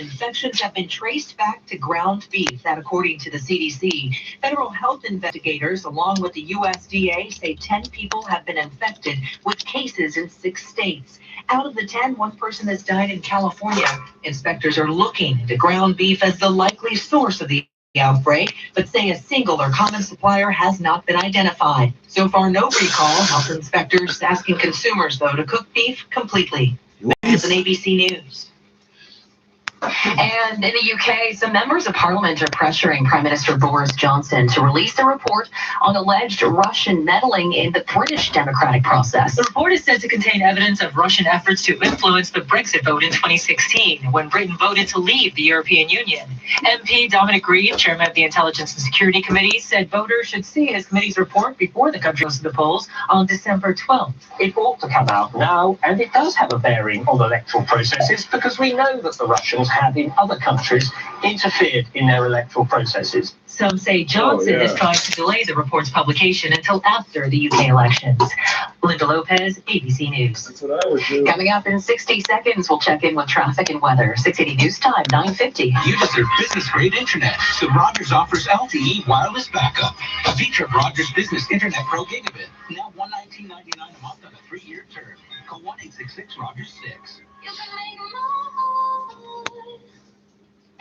infections have been traced back to ground beef. That, according to the CDC. Federal health investigators, along with the USDA, say 10 people have been infected with cases in 6 states. Out of the 10, one person has died in California. Inspectors are looking into ground beef as the likely source of the outbreak, but say a single or common supplier has not been identified. So far, no recall. Health inspectors asking consumers, though, to cook beef completely. This is an ABC News. And in the UK, some members of parliament are pressuring Prime Minister Boris Johnson to release a report on alleged Russian meddling in the British democratic process. The report is said to contain evidence of Russian efforts to influence the Brexit vote in 2016, when Britain voted to leave the European Union. MP Dominic Grieve, chairman of the Intelligence and Security Committee, said voters should see his committee's report before the country goes to the polls on December 12th. It ought to come out now, and it does have a bearing on electoral processes, because we know that the Russians have in other countries interfered in their electoral processes. Some say Johnson is trying to delay the report's publication until after the UK elections. Linda Lopez, ABC News. That's what I would do. Coming up in 60 seconds, we'll check in with traffic and weather. 680 News Time, 9:50. You deserve business-grade internet, so Rogers offers LTE wireless backup. A feature of Rogers Business Internet Pro Gigabit. Now $119.99 a month on a 3-year term. Call 1-866-ROGERS-6.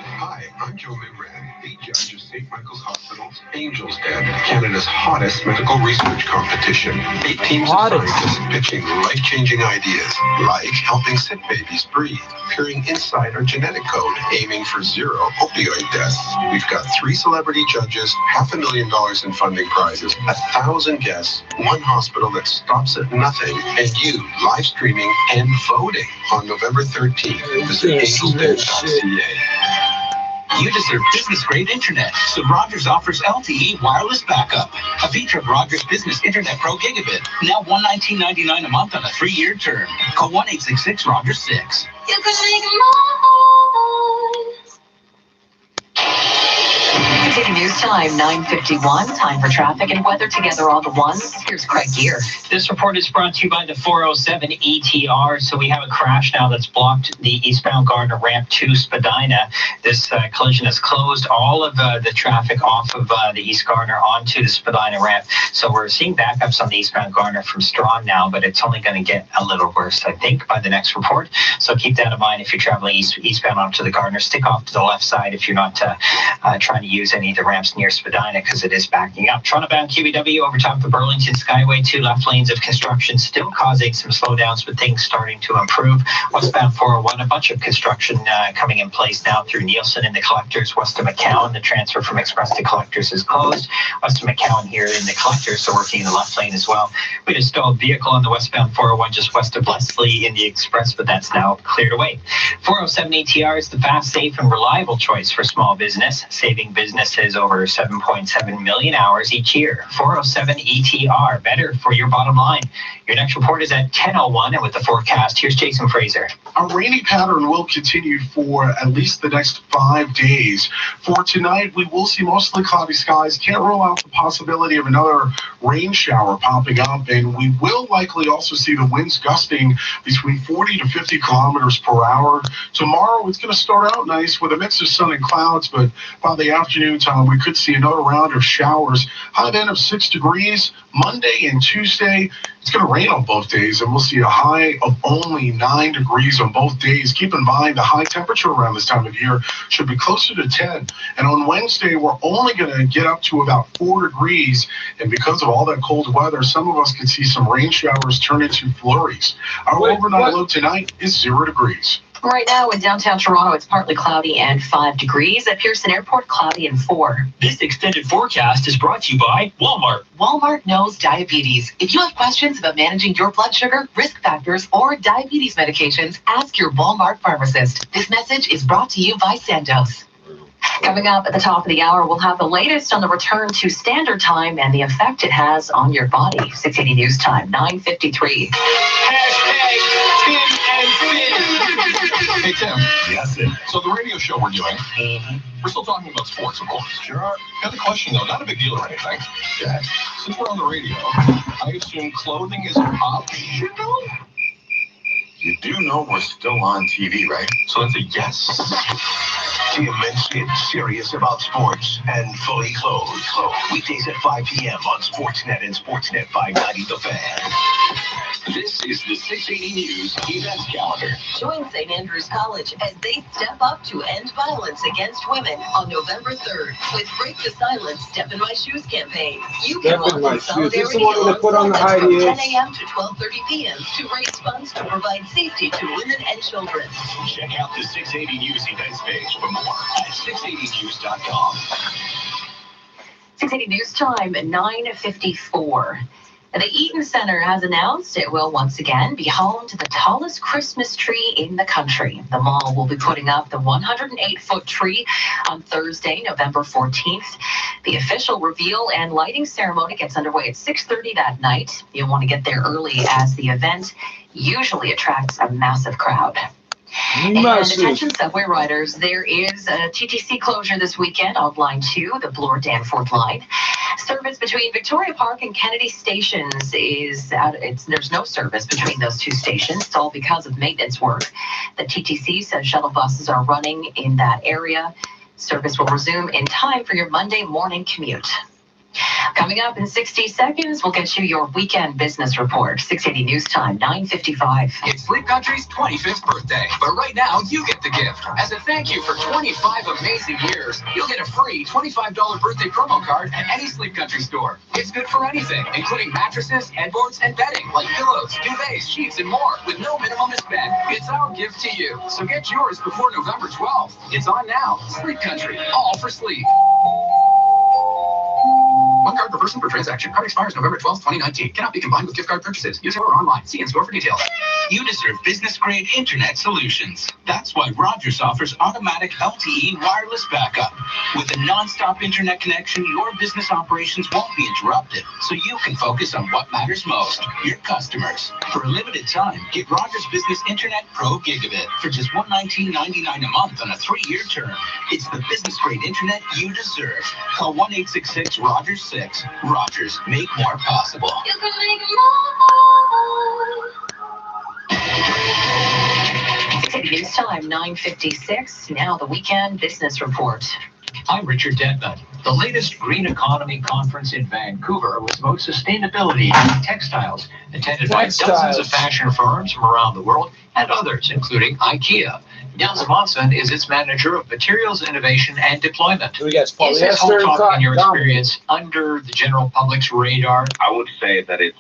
Hi, I'm Joe Mimran, the judge of St. Michael's Hospital's Angel's Den, Canada's hottest medical research competition. 8 teams of scientists pitching life-changing ideas, like helping sick babies breathe, peering inside our genetic code, aiming for 0 opioid deaths. We've got 3 celebrity judges, $500,000 in funding prizes, 1,000 guests, 1 hospital that stops at nothing, and you live streaming and voting on November 13th. Visit angelsden.ca. You deserve business-grade internet, so Rogers offers LTE wireless backup. A feature of Rogers Business Internet Pro Gigabit. Now $119.99 a month on a 3-year term. Call 1-866-ROGERS-6. You can make more. City News Time, 9:51. Time for traffic and weather together on the ones. Here's Craig Gear. This report is brought to you by the 407 ETR. So we have a crash now that's blocked the eastbound Gardner ramp to Spadina. This collision has closed all of the traffic off of the East Gardner onto the Spadina ramp. So we're seeing backups on the eastbound Gardner from Strawn now, but it's only going to get a little worse, I think, by the next report. So keep that in mind if you're traveling eastbound onto the Gardner. Stick off to the left side if you're not trying to use any of the ramps near Spadina, because it is backing up. Toronto-bound QEW over top of Burlington Skyway, 2 left lanes of construction still causing some slowdowns, but things starting to improve. Westbound 401, a bunch of construction coming in place now through Nielsen and the collectors. West of McCowan, the transfer from Express to collectors is closed. West of McCowan here in the collectors, so working in the left lane as well. We had a stalled vehicle on the westbound 401 just west of Leslie in the Express, but that's now cleared away. 407 ATR is the fast, safe, and reliable choice for small business, saving businesses over 7.7 million hours each year. 407 ETR, better for your bottom line. Your next report is at 10:01, and with the forecast, here's Jason Fraser. A rainy pattern will continue for at least the next 5 days. For tonight, we will see mostly cloudy skies. Can't rule out the possibility of another rain shower popping up, and we will likely also see the winds gusting between 40 to 50 kilometers per hour. Tomorrow, it's going to start out nice with a mix of sun and clouds, but by the afternoon time, we could see another round of showers. High end of 6 degrees. Monday and Tuesday, it's going to rain on both days, and we'll see a high of only 9 degrees on both days. Keep in mind, the high temperature around this time of year should be closer to 10. And on Wednesday, we're only going to get up to about 4 degrees. And because of all that cold weather, some of us could see some rain showers turn into flurries. Our overnight low tonight is 0 degrees. Right now in downtown Toronto, it's partly cloudy and 5 degrees. At Pearson Airport, cloudy and 4. This extended forecast is brought to you by Walmart. Walmart knows diabetes. If you have questions about managing your blood sugar, risk factors, or diabetes medications, ask your Walmart pharmacist. This message is brought to you by Sandoz. Coming up at the top of the hour, we'll have the latest on the return to standard time and the effect it has on your body. 680 News Time, 9:53. Hey, Tim. Yes, sir. So the radio show we're doing, we're still talking about sports, of course. Sure. Got a question, though. Not a big deal or anything. Okay. Since we're on the radio, I assume clothing is optional? You do know we're still on TV, right? So it's a yes. Tim Minchin, serious about sports and fully clothed. Weekdays at 5 p.m. on Sportsnet and Sportsnet 590 The Fan. This is the 680 News event calendar. Join St. Andrews College as they step up to end violence against women on November 3rd with Break the Silence, Step in My Shoes campaign. You can walk in solidarity alongside them from 10 a.m. to 12:30 p.m. to raise funds to provide safety to women and children. Check out the 680 News events page for more at 680news.com. 680 News Time, 9:54. The Eaton Center has announced it will once again be home to the tallest Christmas tree in the country. The mall will be putting up the 108-foot tree on Thursday, November 14th. The official reveal and lighting ceremony gets underway at 6:30 that night. You'll want to get there early as the event usually attracts a massive crowd. And attention subway riders, there is a TTC closure this weekend on Line 2, the Bloor-Danforth line. Service between Victoria Park and Kennedy stations is out. There's no service between those two stations. It's all because of maintenance work. The TTC says shuttle buses are running in that area. Service will resume in time for your Monday morning commute. Coming up in 60 seconds, we'll get you your weekend business report. 680 News Time, 9:55. It's Sleep Country's 25th birthday, but right now you get the gift. As a thank you for 25 amazing years, you'll get a free $25 birthday promo card at any Sleep Country store. It's good for anything, including mattresses, headboards, and bedding, like pillows, duvets, sheets, and more, with no minimum to spend. It's our gift to you, so get yours before November 12th. It's on now. Sleep Country, all for sleep. One card per person per transaction. Card expires November 12th, 2019. Cannot be combined with gift card purchases. Use or online. See in store for details. You deserve business-grade internet solutions. That's why Rogers offers automatic LTE wireless backup. With a non-stop internet connection, your business operations won't be interrupted, so you can focus on what matters most, your customers. For a limited time, get Rogers Business Internet Pro Gigabit for just $119.99 a month on a 3-year term. It's the business-grade internet you deserve. Call 1-866-ROGERS-6. Rogers, make more possible. You can make more. 680 News Time, 9:56. Now the weekend business report. I'm Richard Dedman. The latest Green Economy Conference in Vancouver was about sustainability in textiles, attended by dozens of fashion firms from around the world and others, including IKEA. Nils Monson is its manager of materials innovation and deployment. Is this whole talk, in your experience, under the general public's radar? I would say that it's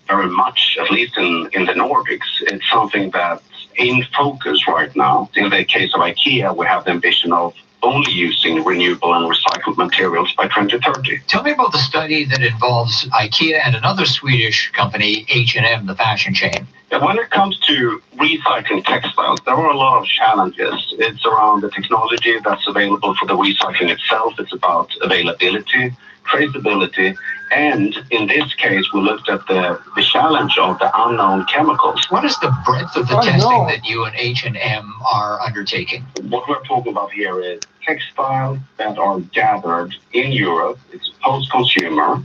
very much, at least in the Nordics, it's something that's in focus right now. In the case of IKEA, we have the ambition of only using renewable and recycled materials by 2030. Tell me about the study that involves IKEA and another Swedish company, H&M, the fashion chain. When it comes to recycling textiles, there are a lot of challenges. It's around the technology that's available for the recycling itself. It's about availability, traceability, and in this case, we looked at the challenge of the unknown chemicals. What is the breadth of the testing that you and H&M are undertaking? What we're talking about here is textiles that are gathered in Europe. It's post-consumer,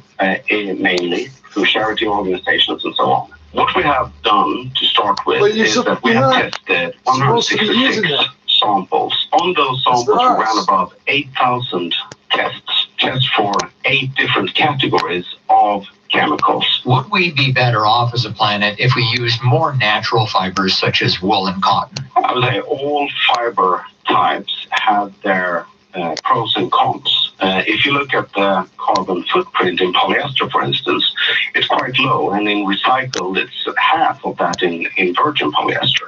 mainly through charity organizations and so on. What we have done to start with is that we have tested 166 samples. On those samples, we ran about 8,000 tests for 8 different categories of chemicals. Would we be better off as a planet if we used more natural fibers such as wool and cotton? I would say all fiber types have their pros and cons. If you look at the carbon footprint in polyester, for instance, it's quite low, and in recycled, it's half of that in virgin polyester.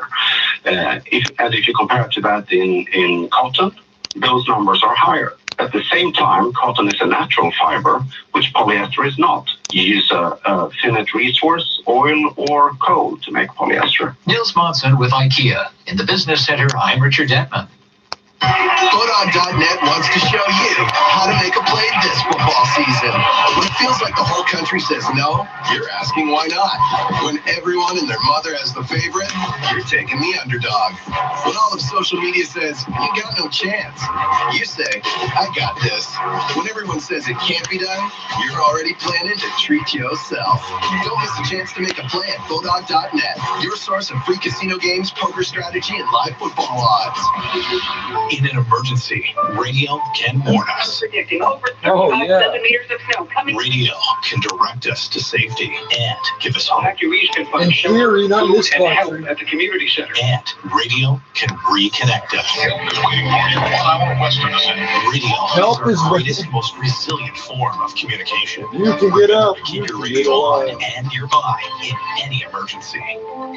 If you compare it to that in cotton, those numbers are higher. At the same time, cotton is a natural fiber, which polyester is not. You use a finite resource, oil or coal to make polyester. Nils Monson with IKEA. In the Business Center, I'm Richard Detman. FootOn.net wants to show you how to make a play this football season. When it feels like the whole country says no, you're asking why not. When everyone and their mother has the favorite, you're taking the underdog. When all of social media says, you got no chance, you say, I got this. When everyone says it can't be done, you're already planning to treat yourself. Don't miss a chance to make a play at FootOn.net, your source of free casino games, poker strategy, and live football odds. In an emergency, radio can warn us. Predicting over 35 centimeters of snow coming. Radio can direct us to safety and give us hope. Evacuees can find In theory, not this food and help country. at the community center. And radio can reconnect us. Help is waiting for you 1 hour west of the city. Radio Help is is our waiting. greatest, most resilient form of communication. You can get out. You Keep your can get radio on alive. and nearby in any emergency.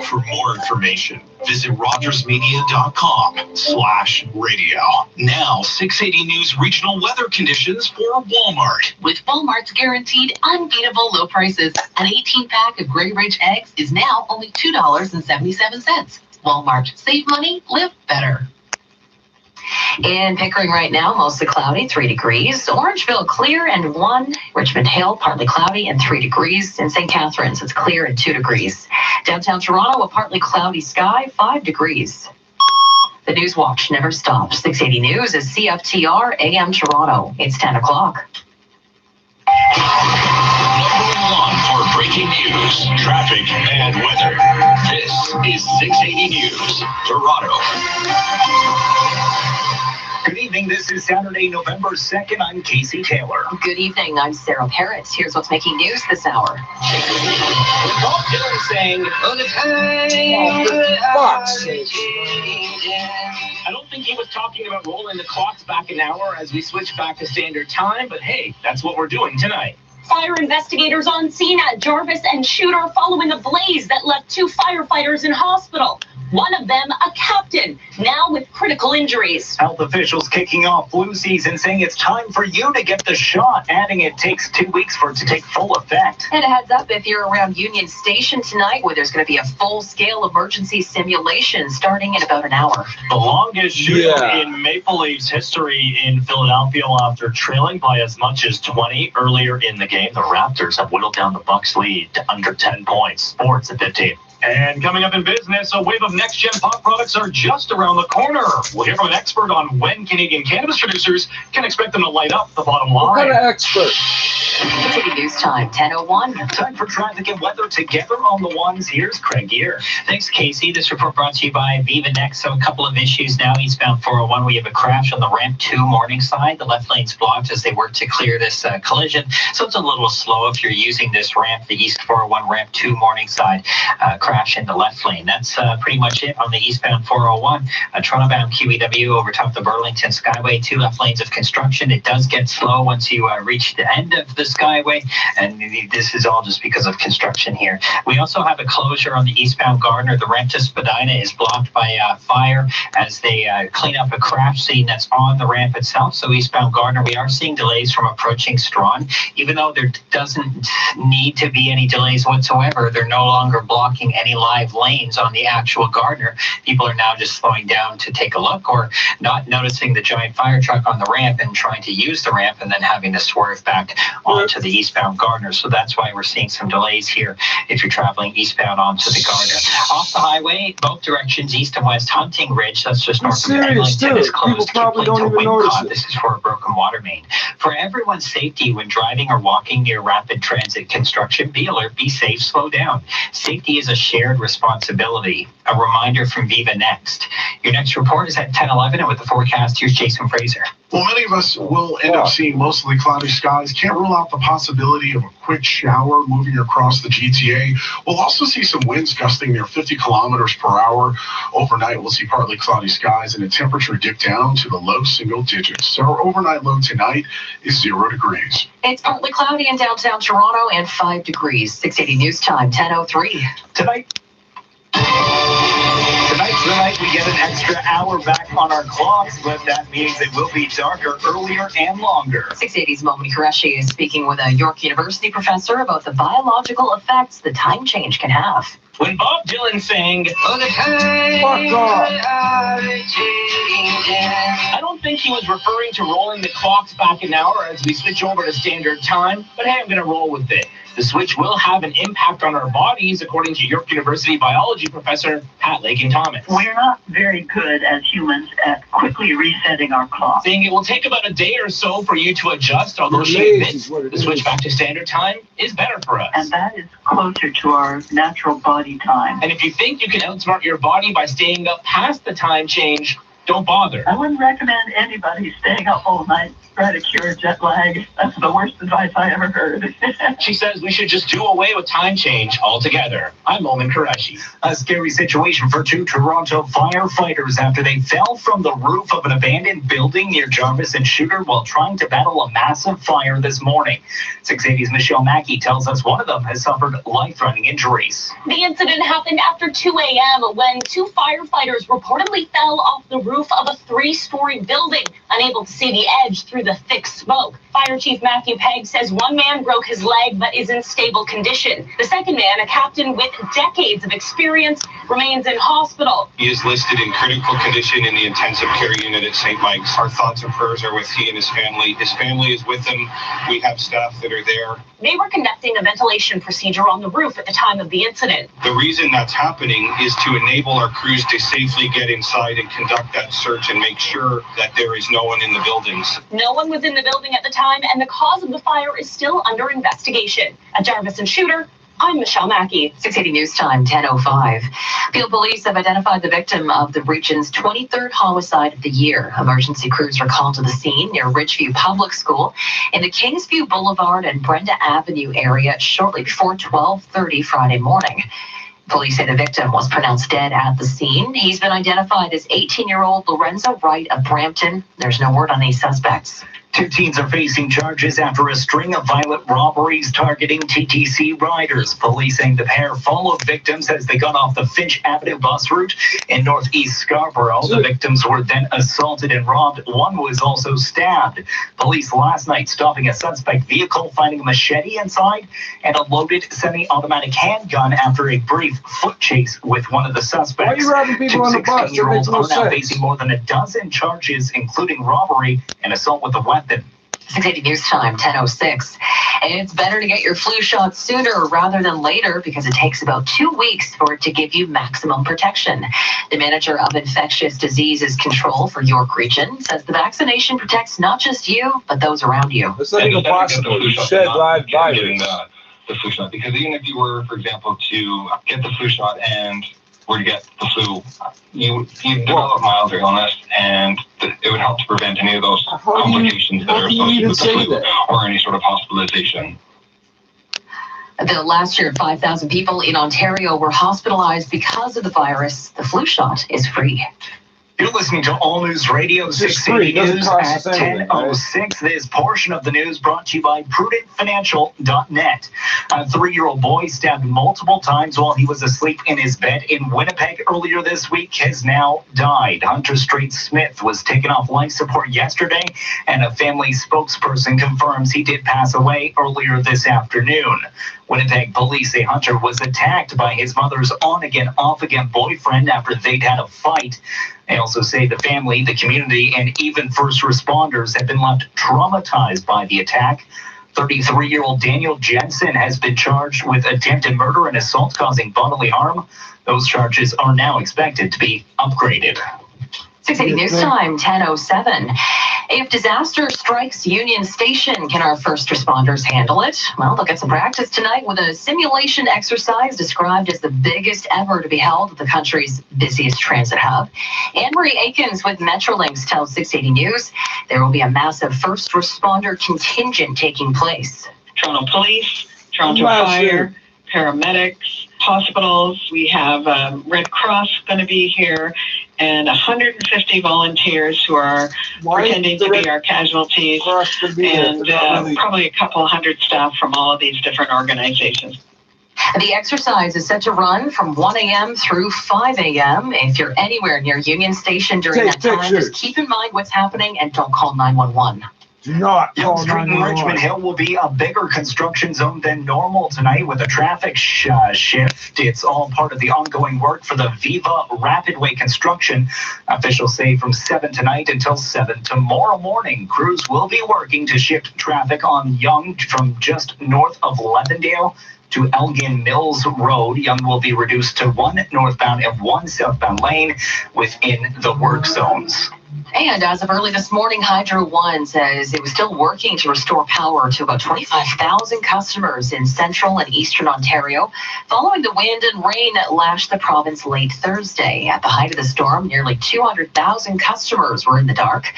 For more information, visit rogersmedia.com/radio. Now, 680 News regional weather conditions for Walmart. With Walmart's guaranteed unbeatable low prices, an 18-pack of Gray Ridge eggs is now only $2.77. Walmart. Save money, live better. In Pickering right now, mostly cloudy, 3 degrees. Orangeville, clear and 1. Richmond Hill, partly cloudy and 3 degrees. In St. Catharines, it's clear and 2 degrees. Downtown Toronto, a partly cloudy sky, 5 degrees. The News Watch never stops. 680 News is CFTR AM Toronto. It's 10 o'clock. #1 for breaking news, traffic, and weather. This is 680 News, Toronto. Good evening. This is Saturday, November 2nd. I'm Casey Taylor. Good evening. I'm Sarah Parrott. Here's what's making news this hour. With Bob Dylan saying, I don't think he was talking about rolling the clocks back an hour as we switch back to standard time, but hey, that's what we're doing tonight. Fire investigators on scene at Jarvis and Shooter following a blaze that left 2 firefighters in hospital. One of them, a captain, now with critical injuries. Health officials kicking off flu season, saying it's time for you to get the shot, adding it takes 2 weeks for it to take full effect. And a heads up if you're around Union Station tonight, where there's going to be a full-scale emergency simulation starting in about an hour. The longest shootout in Maple Leafs history in Philadelphia after trailing by as much as 20 earlier in the game. The Raptors have whittled down the Bucks' lead to under 10 points. Sports at 15. And coming up in business, a wave of next-gen pot products are just around the corner. We'll hear from an expert on when Canadian cannabis producers can expect them to light up the bottom line. What kind of expert? City News Time, 10:01. Time for traffic and weather together on the ones. Here's Craig Gear. Thanks, Casey. This report brought to you by Viva Next. So a couple of issues now. Eastbound 401, we have a crash on the ramp 2 morning side. The left lane's blocked as they work to clear this collision. So it's a little slow if you're using this ramp, the East 401 ramp 2 morning side. Crash in the left lane. That's pretty much it on the eastbound 401. Toronto-bound QEW over top of the Burlington Skyway, 2 left lanes of construction. It does get slow once you reach the end of the Skyway, and this is all just because of construction here. We also have a closure on the eastbound Gardner. The ramp to Spadina is blocked by fire as they clean up a crash scene that's on the ramp itself. So eastbound Gardner, we are seeing delays from approaching Strawn. Even though there doesn't need to be any delays whatsoever, they're no longer blocking any live lanes on the actual Gardner. People are now just slowing down to take a look or not noticing the giant fire truck on the ramp and trying to use the ramp and then having to swerve back onto the eastbound Gardner. So that's why we're seeing some delays here if you're traveling eastbound onto the Gardner. Off the highway, both directions, east and west, Hunting Ridge, that's just north of Eglinton, is closed. People probably don't even notice it. This is for a broken water main. For everyone's safety when driving or walking near rapid transit construction, be alert, be safe, slow down. Safety is a shared responsibility. A reminder from Viva Next. Your next report is at 10:11, and with the forecast, here's Jason Fraser. Well, many of us will end up seeing mostly cloudy skies. Can't rule out the possibility of a quick shower moving across the GTA. We'll also see some winds gusting near 50 kilometers per hour. Overnight, we'll see partly cloudy skies and a temperature dip down to the low single digits. So our overnight low tonight is 0 degrees. It's partly cloudy in downtown Toronto and 5 degrees. 680 News Time, 10:03. Tonight's the night we get an extra hour back on our clocks, but that means it will be darker earlier and longer. 680's Momini Qureshi is speaking with a York University professor about the biological effects the time change can have. When Bob Dylan sang, Fuck off. I don't think think he was referring to rolling the clocks back an hour as we switch over to standard time, but hey, I'm going to roll with it. The switch will have an impact on our bodies, according to York University biology professor Pat Lakin-Thomas. We're not very good as humans at quickly resetting our clock. Saying it will take about a day or so for you to adjust, although she admits the switch back to standard time is better for us. And that is closer to our natural body time. And if you think you can outsmart your body by staying up past the time change, don't bother. I wouldn't recommend anybody staying up all night try to cure jet lag. That's the worst advice I ever heard. She says we should just do away with time change altogether. I'm Momin Qureshi. A scary situation for two Toronto firefighters after they fell from the roof of an abandoned building near Jarvis and Shooter while trying to battle a massive fire this morning. 680's Michelle Mackey tells us one of them has suffered life-threatening injuries. The incident happened after 2 a.m. when two firefighters reportedly fell off the roof of a 3-story building, unable to see the edge through the thick smoke. Fire Chief Matthew Pegg says one man broke his leg but is in stable condition. The second man, a captain with decades of experience, remains in hospital. He is listed in critical condition in the intensive care unit at St. Mike's. Our thoughts and prayers are with he and his family. His family is with him. We have staff that are there. They were conducting a ventilation procedure on the roof at the time of the incident. The reason that's happening is to enable our crews to safely get inside and conduct that search and make sure that there is no one in the buildings. No one was in the building at the time, and the cause of the fire is still under investigation. At Jarvis and Shooter, I'm Michelle Mackey. 680 News Time, 10:05. Peel police have identified the victim of the region's 23rd homicide of the year. Emergency crews were called to the scene near Ridgeview Public School in the Kingsview Boulevard and Brenda Avenue area shortly before 12:30 Friday morning. Police say the victim was pronounced dead at the scene. He's been identified as 18-year-old Lorenzo Wright of Brampton. There's no word on these suspects. Two teens are facing charges after a string of violent robberies targeting TTC riders. Police saying the pair followed victims as they got off the Finch Avenue bus route in northeast Scarborough. The victims were then assaulted and robbed. One was also stabbed. Police last night stopping a suspect vehicle, finding a machete inside and a loaded semi-automatic handgun after a brief foot chase with one of the suspects. Why are you robbing people on the bus? That makes Two 16-year-olds no are now sense. facing more than a dozen charges, including robbery and assault with a weapon. 680 News Time, 10:06. It's better to get your flu shot sooner rather than later because it takes about 2 weeks for it to give you maximum protection. The manager of infectious diseases control for York Region says the vaccination protects not just you, but those around you. It's not even possible. You said live Getting virus. the flu shot, because even if you were, for example, to get the flu shot and were to get the flu, you develop milder illness, and it would help to prevent any of those complications that are associated with the flu or any sort of hospitalization. The last year, 5,000 people in Ontario were hospitalized because of the virus. The flu shot is free. You're listening to All News Radio 680 News at 10:06. This portion of the news brought to you by PrudentFinancial.net. A 3-year-old boy stabbed multiple times while he was asleep in his bed in Winnipeg earlier this week has now died. Hunter Street Smith was taken off life support yesterday, and a family spokesperson confirms he did pass away earlier this afternoon. Winnipeg police say Hunter was attacked by his mother's on-again, off-again boyfriend after they'd had a fight. They also say the family, the community, and even first responders have been left traumatized by the attack. 33-year-old Daniel Jensen has been charged with attempted murder and assault causing bodily harm. Those charges are now expected to be upgraded. 680 News Time, 10:07. If disaster strikes Union Station, can our first responders handle it? Well, they'll get some practice tonight with a simulation exercise described as the biggest ever to be held at the country's busiest transit hub. Anne-Marie Akins with Metrolinx tells 680 News there will be a massive first responder contingent taking place. Toronto Police, Toronto Fire, paramedics, hospitals. We have Red Cross going to be here, and 150 volunteers who are pretending to be our casualties, and probably a couple hundred staff from all of these different organizations. The exercise is set to run from 1 a.m. through 5 a.m. If you're anywhere near Union Station during that time, just keep in mind what's happening and don't call 911. Not Young Street and Richmond Hill will be a bigger construction zone than normal tonight with a traffic shift. It's all part of the ongoing work for the Viva Rapidway construction. Officials say from 7 tonight until 7 tomorrow morning, crews will be working to shift traffic on Young from just north of Levendale to Elgin Mills Road. Young will be reduced to 1 northbound and 1 southbound lane within the work zones. And as of early this morning, Hydro One says it was still working to restore power to about 25,000 customers in central and eastern Ontario, following the wind and rain that lashed the province late Thursday. At the height of the storm, nearly 200,000 customers were in the dark.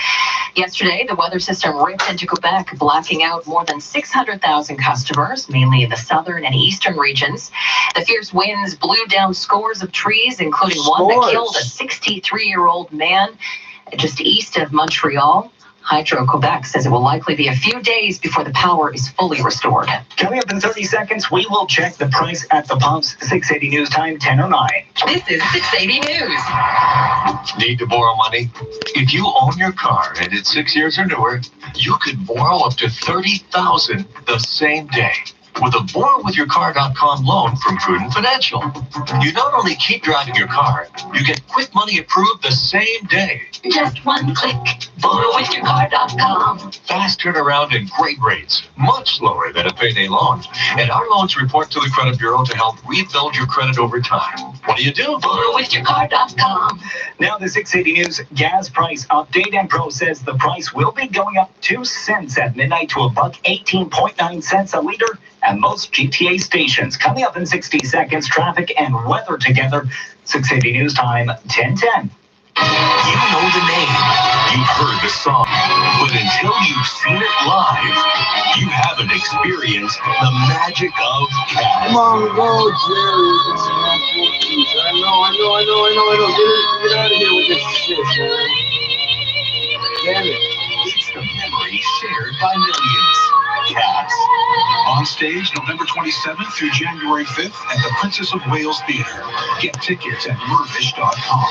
Yesterday, the weather system ripped into Quebec, blacking out more than 600,000 customers, mainly in the southern and eastern regions. The fierce winds blew down scores of trees, including one that killed a 63-year-old man just east of Montreal. Hydro Quebec says it will likely be a few days before the power is fully restored. Coming up in 30 seconds, we will check the price at the pumps. 680 News Time, 10:09. This is 680 News. Need to borrow money? If you own your car and it's 6 years or newer, you could borrow up to $30,000 the same day with a borrowwithyourcar.com loan from Prudent Financial. You not only keep driving your car, you get quick money approved the same day. Just one click. Borrowwithyourcar.com. Fast turnaround and great rates, much lower than a payday loan. And our loans report to the credit bureau to help rebuild your credit over time. What do? Borrowwithyourcar.com. Now the 680 News gas price update. Enpro says the price will be going up 2 cents at midnight to $1.18.9 a liter at most GTA stations. Coming up in 60 seconds, traffic and weather together. 680 News Time, 10:10. You know the name, you've heard the song, but until you've seen it live, you haven't experienced the magic of Cats. Come on, go, Jerry. I know. Get out of here with this shit, man. Damn it. It's the memory shared by millions. Cats. On stage November 27th through January 5th at the Princess of Wales Theatre. Get tickets at mervish.com.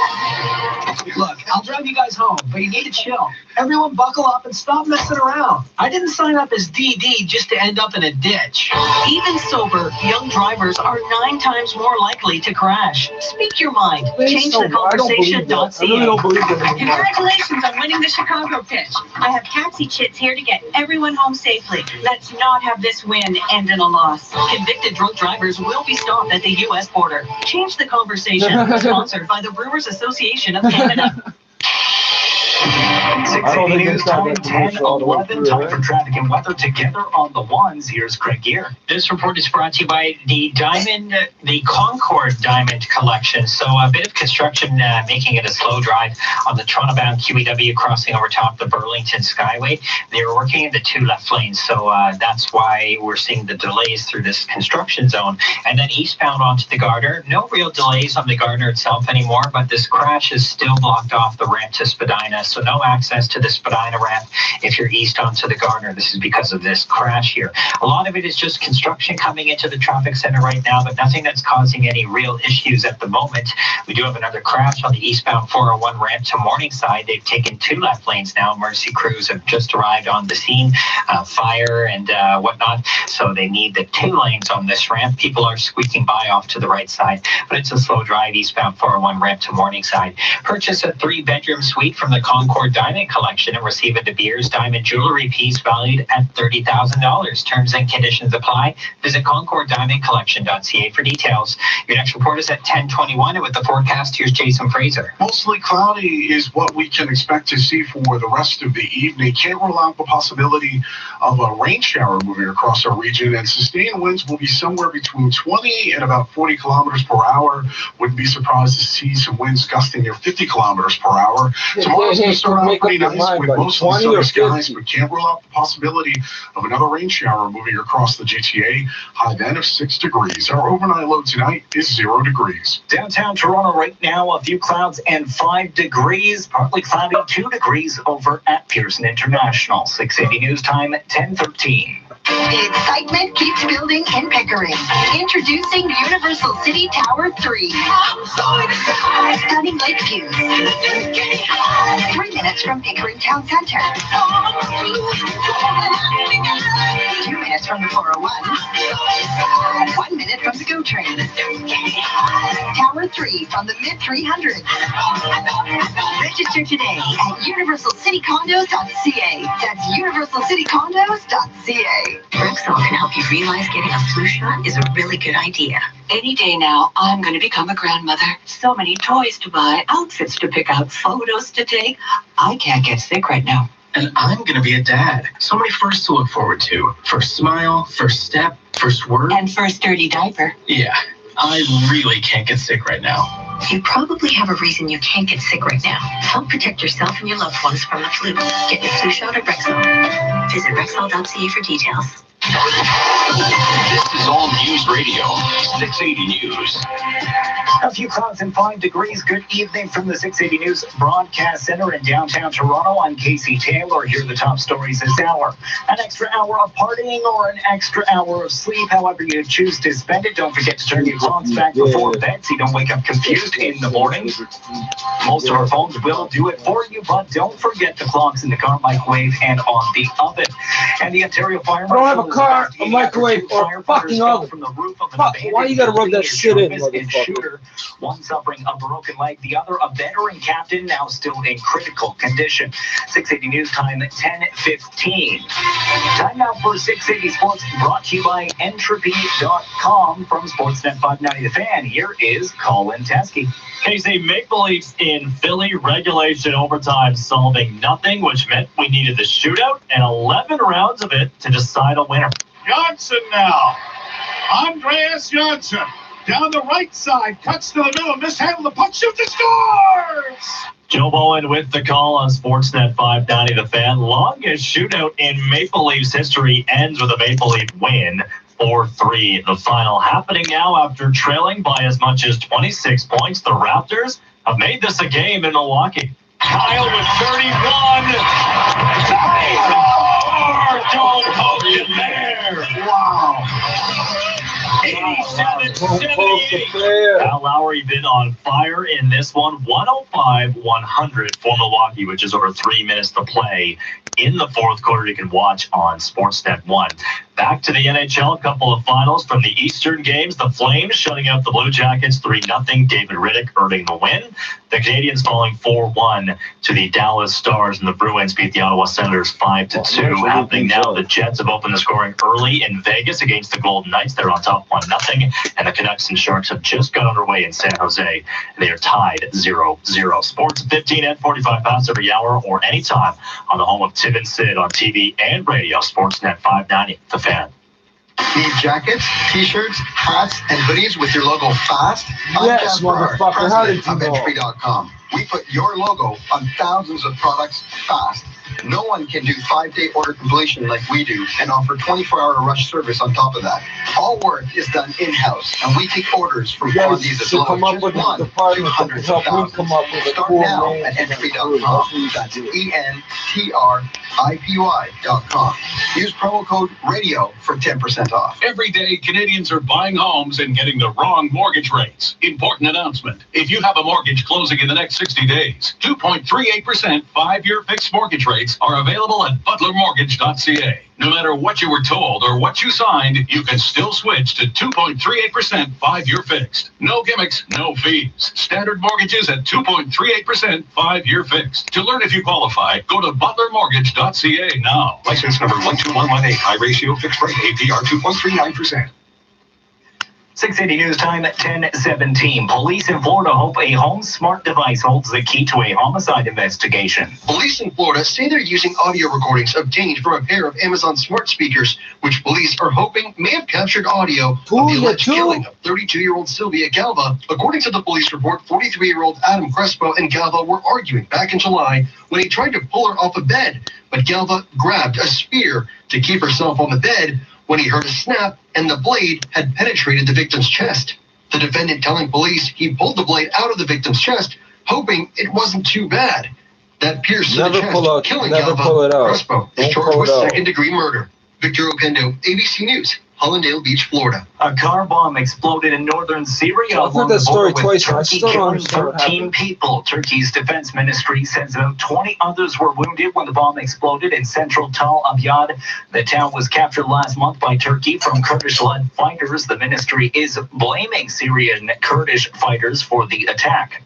Look, I'll drive you guys home, but you need to chill. Everyone buckle up and stop messing around. I didn't sign up as DD just to end up in a ditch. Even sober, young drivers are 9 times more likely to crash. Speak your mind. ChangeTheConversation.ca. I really don't believe it. Congratulations on winning the Chicago pitch. I have taxi chits here to get everyone home safely. Let's not have this win end in a loss. Convicted drunk drivers will be stopped at the U.S. border. Change the Conversation, sponsored by the Brewers Association of Canada. 680 News Time, 10:11. Time for traffic and weather together on the ones. Here's Craig Gear. This report is brought to you by the Concord Diamond Collection. So a bit of construction making it a slow drive on the Toronto-bound QEW crossing over top the Burlington Skyway. They were working in the 2 left lanes, so that's why we're seeing the delays through this construction zone. And then eastbound onto the Gardner, no real delays on the Gardner itself anymore, but this crash is still blocked off the ramp to Spadina, so no access to the Spadina ramp if you're east onto the Gardner. This is because of this crash here. A lot of it is just construction coming into the traffic center right now, but nothing that's causing any real issues at the moment. We do have another crash on the eastbound 401 ramp to Morningside. They've taken 2 left lanes now. Mercy crews have just arrived on the scene, fire and whatnot, so they need the 2 lanes on this ramp. People are squeaking by off to the right side, but it's a slow drive eastbound 401 ramp to Morningside. Purchase a 3-bedroom suite from the Concord Diamond Collection and receive a De Beers diamond jewelry piece valued at $30,000. Terms and conditions apply. Visit ConcordDiamondCollection.ca for details. Your next report is at 10:21, and with the forecast, here's Jason Fraser. Mostly cloudy is what we can expect to see for the rest of the evening. Can't rule out the possibility of a rain shower moving across our region, and sustained winds will be somewhere between 20 and about 40 kilometers per hour. Wouldn't be surprised to see some winds gusting near 50 kilometers per hour. Tomorrow's going to start out pretty nice with mostly sunny skies, but can't rule out the possibility of another rain shower moving across the GTA. High then of 6 degrees. Our overnight low tonight is 0 degrees. Downtown Toronto right now, a few clouds and 5 degrees. Partly cloudy, 2 degrees over at Pearson International. 680 News Time, 10:13. The excitement keeps building in Pickering. Introducing Universal City Tower 3. Stunning lake views. 3 minutes from Pickering Town Center. 2 minutes from the 401. 1 minute from the GO train. Tower 3 from the mid-300s. Register today at universalcitycondos.ca. That's universalcitycondos.ca. Rexall can help you realize getting a flu shot is a really good idea. Any day now, I'm going to become a grandmother. So many toys to buy, outfits to pick out, photos to take. I can't get sick right now. And I'm going to be a dad. So many firsts to look forward to. First smile, first step, first word. And first dirty diaper. Yeah, I really can't get sick right now. You probably have a reason you can't get sick right now. Help protect yourself and your loved ones from the flu. Get your flu shot at Rexall. Visit Rexall.ca for details. This is All News Radio, 680 News. A few clouds and 5 degrees. Good evening from the 680 News Broadcast Center in downtown Toronto. I'm Casey Taylor. Here are the top stories this hour. An extra hour of partying or an extra hour of sleep, however you choose to spend it. Don't forget to turn your clocks back before bed so you don't wake up confused in the morning. Most of our phones will do it for you, but don't forget the clocks in the car, microwave, and on the oven. And the Ontario Fire Marshal... I don't have a car, a microwave, or a fucking oven. From the roof of an Fuck, why you gotta rub that shit in, motherfucker? Shooter, one suffering a broken leg, the other a veteran captain, now still in critical condition. 680 News Time, 10:15. Time now for 680 Sports, brought to you by Entropy.com from Sportsnet 590 The Fan. Here is Colin Teske. KC Maple Leafs in Philly, regulation overtime solving nothing, which meant we needed the shootout and 11 rounds of it to decide a winner. Johnson now. Andreas Johnson. Down the right side, cuts to the middle, mishandled the puck, shoots and scores! Joe Bowen with the call on Sportsnet 590 The Fan. Longest shootout in Maple Leafs history ends with a Maple Leaf win. 4-3. The final happening now after trailing by as much as 26 points. The Raptors have made this a game in Milwaukee. Kyle with 31. Don't poke it there. Wow. 87-78. Kyle Lowry been on fire in this one. 105-100 for Milwaukee, which is over 3 minutes to play in the fourth quarter. You can watch on Sportsnet 1. Back to the NHL, a couple of finals from the Eastern games. The Flames shutting out the Blue Jackets 3-0. David Riddick earning the win. The Canadians falling 4-1 to the Dallas Stars, and the Bruins beat the Ottawa Senators 5-2. Happening now, the Jets have opened the scoring early in Vegas against the Golden Knights. They're on top 1-0, and the Canucks and Sharks have just got underway in San Jose, and they are tied 0-0. Sports 15 and 45 past every hour or anytime on the home of Tim and Sid on TV and radio. Sportsnet 590, The Fan. Need jackets, t-shirts, hats, and hoodies with your logo fast? Yes, motherfucker. How did you know? Entropy.com. We put your logo on thousands of products fast. No one can do 5-day order completion like we do and offer 24-hour rush service on top of that. All work is done in-house, and we take orders from quantities as low as just 1 to hundreds of thousands. Start now at Entropy.com. That's ENTRIPY.com. Use promo code RADIO for 10% off. Every day, Canadians are buying homes and getting the wrong mortgage rates. Important announcement. If you have a mortgage closing in the next 60 days, 2.38% 5-year fixed mortgage rates are available at butlermortgage.ca. No matter what you were told or what you signed, you can still switch to 2.38% 5-year fixed. No gimmicks, no fees. Standard mortgages at 2.38% 5-year fixed. To learn if you qualify, go to butlermortgage.ca now. License number 12118. High ratio fixed rate. APR 2.39%. 680 News Time at 10:17. Police in Florida hope a home smart device holds the key to a homicide investigation. Police in Florida say they're using audio recordings obtained from a pair of Amazon smart speakers, which police are hoping may have captured audio of the alleged killing of 32-year-old Sylvia Galva. According to the police report, 43-year-old Adam Crespo and Galva were arguing back in July when he tried to pull her off a bed, but Galva grabbed a spear to keep herself on the bed when he heard a snap and the blade had penetrated the victim's chest. The defendant telling police he pulled the blade out of the victim's chest, hoping it wasn't too bad. That pierced to the chest, killing Galva. Crespo is charged with second-degree murder. Victor Opendo, ABC News, Hollandale Beach, Florida. A car bomb exploded in northern Syria I've heard along that the story border with twice, and I Turkey, still don't killing understand what 13 happened. people. Turkey's defense ministry says 20 others were wounded when the bomb exploded in central Tal Abyad. The town was captured last month by Turkey from Kurdish-led fighters. The ministry is blaming Syrian Kurdish fighters for the attack.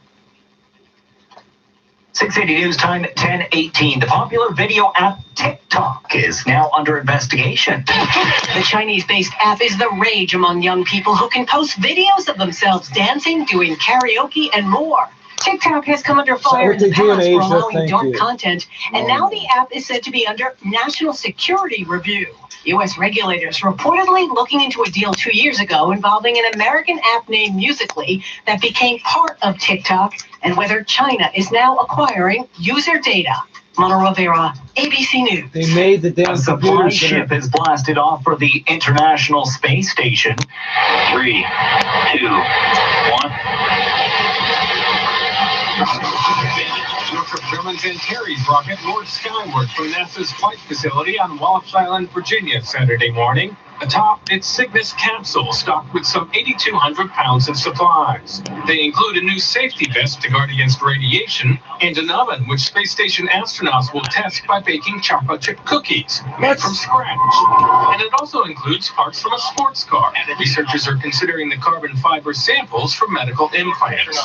680 News Time, 10:18. The popular video app TikTok is now under investigation. The Chinese-based app is the rage among young people who can post videos of themselves dancing, doing karaoke, and more. TikTok has come under fire in the past for allowing dark content, and now the app is said to be under national security review. U.S. regulators reportedly looking into a deal 2 years ago involving an American app named Musical.ly that became part of TikTok, and whether China is now acquiring user data. Mona Rivera, ABC News. They made the damn A supply ship is blasted off for the International Space Station. 3, 2, 1. Northrop Grumman's Antares rocket launched skyward from NASA's flight facility on Wallops Island, Virginia, Saturday morning, atop its Cygnus capsule stocked with some 8,200 pounds of supplies. They include a new safety vest to guard against radiation and an oven which space station astronauts will test by baking chocolate chip cookies made from scratch. And it also includes parts from a sports car. Researchers are considering the carbon fiber samples for medical implants.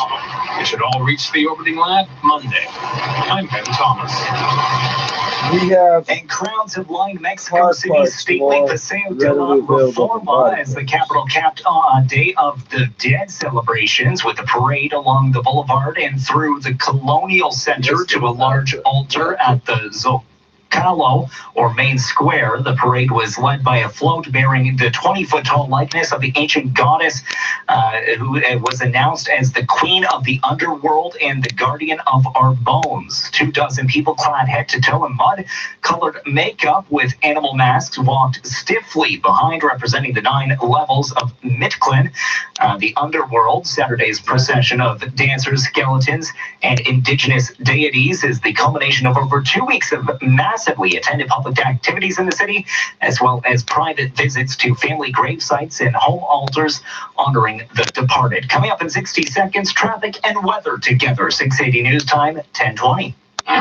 It should all reach the orbiting lab Monday. I'm Ben Thomas. We have and crowds have lined Mexico City's stately Paseo de la Reforma as the capital capped a Day of the Dead celebrations with a parade along the boulevard and through the Colonial Center to a large altar at the Zocalo, or main square. The parade was led by a float bearing the 20-foot-tall likeness of the ancient goddess who was announced as the queen of the underworld and the guardian of our bones. 24 people clad head to toe in mud-colored makeup with animal masks walked stiffly behind, representing the 9 levels of Mictlan, the underworld. Saturday's procession of dancers, skeletons, and indigenous deities is the culmination of over 2 weeks of massively attended public activities in the city, as well as private visits to family grave sites and home altars honoring the departed. Coming up in 60 seconds, traffic and weather together. 680 News Time, 10:20. The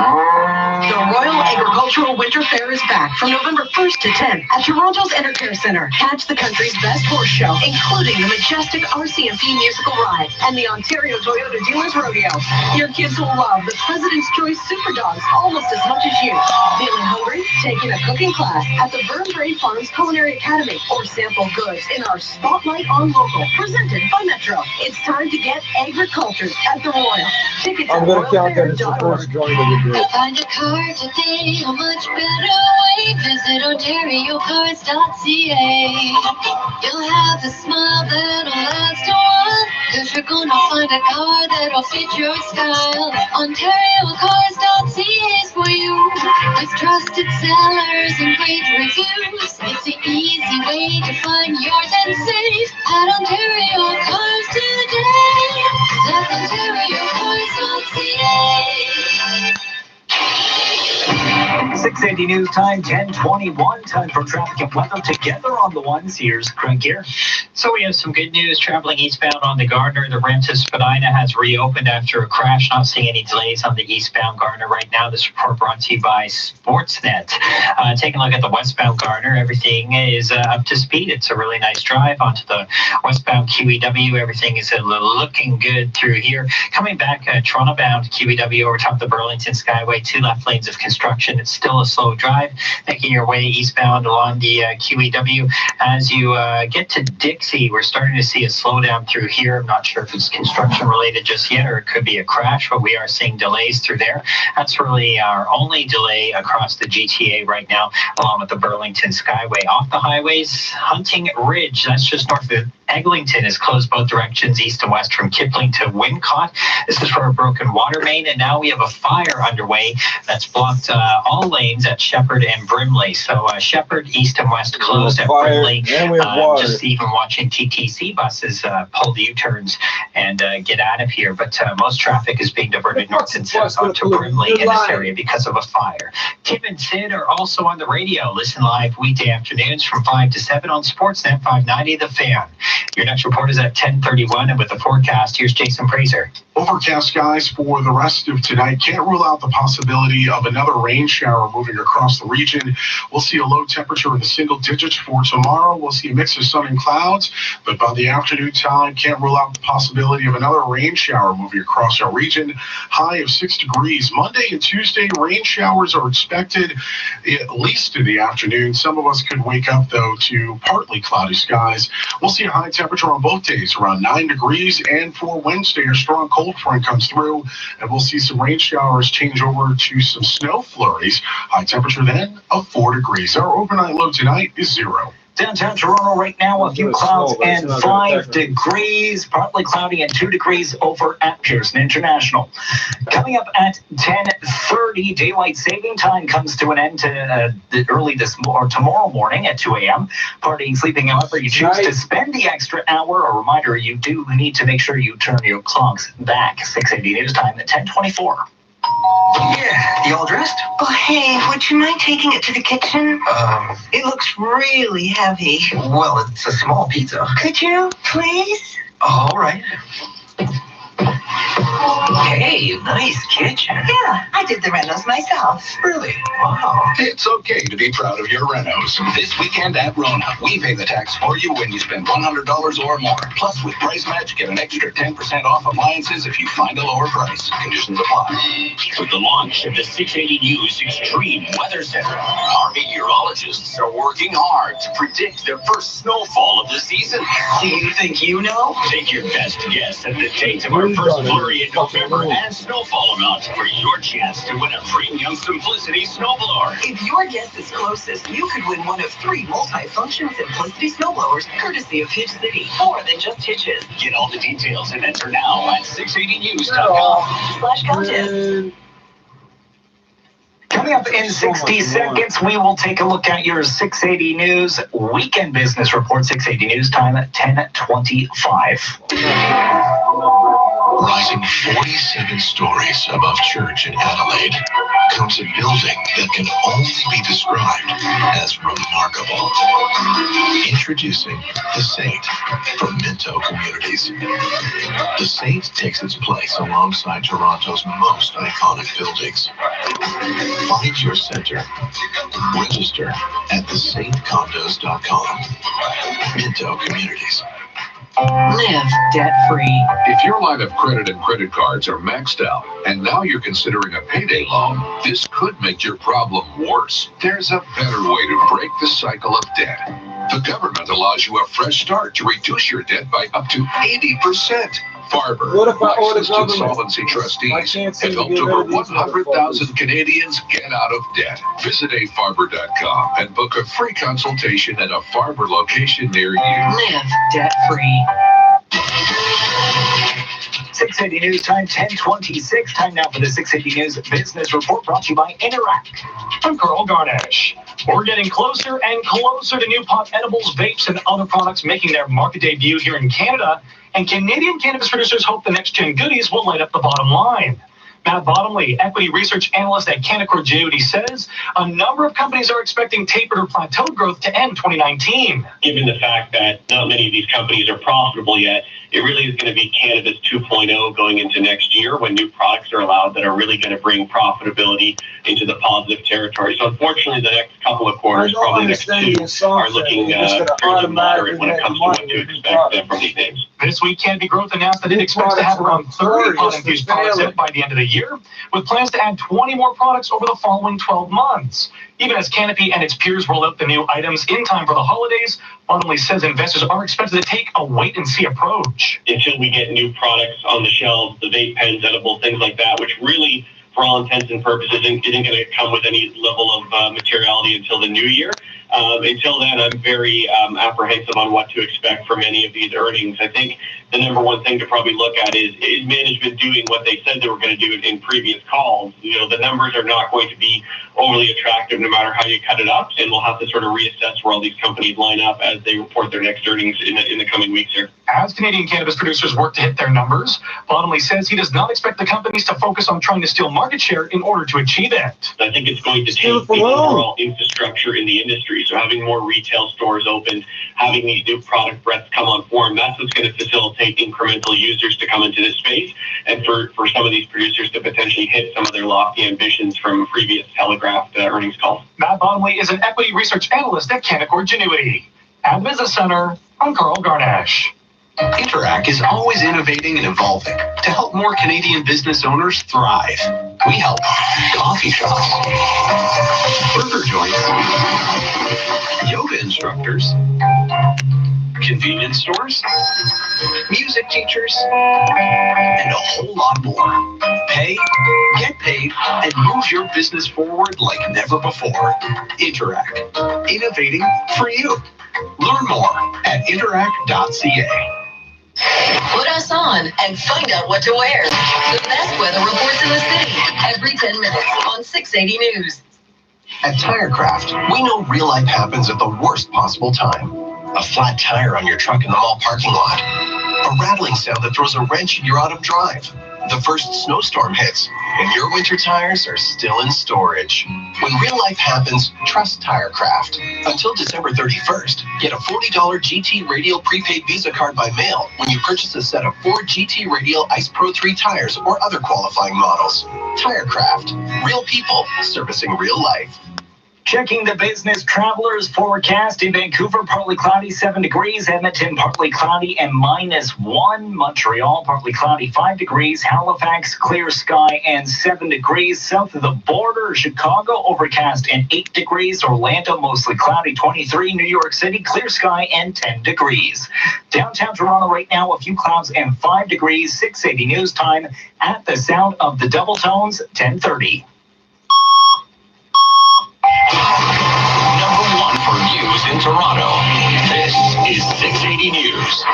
Royal Agricultural Winter Fair is back from November 1st to 10th at Toronto's Intercare Centre. Catch the country's best horse show, including the majestic RCMP musical ride and the Ontario Toyota Dealers Rodeo. Your kids will love the President's Choice Super Dogs almost as much as you. Feeling hungry? Take in a cooking class at the Burnbrae Farms Culinary Academy or sample goods in our Spotlight on Local, presented by Metro. It's time to get agricultured at the Royal. Tickets at I'm going to count that as the royalfair.org. first drawing that we do. Find a car today, a much better way. Visit OntarioCars.ca. You'll have a smile that'll last a while, 'cause you're gonna find a car that'll fit your style. OntarioCars.ca is for you, with trusted sellers and great reviews. It's an easy way to find yours and save at Ontario Cars today. That's OntarioCars.ca. 680 News Time, 10:21. Time for traffic and weather together on the ones. Here's Craig here. So we have some good news traveling eastbound on the Gardner. The ramp to Spadina has reopened after a crash. Not seeing any delays on the eastbound Gardner right now. This report brought to you by Sportsnet. Taking a look at the westbound Gardner, everything is up to speed. It's a really nice drive onto the westbound QEW. Everything is looking good through here. Coming back Toronto bound QEW over top the Burlington Skyway, 2 left lanes of construction. It's still a slow drive. Making your way eastbound along the QEW. As you get to Dixie, we're starting to see a slowdown through here. I'm not sure if it's construction related just yet, or it could be a crash, but we are seeing delays through there. That's really our only delay across the GTA right now, along with the Burlington Skyway. Off the highways, Hunting Ridge, that's just north of Eglinton, is closed both directions, east and west, from Kipling to Wincott. This is for a broken water main, and now we have a fire underway that's blocked all lanes lanes at Shepherd and Brimley. So Shepherd, east and west closed at Fire, Brimley. and we have water. Just even watching TTC buses pull the U-turns and get out of here. But most traffic is being diverted north and south onto Brimley in this area because of a fire. Tim and Sid are also on the radio. Listen live weekday afternoons from 5 to 7 on Sportsnet 590 The Fan. Your next report is at 10:31, and with the forecast, here's Jason Fraser. Overcast skies for the rest of tonight. Can't rule out the possibility of another rain shower moving across the region. We'll see a low temperature in the single digits for tomorrow. We'll see a mix of sun and clouds, but by the afternoon time, can't rule out the possibility of another rain shower moving across our region. High of 6 degrees. Monday and Tuesday, rain showers are expected at least in the afternoon. Some of us could wake up, though, to partly cloudy skies. We'll see a high temperature on both days, around 9 degrees, and for Wednesday, a strong cold front comes through, and we'll see some rain showers change over to some snow flurries. High temperature then of 4 degrees. Our overnight low tonight is 0. Downtown Toronto right now, a few clouds and 5 degrees, partly cloudy and 2 degrees over at Pearson International. Coming up at 10:30, daylight saving time comes to an end early tomorrow morning at 2 a.m. Partying, sleeping, however you choose to spend the extra hour. A reminder, you do need to make sure you turn your clocks back. 680 news time at 10:24. Yeah, you all dressed? Oh, hey, would you mind taking it to the kitchen? It looks really heavy. Well, it's a small pizza. Could you, please? All right. Hey, nice kitchen. Yeah, I did the renos myself. Really? Wow. It's okay to be proud of your renos. This weekend at Rona, we pay the tax for you when you spend $100 or more. Plus, with Price Match, get an extra 10% off appliances if you find a lower price. Conditions apply. With the launch of the 680 News Extreme Weather Center, our meteorologists are working hard to predict the first snowfall of the season. Do you think you know? Take your best guess at the date of our first flurry in November and snowfall amount for your chance to win a premium Simplicity snowblower. If your guess is closest, you could win one of 3 multi-function Simplicity snowblowers, courtesy of Hitch City. More than just hitches. Get all the details and enter now at 680news.com/contest. Coming up in 60 seconds, we will take a look at your 680 News weekend business report. 680 News time at 10:25. Rising 47 stories above church in Adelaide comes a building that can only be described as remarkable. Introducing The Saint from Minto Communities. The Saint takes its place alongside Toronto's most iconic buildings. Find your center. Register at thesaintcondos.com. Minto Communities. Live debt-free. If your line of credit and credit cards are maxed out and now you're considering a payday loan, this could make your problem worse. There's a better way to break the cycle of debt. The government allows you a fresh start to reduce your debt by up to 80%. Farber, licensed insolvency trustees, have helped over 100,000 Canadians get out of debt. Visit afarber.com and book a free consultation at a Farber location near you. Live debt-free. 680 News time, 10:26. Time now for the 680 News Business Report, brought to you by Interact. I'm Carl Garnash. We're getting closer and closer to new pot edibles, vapes, and other products making their market debut here in Canada. And Canadian cannabis producers hope the next-gen goodies will light up the bottom line. Matt Bottomley, equity research analyst at Canaccord Genuity, says a number of companies are expecting tapered or plateaued growth to end 2019. Given the fact that not many of these companies are profitable yet, it really is going to be cannabis 2.0 going into next year when new products are allowed that are really going to bring profitability into the positive territory. So unfortunately, the next couple of quarters, probably the next 2, are looking fairly moderate when it comes to what to expect from these names. This week, Canopy Growth announced that it expects to have around 30 pot-infused products out by the end of the year, with plans to add 20 more products over the following 12 months. Even as Canopy and its peers roll out the new items in time for the holidays, Bottomley says investors are expected to take a wait-and-see approach. Until we get new products on the shelves, the vape pens, edibles, things like that, which really, for all intents and purposes, isn't going to come with any level of materiality until the new year. Until then, I'm very apprehensive on what to expect from any of these earnings. I think the number one thing to probably look at is management doing what they said they were going to do in previous calls. The numbers are not going to be overly attractive no matter how you cut it up, and we'll have to sort of reassess where all these companies line up as they report their next earnings in the coming weeks here. As Canadian cannabis producers work to hit their numbers, Bottomley says he does not expect the companies to focus on trying to steal market share in order to achieve it. I think it's going to take the overall infrastructure in the industry. So having more retail stores open, having these new product breadths come on form, that's what's going to facilitate incremental users to come into this space, and for some of these producers to potentially hit some of their lofty ambitions from previous telegraphed earnings calls. Matt Bottomley is an equity research analyst at Canaccord Genuity. At Business Center, I'm Carl Garnash. Interac is always innovating and evolving to help more Canadian business owners thrive. We help coffee shops, burger joints, yoga instructors, convenience stores, music teachers, and a whole lot more. Pay, get paid, and move your business forward like never before. Interac, innovating for you. Learn more at interac.ca. Put us on and find out what to wear. The best weather reports in the city every 10 minutes on 680 News. At TireCraft, we know real life happens at the worst possible time. A flat tire on your truck in the mall parking lot. A rattling sound that throws a wrench in your autumn drive. The first snowstorm hits, and your winter tires are still in storage. When real life happens, trust TireCraft. Until December 31st, get a $40 GT Radial prepaid Visa card by mail when you purchase a set of 4 GT Radial Ice Pro 3 tires or other qualifying models. TireCraft. Real people servicing real life. Checking the business travelers forecast in Vancouver, partly cloudy, 7 degrees. Edmonton, partly cloudy and -1. Montreal, partly cloudy, 5 degrees. Halifax, clear sky and 7 degrees. South of the border, Chicago, overcast and 8 degrees. Orlando, mostly cloudy, 23. New York City, clear sky and 10 degrees. Downtown Toronto right now, a few clouds and 5 degrees. 680 News Time at the sound of the double tones, 10:30. Number one for news in Toronto. This is 680 News.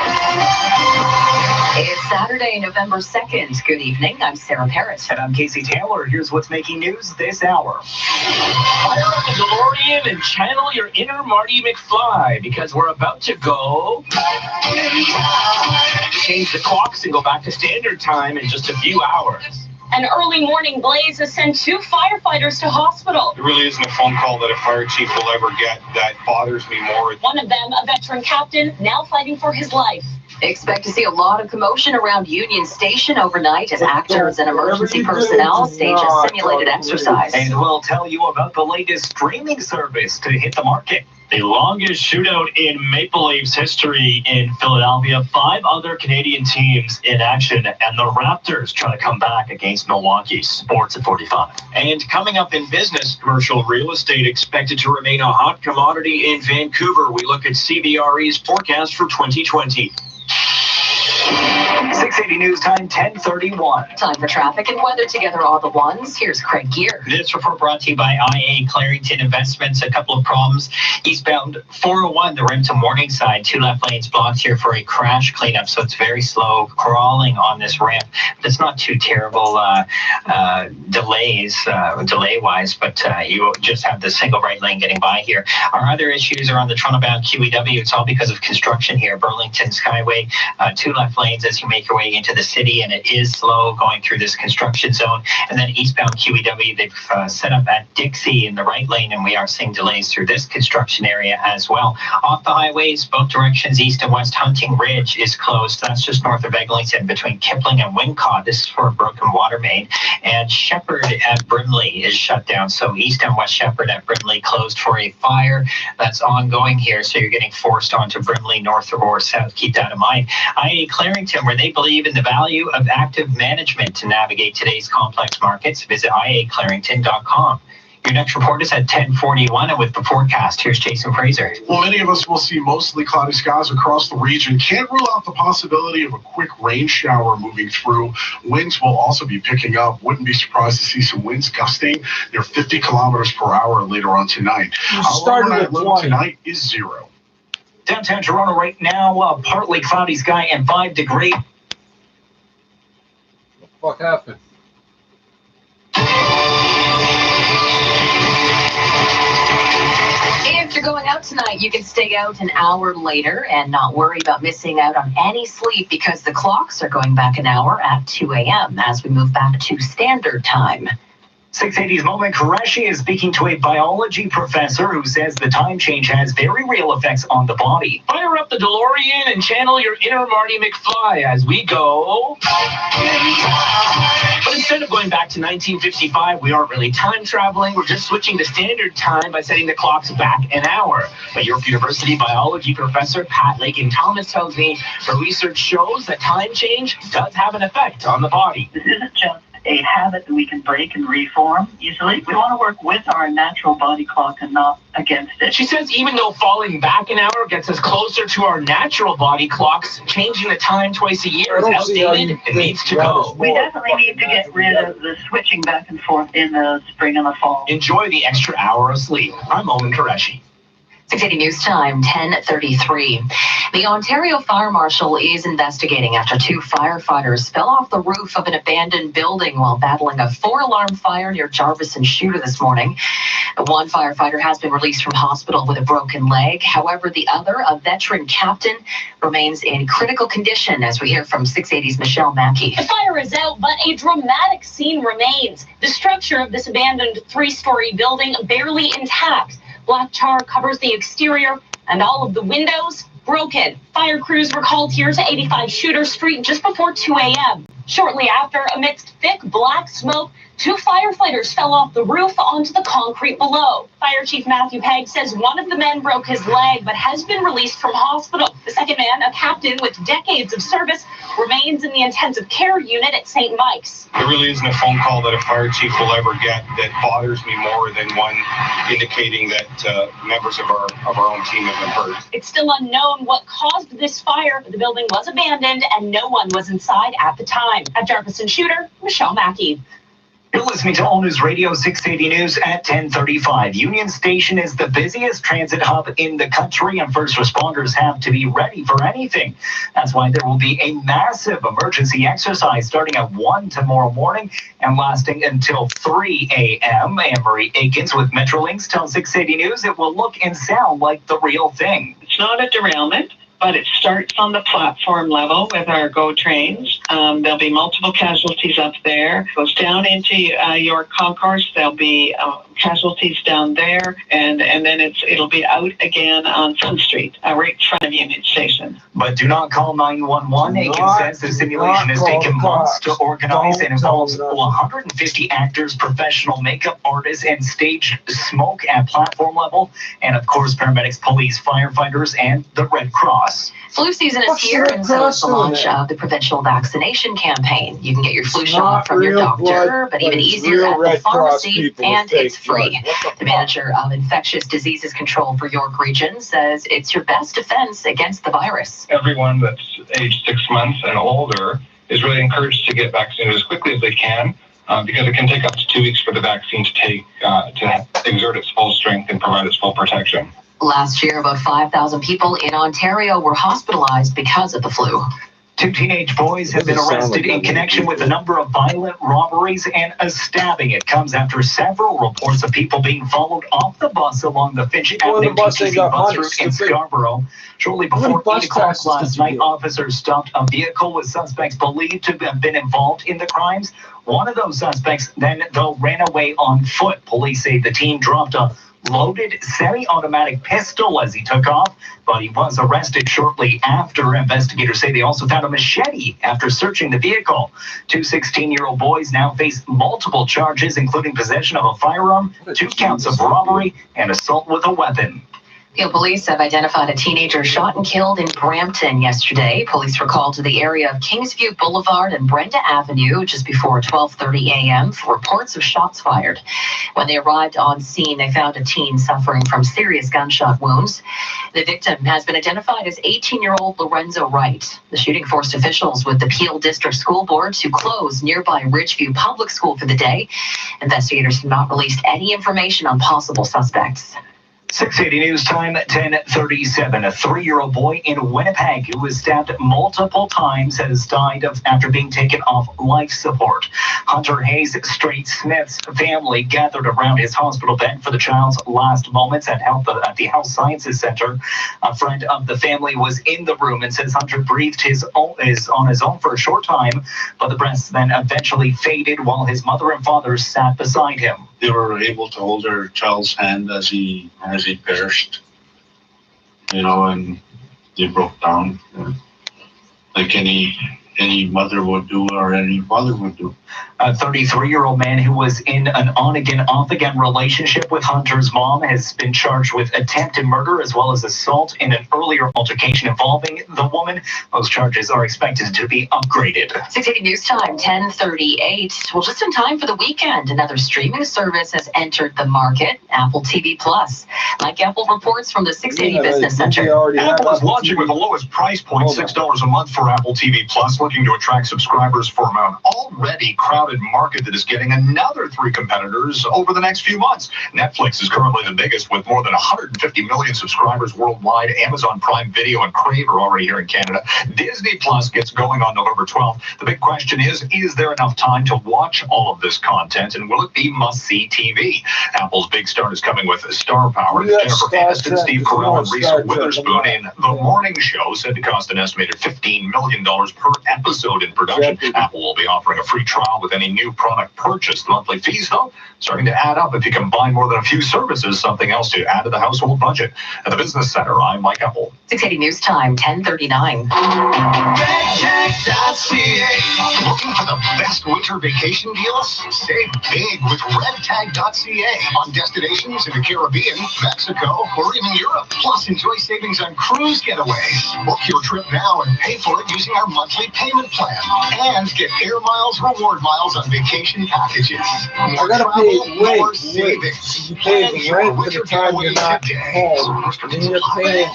It's Saturday, November 2nd. Good evening. I'm Sarah Parrott. And I'm Casey Taylor. Here's what's making news this hour. Fire up the DeLorean and channel your inner Marty McFly, because we're about to go change the clocks and go back to standard time in just a few hours. An early morning blaze has sent 2 firefighters to hospital. There really isn't a phone call that a fire chief will ever get that bothers me more. One of them, a veteran captain, now fighting for his life. Expect to see a lot of commotion around Union Station overnight as actors and emergency personnel stage a simulated exercise. And we'll tell you about the latest streaming service to hit the market. The longest shootout in Maple Leafs history in Philadelphia. 5 other Canadian teams in action, and the Raptors trying to come back against Milwaukee. Sports at 45. And coming up in business, commercial real estate expected to remain a hot commodity in Vancouver. We look at CBRE's forecast for 2020. 680 News Time, 10:31. Time for traffic and weather together all the ones. Here's Craig Gear. This report brought to you by IA Clarington Investments. A couple of problems. Eastbound 401, the Renton Morningside, 2 left lanes blocked here for a crash cleanup, so it's very slow crawling on this ramp. It's not too terrible delay-wise, but you just have the single right lane getting by here. Our other issues are on the Toronto-bound QEW. It's all because of construction here. Burlington Skyway, 2 left lanes as you make your way into the city, and it is slow going through this construction zone. And then eastbound QEW, they've set up at Dixie in the right lane, and we are seeing delays through this construction area as well. Off the highways, both directions, east and west, Hunting Ridge is closed. That's just north of Eglinton between Kipling and Wincott. This is for a broken water main. And Shepherd at Brimley is shut down. So east and west Shepherd at Brimley closed for a fire that's ongoing here. So you're getting forced onto Brimley north or south. Keep that in mind. IA Clarington, where they believe in the value of active management to navigate today's complex markets. Visit iaclarington.com. Your next report is at 10:41, and with the forecast, here's Jason Fraser. Well, many of us will see mostly cloudy skies across the region. Can't rule out the possibility of a quick rain shower moving through. Winds will also be picking up. Wouldn't be surprised to see some winds gusting near 50 kilometers per hour later on tonight. Our overnight low tonight is 0. Downtown Toronto right now, partly cloudy sky and 5 degrees. What the fuck happened? If you're going out tonight, you can stay out an hour later and not worry about missing out on any sleep because the clocks are going back an hour at 2 a.m. as we move back to standard time. 680's Moment Qureshi is speaking to a biology professor who says the time change has very real effects on the body. Fire up the DeLorean and channel your inner Marty McFly as we go. But instead of going back to 1955, we aren't really time traveling. We're just switching to standard time by setting the clocks back an hour. But York University biology professor Pat Lakin-Thomas tells me the research shows that time change does have an effect on the body. This isn't just a habit that we can break and reform easily. We want to work with our natural body clock and not against it. She says even though falling back an hour gets us closer to our natural body clocks, changing the time twice a year is outdated. It needs to go. We definitely need to get rid of the switching back and forth in the spring and the fall. Enjoy the extra hour of sleep. I'm Owen Qureshi. 680 News Time, 10:33. The Ontario Fire Marshal is investigating after 2 firefighters fell off the roof of an abandoned building while battling a 4-alarm fire near Jarvis and Shooter this morning. One firefighter has been released from hospital with a broken leg. However, the other, a veteran captain, remains in critical condition, as we hear from 680's Michelle Mackey. The fire is out, but a dramatic scene remains. The structure of this abandoned 3-story building barely intact. Black tar covers the exterior and all of the windows broken. Fire crews were called here to 85 Shooter Street just before 2 a.m. Shortly after, amidst thick black smoke, 2 firefighters fell off the roof onto the concrete below. Fire Chief Matthew Pegg says one of the men broke his leg but has been released from hospital. The second man, a captain with decades of service, remains in the intensive care unit at St. Mike's. There really isn't a phone call that a fire chief will ever get that bothers me more than one indicating that members of our own team have been hurt. It's still unknown what caused this fire. The building was abandoned and no one was inside at the time. At Jarvis and Shooter, Michelle Mackey. You're listening to All News Radio 680 News at 10:35. Union Station is the busiest transit hub in the country, and first responders have to be ready for anything. That's why there will be a massive emergency exercise starting at 1 tomorrow morning and lasting until 3 a.m. Anne-Marie Aikens with Metrolinx tells 680 News it will look and sound like the real thing. It's not a derailment, but it starts on the platform level with our GO trains. There'll be multiple casualties up there. It goes down into York Concourse. There'll be casualties down there, and then it'll be out again on Sun Street, right in front of Union Station. But do not call 911. Aikens says the simulation has taken months to organize and involves 150 actors, professional makeup artists, and staged smoke at platform level, and of course paramedics, police, firefighters, and the Red Cross. Flu season is here, and so is the launch of the provincial vaccination campaign. You can get your flu shot from your doctor, but even easier at the pharmacy, and it's free. The manager of infectious diseases control for York Region says it's your best defense against the virus. Everyone that's age 6 months and older is really encouraged to get vaccinated as quickly as they can, because it can take up to 2 weeks for the vaccine to exert its full strength and provide its full protection. Last year, about 5,000 people in Ontario were hospitalized because of the flu. 2 teenage boys have been arrested in connection with a number of violent robberies and a stabbing. It comes after several reports of people being followed off the bus along the Finch Avenue TTC bus route in Scarborough. Shortly before 8 o'clock last night, officers stopped a vehicle with suspects believed to have been involved in the crimes. One of those suspects then, though, ran away on foot. Police say the team dropped a loaded semi-automatic pistol as he took off, but he was arrested shortly after. Investigators say they also found a machete after searching the vehicle. 2 16-year-old boys now face multiple charges, including possession of a firearm, 2 counts of robbery, and assault with a weapon. Peel police have identified a teenager shot and killed in Brampton yesterday. Police were called to the area of Kingsview Boulevard and Brenda Avenue just before 12:30 a.m. for reports of shots fired. When they arrived on scene, they found a teen suffering from serious gunshot wounds. The victim has been identified as 18-year-old Lorenzo Wright. The shooting forced officials with the Peel District School Board to close nearby Ridgeview Public School for the day. Investigators have not released any information on possible suspects. 680 News Time, 10:37. A 3-year-old boy in Winnipeg who was stabbed multiple times has died after being taken off life support. Hunter Hayes Strait Smith's family gathered around his hospital bed for the child's last moments at the Health Sciences Center. A friend of the family was in the room and says Hunter breathed on his own for a short time, but the breaths then eventually faded while his mother and father sat beside him. They were able to hold their child's hand as he perished, and they broke down like any mother would do or any father would do. A 33-year-old man who was in an on-again, off-again relationship with Hunter's mom has been charged with attempted murder as well as assault in an earlier altercation involving the woman. Those charges are expected to be upgraded. 680 News Time, 10:38. Well, just in time for the weekend, another streaming service has entered the market, Apple TV Plus. Mike Apple reports from the 680 Business Center. Apple is launching with the lowest price point, $6 a month for Apple TV Plus, looking to attract subscribers from an already crowded market that is getting another 3 competitors over the next few months. Netflix is currently the biggest with more than 150 million subscribers worldwide. Amazon Prime Video and Crave are already here in Canada. Disney Plus gets going on November 12th. The big question is there enough time to watch all of this content, and will it be must-see TV? Apple's big start is coming with Star Power. Jennifer Aniston, Steve Carell, and Reese Witherspoon in The Morning Show, said to cost an estimated $15 million per episode in production. Apple will be offering a free trial with any new product purchased. Monthly fees, though, starting to add up if you combine more than a few services, something else to add to the household budget. At the Business Center, I'm Mike Apple. 680 News Time, 10:39. Looking for the best winter vacation deals? Save big with redtag.ca on destinations in the Caribbean, Mexico, or even Europe. Plus, enjoy savings on cruise getaways. Book your trip now and pay for it using our monthly payment plan. And get air miles, reward miles on vacation packages. I gotta pay, savings. You pay the rent for the time you're not home. And you're paying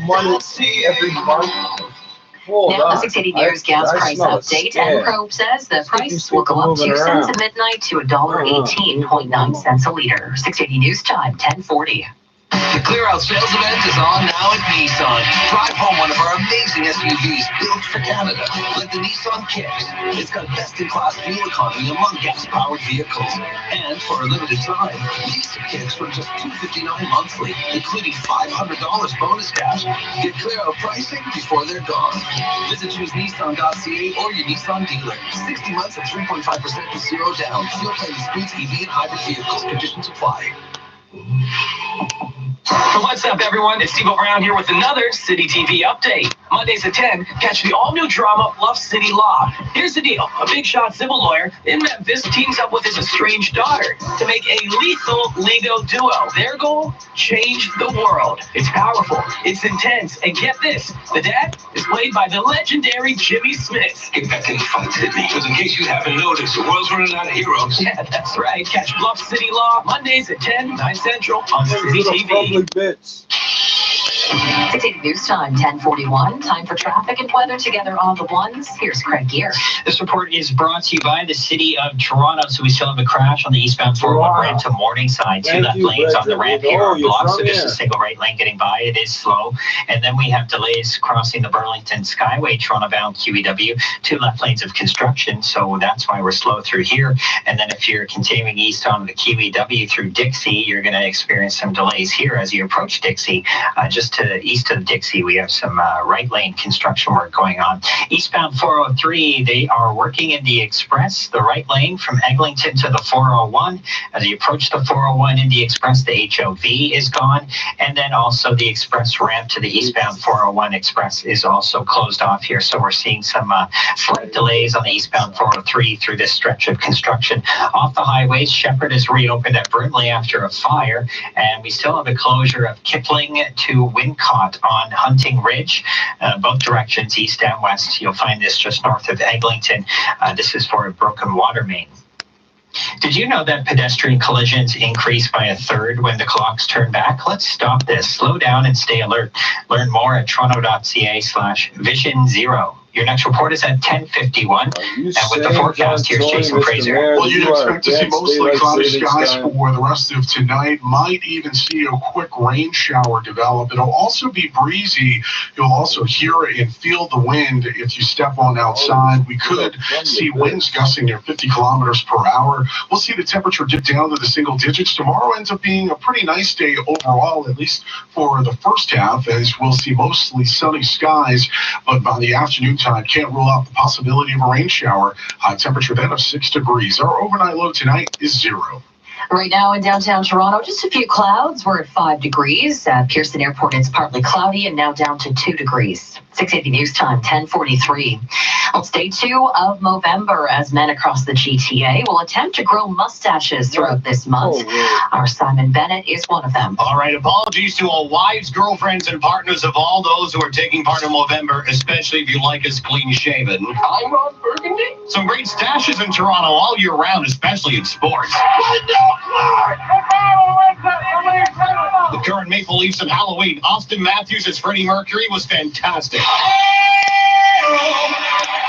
money every month. Now, the 680 News gas price update. Enprobe says the price will go up 2 cents at midnight to $1.18.9 a liter. 680 News Time, 10:40. The Clear Out sales event is on now at Nissan. Drive home one of our amazing SUVs built for Canada, like the Nissan Kicks. It's got best-in-class fuel economy among gas-powered vehicles. And for a limited time, lease the Kicks for just $259 monthly, including $500 bonus cash. Get Clear Out pricing before they're gone. Visit choosenissan.ca or your Nissan dealer. 60 months at 3.5% to 0 down. Fuel payments includes EV and hybrid vehicles. Conditions apply. What's up, everyone? It's Steve Brown here with another City TV update. Mondays at 10, catch the all-new drama Bluff City Law. Here's the deal. A big-shot civil lawyer in Memphis teams up with his estranged daughter to make a lethal Lego duo. Their goal? Change the world. It's powerful. It's intense. And get this, the dad is played by the legendary Jimmy Smith. Get back in the fight, Sydney, because in case you haven't noticed, the world's running out of heroes. Yeah, that's right. Catch Bluff City Law Mondays at 10, 9 Central on City TV. Bits. 680 News Time, 10:41. Time for traffic and weather together on the ones. Here's Craig Gear. This report is brought to you by the City of Toronto. So we still have a crash on the eastbound 401 ramp to Morningside. 2 left lanes on the ramp here are blocked, so just a single right lane getting by. It is slow. And then we have delays crossing the Burlington Skyway, Toronto-bound QEW. 2 left lanes of construction, so that's why we're slow through here. And then if you're continuing east on the QEW through Dixie, you're going to experience some delays here as you approach Dixie. Just east of Dixie, we have some right lane construction work going on. Eastbound 403, they are working in the express, the right lane from Eglinton to the 401. As you approach the 401 in the express, the HOV is gone, and then also the express ramp to the eastbound 401 express is also closed off here. So we're seeing some slight delays on the eastbound 403 through this stretch of construction. Off the highways, Shepherd is reopened at Brimley after a fire, and we still have a closure of Kipling to Wincott on Hunting Ridge, both directions, east and west. You'll find this just north of Eglinton. This is for a broken water main. Did you know that pedestrian collisions increase by a third when the clocks turn back? Let's stop this. Slow down and stay alert. Learn more at toronto.ca/Vision Zero. Your next report is at 10:51. And with the forecast, here's Jason Fraser. Well, you'd expect to see mostly cloudy skies for the rest of tonight. Might even see a quick rain shower develop. It'll also be breezy. You'll also hear and feel the wind if you step on outside. We could see winds gusting near 50 kilometers per hour. We'll see the temperature dip down to the single digits. Tomorrow ends up being a pretty nice day overall, at least for the first half, as we'll see mostly sunny skies. But by the afternoon time, can't rule out the possibility of a rain shower. High temperature then of 6 degrees. Our overnight low tonight is 0. Right now in downtown Toronto, just a few clouds. We're at 5 degrees. Pearson Airport, it's partly cloudy and now down to 2 degrees. 680 News Time, 10:43. On it's day 2 of Movember as men across the GTA will attempt to grow mustaches throughout this month. Our Simon Bennett is one of them. All right, apologies to all wives, girlfriends, and partners of all those who are taking part in Movember, especially if you like us clean-shaven. I'm Ron Burgundy. Some great stashes in Toronto all year round, especially in sports. The current Maple Leafs of Halloween, Austin Matthews as Freddie Mercury, was fantastic.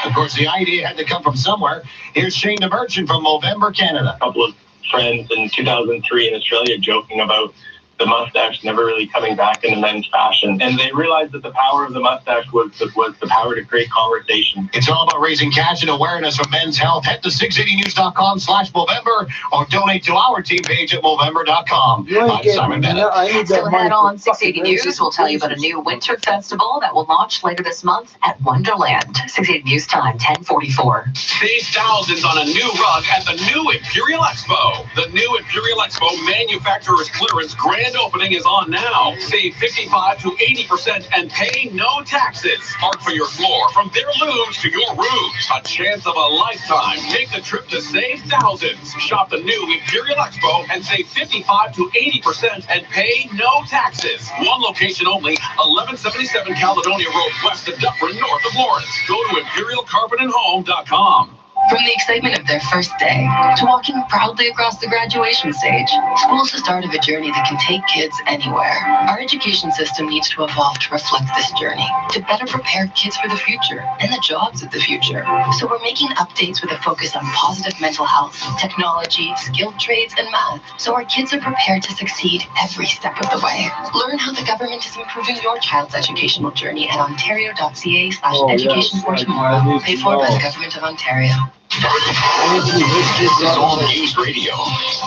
Of course, the idea had to come from somewhere. Here's Shane DeMerchant from Movember, Canada. A couple of friends in 2003 in Australia joking about the mustache never really coming back into men's fashion. And they realized that the power of the mustache was the power to create conversation. It's all about raising cash and awareness for men's health. Head to 680news.com/Movember or donate to our team page at Movember.com. I'm Simon Bennett. Still ahead on 680 News, we'll tell you about a new winter festival that will launch later this month at Wonderland. 680 News Time, 10:44. Save thousands on a new rug at the new Imperial Expo. The new Imperial Expo manufacturer's clearance grand opening is on now. Save 55 to 80% and pay no taxes. Mark for your floor from their looms to your roofs. A chance of a lifetime. Take the trip to save thousands. Shop the new Imperial Expo and save 55 to 80% and pay no taxes. One location only, 1177 Caledonia Road west of Dufferin, north of Lawrence. Go to imperialcarpetandhome.com. From the excitement of their first day to walking proudly across the graduation stage, school is the start of a journey that can take kids anywhere. Our education system needs to evolve to reflect this journey, to better prepare kids for the future and the jobs of the future. So we're making updates with a focus on positive mental health, technology, skilled trades, and math, so our kids are prepared to succeed every step of the way. Learn how the government is improving your child's educational journey at ontario.ca/education for tomorrow. Paid for by the Government of Ontario. This is All News Radio,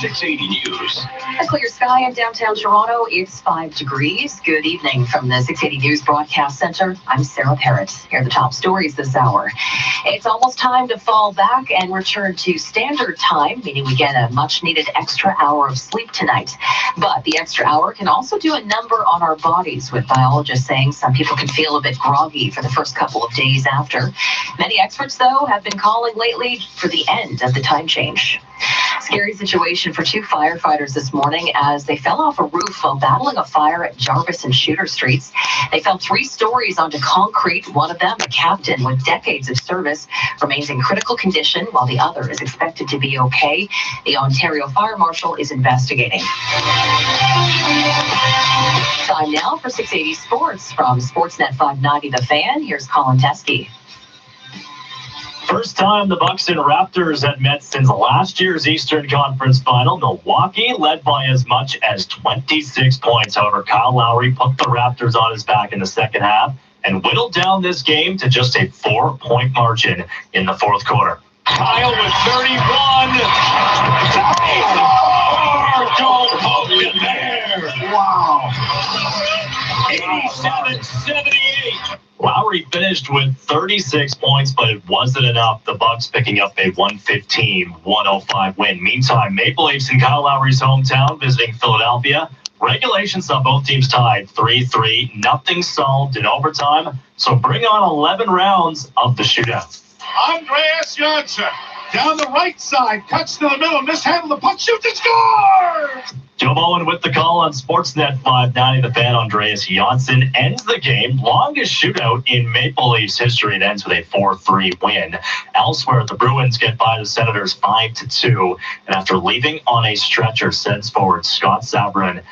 680 News. A clear sky in downtown Toronto. It's 5 degrees. Good evening from the 680 News Broadcast Center. I'm Sarah Parrott. Here are the top stories this hour. It's almost time to fall back and return to standard time, meaning we get a much-needed extra hour of sleep tonight. But the extra hour can also do a number on our bodies, with biologists saying some people can feel a bit groggy for the first couple of days after. Many experts, though, have been calling lately for the end of the time change. Scary situation for 2 firefighters this morning as they fell off a roof while battling a fire at Jarvis and Shooter Streets. They fell 3 stories onto concrete. One of them, a captain with decades of service, remains in critical condition while the other is expected to be okay. The Ontario Fire Marshal is investigating. Time now for 680 Sports from Sportsnet 590 The Fan. Here's Colin Teskey. First time the Bucks and Raptors had met since last year's Eastern Conference Final. Milwaukee led by as much as 26 points. However, Kyle Lowry put the Raptors on his back in the second half and whittled down this game to just a 4-point margin in the fourth quarter. Kyle with 31. Don't poke it there. Wow. 87-78. Lowry finished with 36 points, but it wasn't enough. The Bucks picking up a 115-105 win. Meantime, Maple Leafs in Kyle Lowry's hometown visiting Philadelphia. Regulation saw both teams tied 3-3. Nothing solved in overtime. So bring on 11 rounds of the shootout. Andreas Janssen down the right side, cuts to the middle, mishandled the puck, shoots and scores! Joe Bowen with the call on Sportsnet 590. The fan Andreas Janssen ends the game. Longest shootout in Maple Leafs history. It ends with a 4-3 win. Elsewhere, the Bruins get by the Senators 5-2. And after leaving on a stretcher, Sens forward Scott Sabourin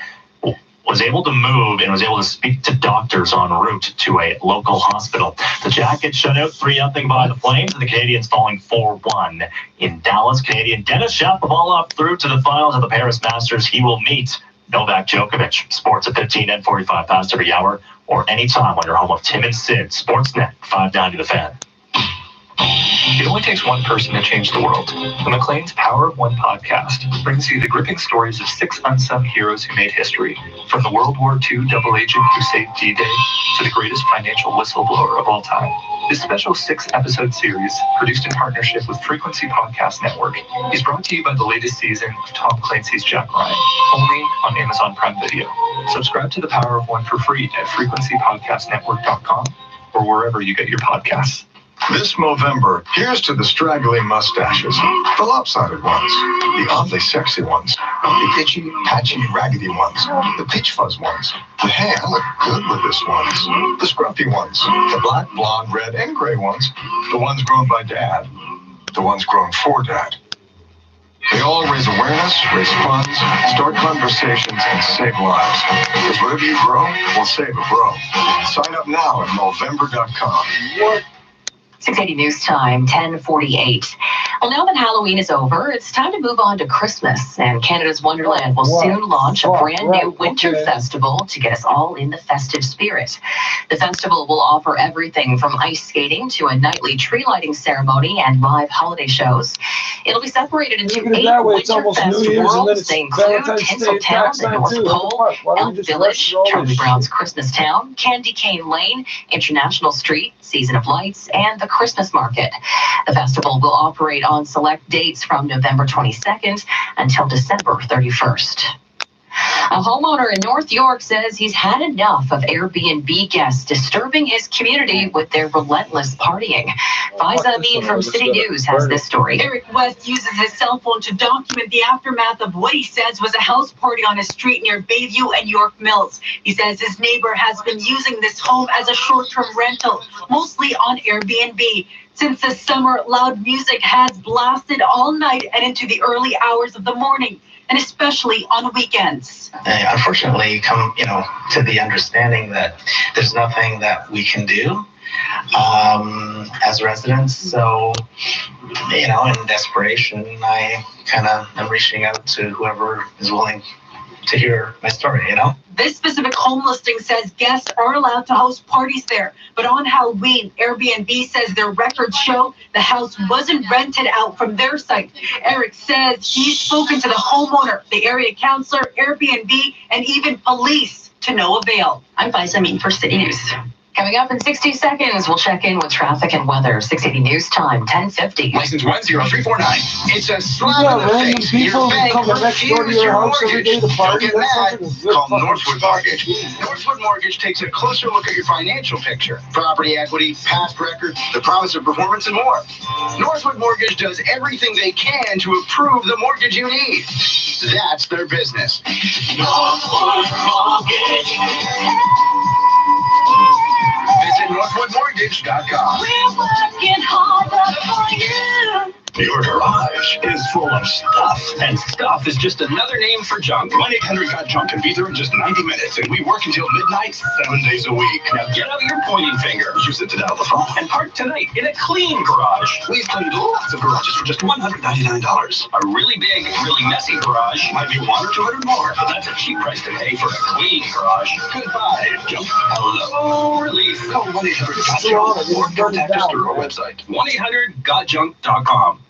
was able to move and was able to speak to doctors en route to a local hospital. The Jackets shut out 3-0 by the Flames, and the Canadiens falling 4-1 in Dallas. Canadian Dennis Shapovalov through to the finals of the Paris Masters. He will meet Novak Djokovic. Sports at 15 and 45 past every hour or anytime on your home of Tim and Sid. Sportsnet 590 The Fan. It only takes one person to change the world. The Maclean's Power of One podcast brings you the gripping stories of 6 unsung heroes who made history, from the World War II double agent who saved D-Day to the greatest financial whistleblower of all time. This special 6-episode series, produced in partnership with Frequency Podcast Network, is brought to you by the latest season of Tom Clancy's Jack Ryan, only on Amazon Prime Video. Subscribe to The Power of One for free at frequencypodcastnetwork.com or wherever you get your podcasts. This Movember, here's to the straggly mustaches, the lopsided ones, the oddly sexy ones, the itchy, patchy, raggedy ones, the peach fuzz ones, the hey, I look good with this ones, the scruffy ones, the black, blonde, red, and gray ones, the ones grown by Dad, the ones grown for Dad. They all raise awareness, raise funds, start conversations, and save lives. Because whatever you grow will save a bro. Sign up now at Movember.com. 680 News Time, 10:48. Well, now that Halloween is over, it's time to move on to Christmas, and Canada's Wonderland will soon launch a brand new winter festival to get us all in the festive spirit. The festival will offer everything from ice skating to a nightly tree lighting ceremony and live holiday shows. It'll be separated into 8 Winterfest worlds. They include Tinseltown, the North Pole, Elk Village, Charlie Brown's Christmas Town, Candy Cane Lane, International Street, Season of Lights, and the Christmas Market. The festival will operate on select dates from November 22nd until December 31st. A homeowner in North York says he's had enough of Airbnb guests disturbing his community with their relentless partying. Faiza Amin from City News has this story. Eric West uses his cell phone to document the aftermath of what he says was a house party on a street near Bayview and York Mills. He says his neighbor has been using this home as a short-term rental, mostly on Airbnb. Since the summer, loud music has blasted all night and into the early hours of the morning, and especially on weekends. Unfortunately, come to the understanding that there's nothing that we can do as residents. So, in desperation, I kind of am reaching out to whoever is willing to hear my story, This specific home listing says guests are allowed to host parties there, but on Halloween, Airbnb says their records show the house wasn't rented out from their site. Eric says he's spoken to the homeowner, the area counselor, Airbnb, and even police to no avail. I'm Faiza Amin for City News. Coming up in 60 seconds, we'll check in with traffic and weather. 680 News Time, 10:50. License 10349. It's a slap in the face. Your bank refused your mortgage. Don't get mad. Call Northwood Mortgage. Northwood Mortgage takes a closer look at your financial picture, property equity, past record, the promise of performance, and more. Northwood Mortgage does everything they can to approve the mortgage you need. That's their business. Northwood Mortgage. Visit NorthwoodMortgage.com. We're working harder for you. Your garage is full of stuff, and stuff is just another name for junk. 1-800-GOT-JUNK can be there in just 90 minutes, and we work until midnight, 7 days a week. Now get out your pointing finger. Use it to dial the phone and park tonight in a clean garage. We've cleaned lots of garages for just $199. A really big, really messy garage might be $100 or $200 more, but that's a cheap price to pay for a clean garage. Goodbye, junk. Hello, relief. Call 1-800-GOT-JUNK or contact us through our website, 1-800-GOT-JUNK.com.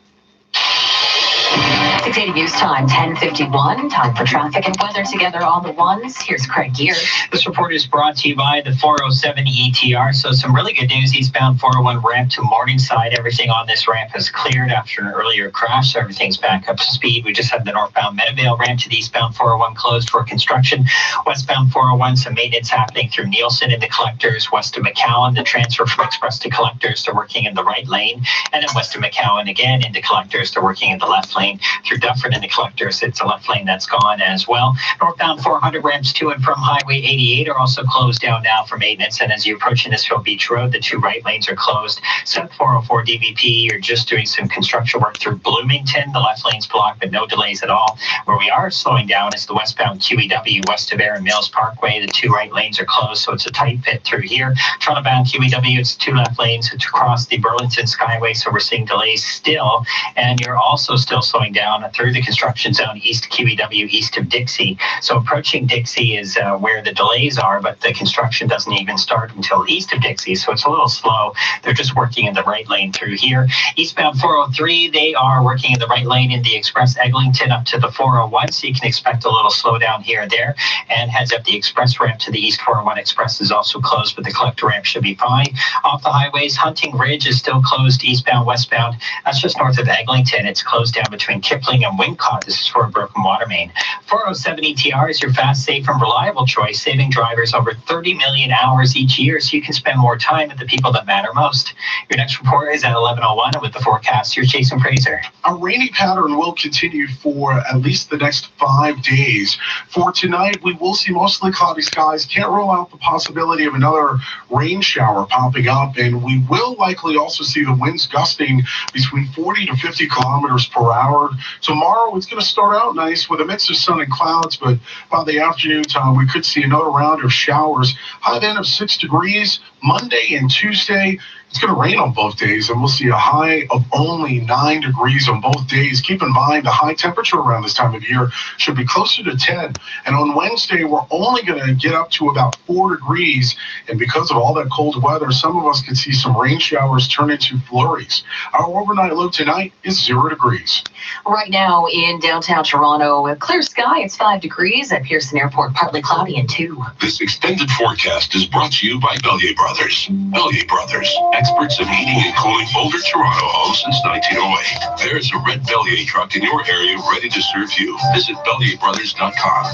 680 News Time, 10:51. Time for traffic and weather together all at once. Here's Craig Gear. This report is brought to you by the 407 ETR. So some really good news. Eastbound 401 ramp to Morningside. Everything on this ramp is cleared after an earlier crash, so everything's back up to speed. We just had the northbound Meadowvale ramp to the eastbound 401 closed for construction. Westbound 401, some maintenance happening through Nielsen in the collectors. West of McCowan, the transfer from express to collectors, they're working in the right lane. And then west of McCowan again into collectors, they're working in the left lane. Through Dufferin in the collectors, it's a left lane that's gone as well. Northbound 400 ramps to and from Highway 88 are also closed down now for maintenance. And as you approach Innisfil Beach Road, the two right lanes are closed. South 404 DVP, you're just doing some construction work through Bloomington. The left lane's blocked, but no delays at all. Where we are slowing down is the westbound QEW west of Erin Mills Parkway. The two right lanes are closed, so it's a tight fit through here. Toronto bound QEW, it's two left lanes. It's across the Burlington Skyway, so we're seeing delays still. And you're also still slowing down through the construction zone east QEW, east of Dixie. So approaching Dixie is where the delays are, but the construction doesn't even start until east of Dixie, so it's a little slow. They're just working in the right lane through here. Eastbound 403, they are working in the right lane in the Express Eglinton up to the 401, so you can expect a little slowdown here and there. And heads up, the express ramp to the East 401 Express is also closed, but the collector ramp should be fine. Off the highways, Hunting Ridge is still closed eastbound, westbound. That's just north of Eglinton. It's closed down between Kipling and Wincott. This is for a broken water main. 407 ETR is your fast, safe, and reliable choice, saving drivers over 30 million hours each year, so you can spend more time with the people that matter most. Your next report is at 11:01, and with the forecast, here's Jason Fraser. A rainy pattern will continue for at least the next 5 days. For tonight, we will see mostly cloudy skies. Can't rule out the possibility of another rain shower popping up, and we will likely also see the winds gusting between 40 to 50 kilometers per hour. Tomorrow, it's going to start out nice with a mix of sun and clouds, but by the afternoon time, we could see another round of showers. High end of 6 degrees. Monday and Tuesday, it's going to rain on both days, and we'll see a high of only 9 degrees on both days. Keep in mind, the high temperature around this time of year should be closer to 10. And on Wednesday, we're only going to get up to about 4 degrees. And because of all that cold weather, some of us could see some rain showers turn into flurries. Our overnight low tonight is 0 degrees. Right now in downtown Toronto, a clear sky, it's 5 degrees. At Pearson Airport, partly cloudy and 2. This extended forecast is brought to you by Bellier Brothers. Bellier Brothers, experts in heating and cooling older Toronto homes since 1908. There's a red Bellier truck in your area ready to serve you. Visit BellierBrothers.com.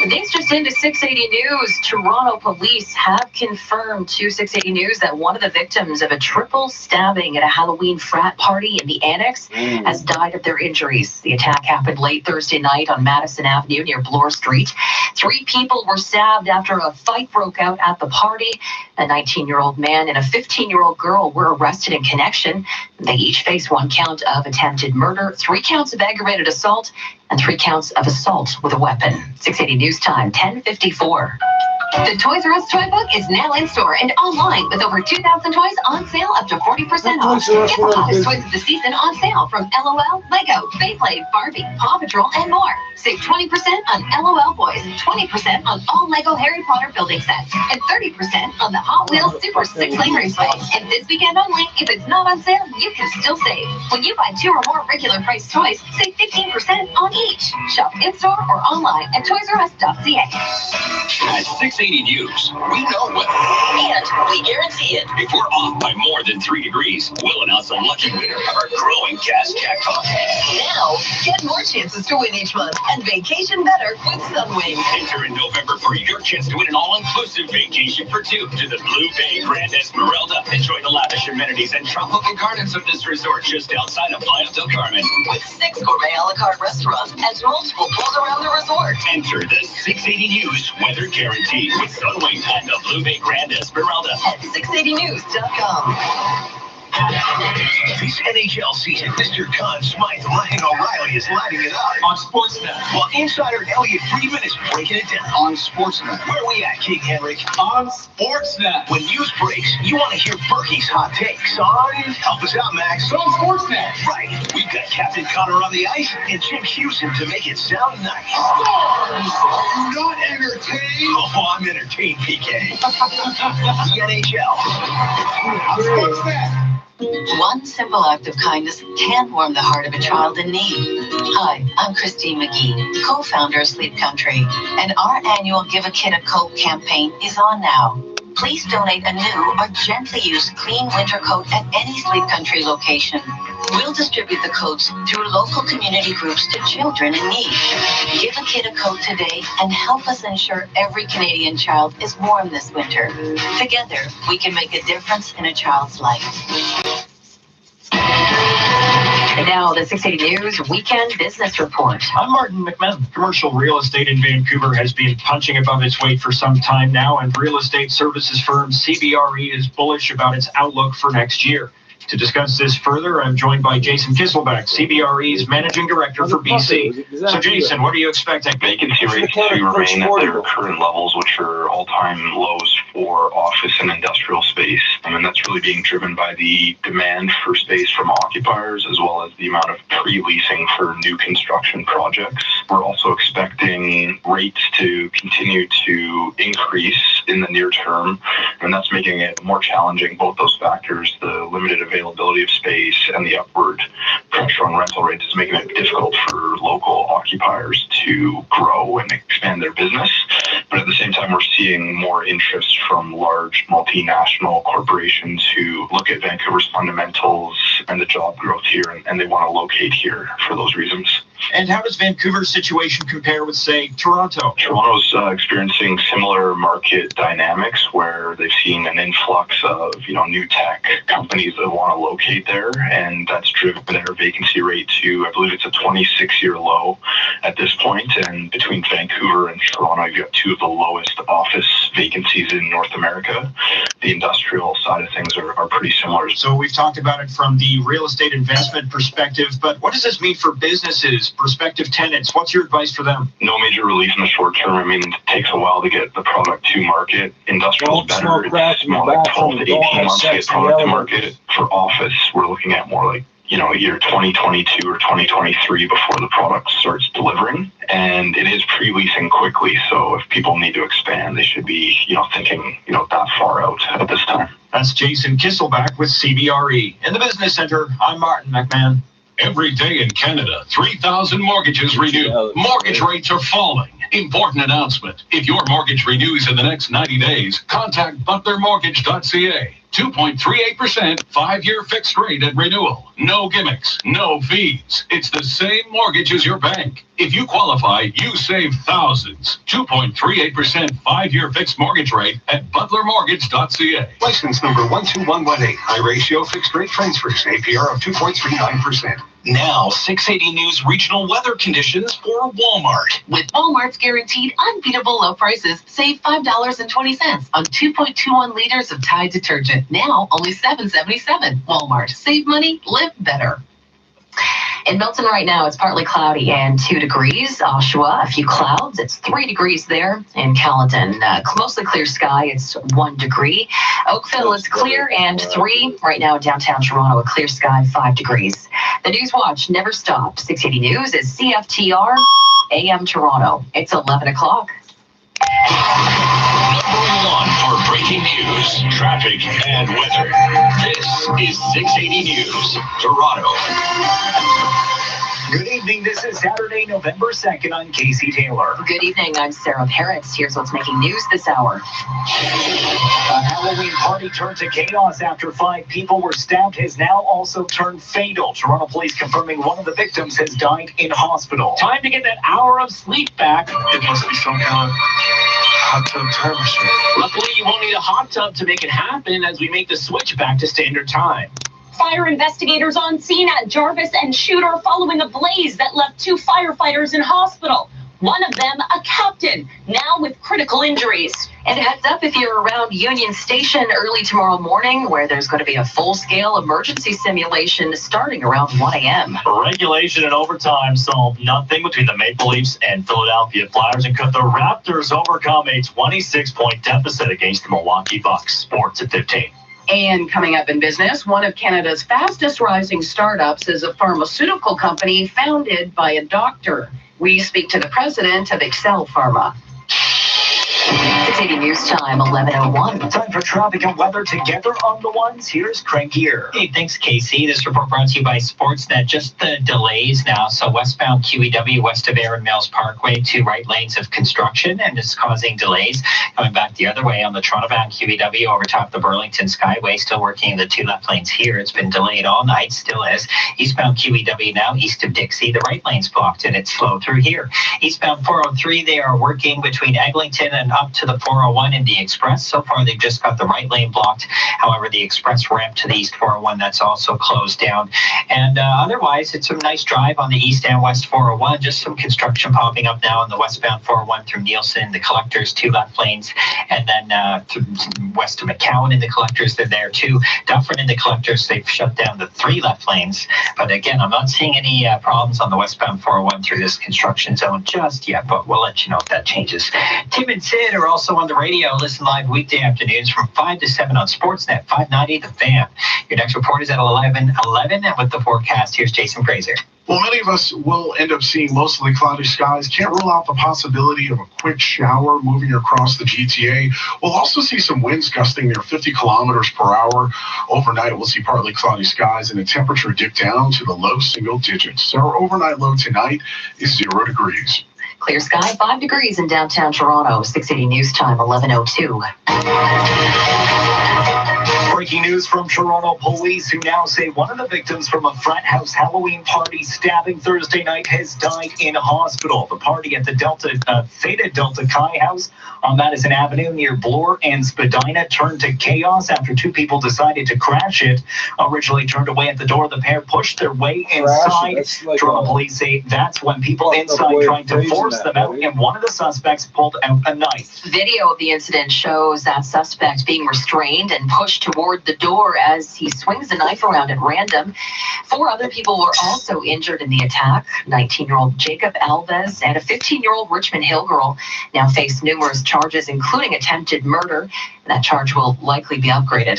Thanks just into 680 News. Toronto police have confirmed to 680 News that one of the victims of a triple stabbing at a Halloween frat party in the Annex has died of their injuries. The attack happened late Thursday night on Madison Avenue near Bloor Street. 3 people were stabbed after a fight broke out at the party. A 19-year-old man and a 15-year-old girl were arrested in connection. They each face 1 count of attempted murder, 3 counts of aggravated assault, and 3 counts of assault with a weapon. 680 News Time, 10:54. The Toys R Us Toy Book is now in store and online with over 2,000 toys on sale up to 40% off. Get the hottest toys of the season on sale from LOL, Lego, Beyblade, Barbie, Paw Patrol, and more. Save 20% on LOL Boys, 20% on all Lego Harry Potter building sets, and 30% on the Hot Wheels Super 6-Lane Raceway. And this weekend only, if it's not on sale, you can still save. When you buy 2 or more regular price toys, save 15% on each. Shop in-store or online at toysrus.ca. At 680 News, we know weather. And we guarantee it. If we're off by more than 3 degrees, we'll announce the lucky winner of our growing cash jackpot. Now, get more chances to win each month and vacation better with Sunwing. Enter in November for your chance to win an all-inclusive vacation for 2 to the Blue Bay Grand Esmeralda. Enjoy the lavish amenities and tropical gardens of this resort just outside of Playa del Carmen. With 6 gourmet a la carte restaurants and multiple pools around the resort. Enter the 680 News weather guarantee with Sunwing and the Blue Bay Grand Esmeralda at 680news.com. This NHL season, Mr. Conn Smythe Ryan O'Reilly is lighting it up on Sportsnet, while insider Elliot Friedman is breaking it down on Sportsnet. Where are we at, King Henrik? On Sportsnet. When news breaks, you want to hear Berkey's hot takes on, help us out, Max, on Sportsnet. Right. We've got Captain Connor on the ice and Jim Houston to make it sound nice. Stars! Are you not entertained? Oh, I'm entertained, PK. The NHL. On Sportsnet. One simple act of kindness can warm the heart of a child in need. Hi, I'm Christine McGee, co-founder of Sleep Country, and our annual Give a Kid a Coat campaign is on now. Please donate a new or gently used clean winter coat at any Sleep Country location. We'll distribute the coats through local community groups to children in need. Give a kid a coat today and help us ensure every Canadian child is warm this winter. Together, we can make a difference in a child's life. And now the 680 News Weekend Business Report. I'm Martin McMahon. Commercial real estate in Vancouver has been punching above its weight for some time now, and real estate services firm CBRE is bullish about its outlook for next year. To discuss this further, I'm joined by Jason Kisselbeck, CBRE's Managing Director for BC. So, Jason, what are you expecting? Vacancy rates to remain at their current levels, which are all-time lows for office and industrial space. And that's really being driven by the demand for space from occupiers, as well as the amount of pre-leasing for new construction projects. We're also expecting rates to continue to increase in the near term, and that's making it more challenging, both those factors, the limited availability of space and the upward pressure on rental rates, is making it difficult for local occupiers to grow and expand their business. But at the same time, we're seeing more interest from large multinational corporations who look at Vancouver's fundamentals and the job growth here, and they want to locate here for those reasons. And how does Vancouver's situation compare with, say, Toronto? Toronto's experiencing similar market dynamics where they've seen an influx of new tech companies that want to locate there, and that's driven their vacancy rate to, I believe it's a 26-year low at this point. And between Vancouver and Toronto, you've got two of the lowest office vacancies in North America. The industrial side of things are pretty similar. So we've talked about it from the real estate investment perspective, but what does this mean for businesses, prospective tenants? What's your advice for them? No major relief in the short term. I mean, it takes a while to get the product to market. Industrial is better. It's more like 12 to 18 months to get product to market. For office, we're looking at more like year 2022 or 2023 before the product starts delivering, and it is pre-leasing quickly. So if people need to expand, they should be thinking that far out at this time. That's Jason Kisselbeck with CBRE. In the Business Center, I'm Martin McMahon. Every day in Canada, 3,000 mortgages renew. Mortgage rates are falling. Important announcement. If your mortgage renews in the next 90 days, contact butlermortgage.ca. 2.38%, 5-year fixed rate at renewal. No gimmicks, no fees. It's the same mortgage as your bank. If you qualify, you save thousands. 2.38%, 5-year fixed mortgage rate at butlermortgage.ca. License number 12118. High ratio fixed rate transfers. APR of 2.39%. Now, 680 News regional weather conditions for Walmart. With Walmart's guaranteed unbeatable low prices, save $5.20 on 2.21 liters of Tide detergent. Now, only $7.77. Walmart. Save money, live better. In Milton right now, it's partly cloudy and 2 degrees. Oshawa, a few clouds. It's 3 degrees there. In Caledon, mostly clear sky. It's 1 degree. Oakville is clear and 3. Right now, downtown Toronto, a clear sky, 5 degrees. The News Watch never stops. 680 News is CFTR AM Toronto. It's 11 o'clock. Number 1 for breaking news, traffic, and weather. This is 680 News, Toronto. Good evening. This is Saturday, November 2nd. I'm Casey Taylor. Good evening. I'm Sarah Parrots. Here's what's making news this hour. A Halloween party turned to chaos after 5 people were stabbed has now also turned fatal. Toronto police confirming one of the victims has died in hospital. Time to get that hour of sleep back. It must be some kind of hot tub time machine. Luckily, you won't need a hot tub to make it happen as we make the switch back to standard time. Fire investigators on scene at Jarvis and Shooter following a blaze that left 2 firefighters in hospital. One of them, a captain, now with critical injuries. And heads up if you're around Union Station early tomorrow morning, where there's going to be a full-scale emergency simulation starting around 1 a.m. Regulation and overtime solved nothing between the Maple Leafs and Philadelphia Flyers, and could the Raptors overcome a 26-point deficit against the Milwaukee Bucks? Sports at 15. And coming up in business, one of Canada's fastest rising startups is a pharmaceutical company founded by a doctor. We speak to the president of Excel Pharma. 680 News Time, 11:01. Time for traffic and weather together on the ones. Here's Craig here. Hey, thanks, Casey. This report brought to you by Sportsnet. Just the delays now. So westbound QEW, west of Aaron Mills Parkway, 2 right lanes of construction, and it's causing delays. Coming back the other way on the Toronto-bound QEW over top the Burlington Skyway, still working the 2 left lanes here. It's been delayed all night, still is. Eastbound QEW now, east of Dixie, the right lane's blocked, and it's slow through here. Eastbound 403, they are working between Eglinton and up to the 401 in the Express. So far, they've just got the right lane blocked. However, the Express ramp to the East 401, that's also closed down. And otherwise, it's a nice drive on the East and West 401. Just some construction popping up now on the westbound 401 through Nielsen, the Collectors, 2 left lanes, and then west of McCowan in the Collectors, they're there too. Dufferin in the Collectors, they've shut down the 3 left lanes. But again, I'm not seeing any problems on the westbound 401 through this construction zone just yet, but we'll let you know if that changes. Tim and Sid are also on the radio. Listen live weekday afternoons from 5 to 7 on Sportsnet 590 The Fan. Your next report is at 11:11, and with the forecast, here's Jason Fraser. Well, many of us will end up seeing mostly cloudy skies. Can't rule out the possibility of a quick shower moving across the GTA. We'll also see some winds gusting near 50 kilometers per hour. Overnight, we'll see partly cloudy skies and a temperature dip down to the low single digits. So our overnight low tonight is 0 degrees. Clear sky, 5 degrees in downtown Toronto. 680 News Time, 11:02. Breaking news from Toronto police, who now say one of the victims from a frat house Halloween party stabbing Thursday night has died in hospital. The party at the Theta Delta Chi house on Madison Avenue near Bloor and Spadina turned to chaos after 2 people decided to crash it. Originally turned away at the door, the pair pushed their way inside. Toronto police say that's when people inside tried to force them out, and one of the suspects pulled out a knife. Video of the incident shows that suspect being restrained and pushed toward the door as he swings the knife around at random. 4 other people were also injured in the attack. 19-year-old Jacob Alves and a 15-year-old Richmond Hill girl now face numerous charges, including attempted murder. That charge will likely be upgraded.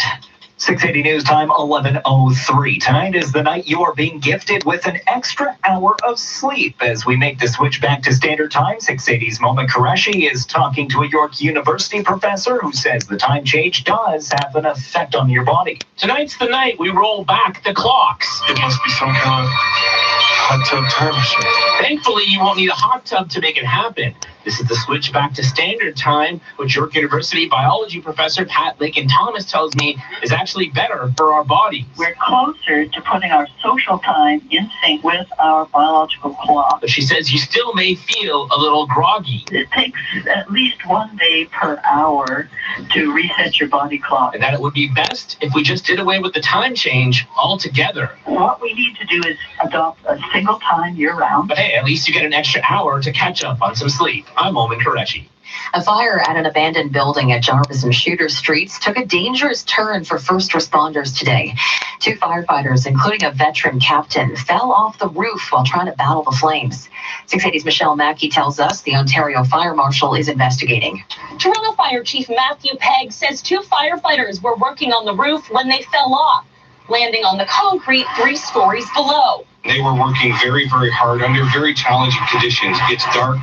680 News Time, 11:03. Tonight is the night you are being gifted with an extra hour of sleep. As we make the switch back to standard time, 680's Moma Qureshi is talking to a York University professor who says the time change does have an effect on your body. Tonight's the night we roll back the clocks. It must be some kind of hot tub time machine. Thankfully, you won't need a hot tub to make it happen. This is the switch back to standard time, which York University biology professor Pat Lakin-Thomas tells me is actually better for our bodies. We're closer to putting our social time in sync with our biological clock. But she says you still may feel a little groggy. It takes at least 1 day per hour to reset your body clock. And that it would be best if we just did away with the time change altogether. What we need to do is adopt a single time year-round. But hey, at least you get an extra hour to catch up on some sleep. I'm Omen Qureshi. A fire at an abandoned building at Jarvis and Shooter Streets took a dangerous turn for first responders today. 2 firefighters, including a veteran captain, fell off the roof while trying to battle the flames. 680's Michelle Mackey tells us the Ontario Fire Marshal is investigating. Toronto Fire Chief Matthew Pegg says 2 firefighters were working on the roof when they fell off, landing on the concrete 3 stories below. They were working very, very hard under very challenging conditions. It's dark.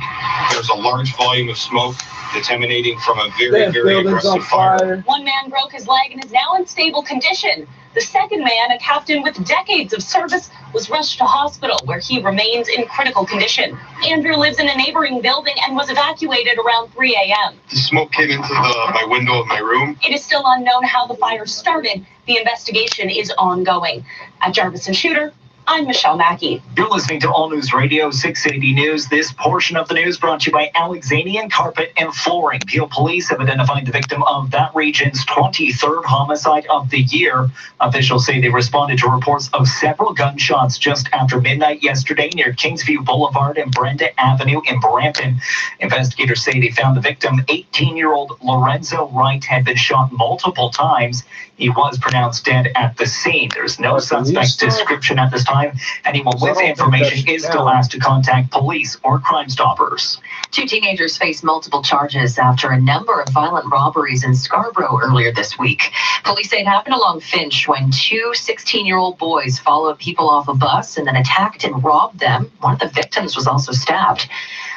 There's a large volume of smoke that's emanating from a very, very aggressive fire. 1 man broke his leg and is now in stable condition. The second man, a captain with decades of service, was rushed to hospital where he remains in critical condition. Andrew lives in a neighboring building and was evacuated around 3 a.m. The smoke came into my window of my room. It is still unknown how the fire started. The investigation is ongoing. At Jarvis and Shooter, I'm Michelle Mackey. You're listening to All News Radio 680 News. This portion of the news brought to you by Alexanian Carpet and Flooring. Peel police have identified the victim of that region's 23rd homicide of the year. Officials say they responded to reports of several gunshots just after midnight yesterday near Kingsview Boulevard and Brenda Avenue in Brampton. Investigators say they found the victim, 18-year-old Lorenzo Wright, had been shot multiple times. He was pronounced dead at the scene. There's no suspect description at this time. Anyone with information is still asked to contact police or Crime Stoppers. 2 teenagers face multiple charges after a number of violent robberies in Scarborough earlier this week. Police say it happened along Finch when 2 16-year-old boys followed people off a bus and then attacked and robbed them. One of the victims was also stabbed.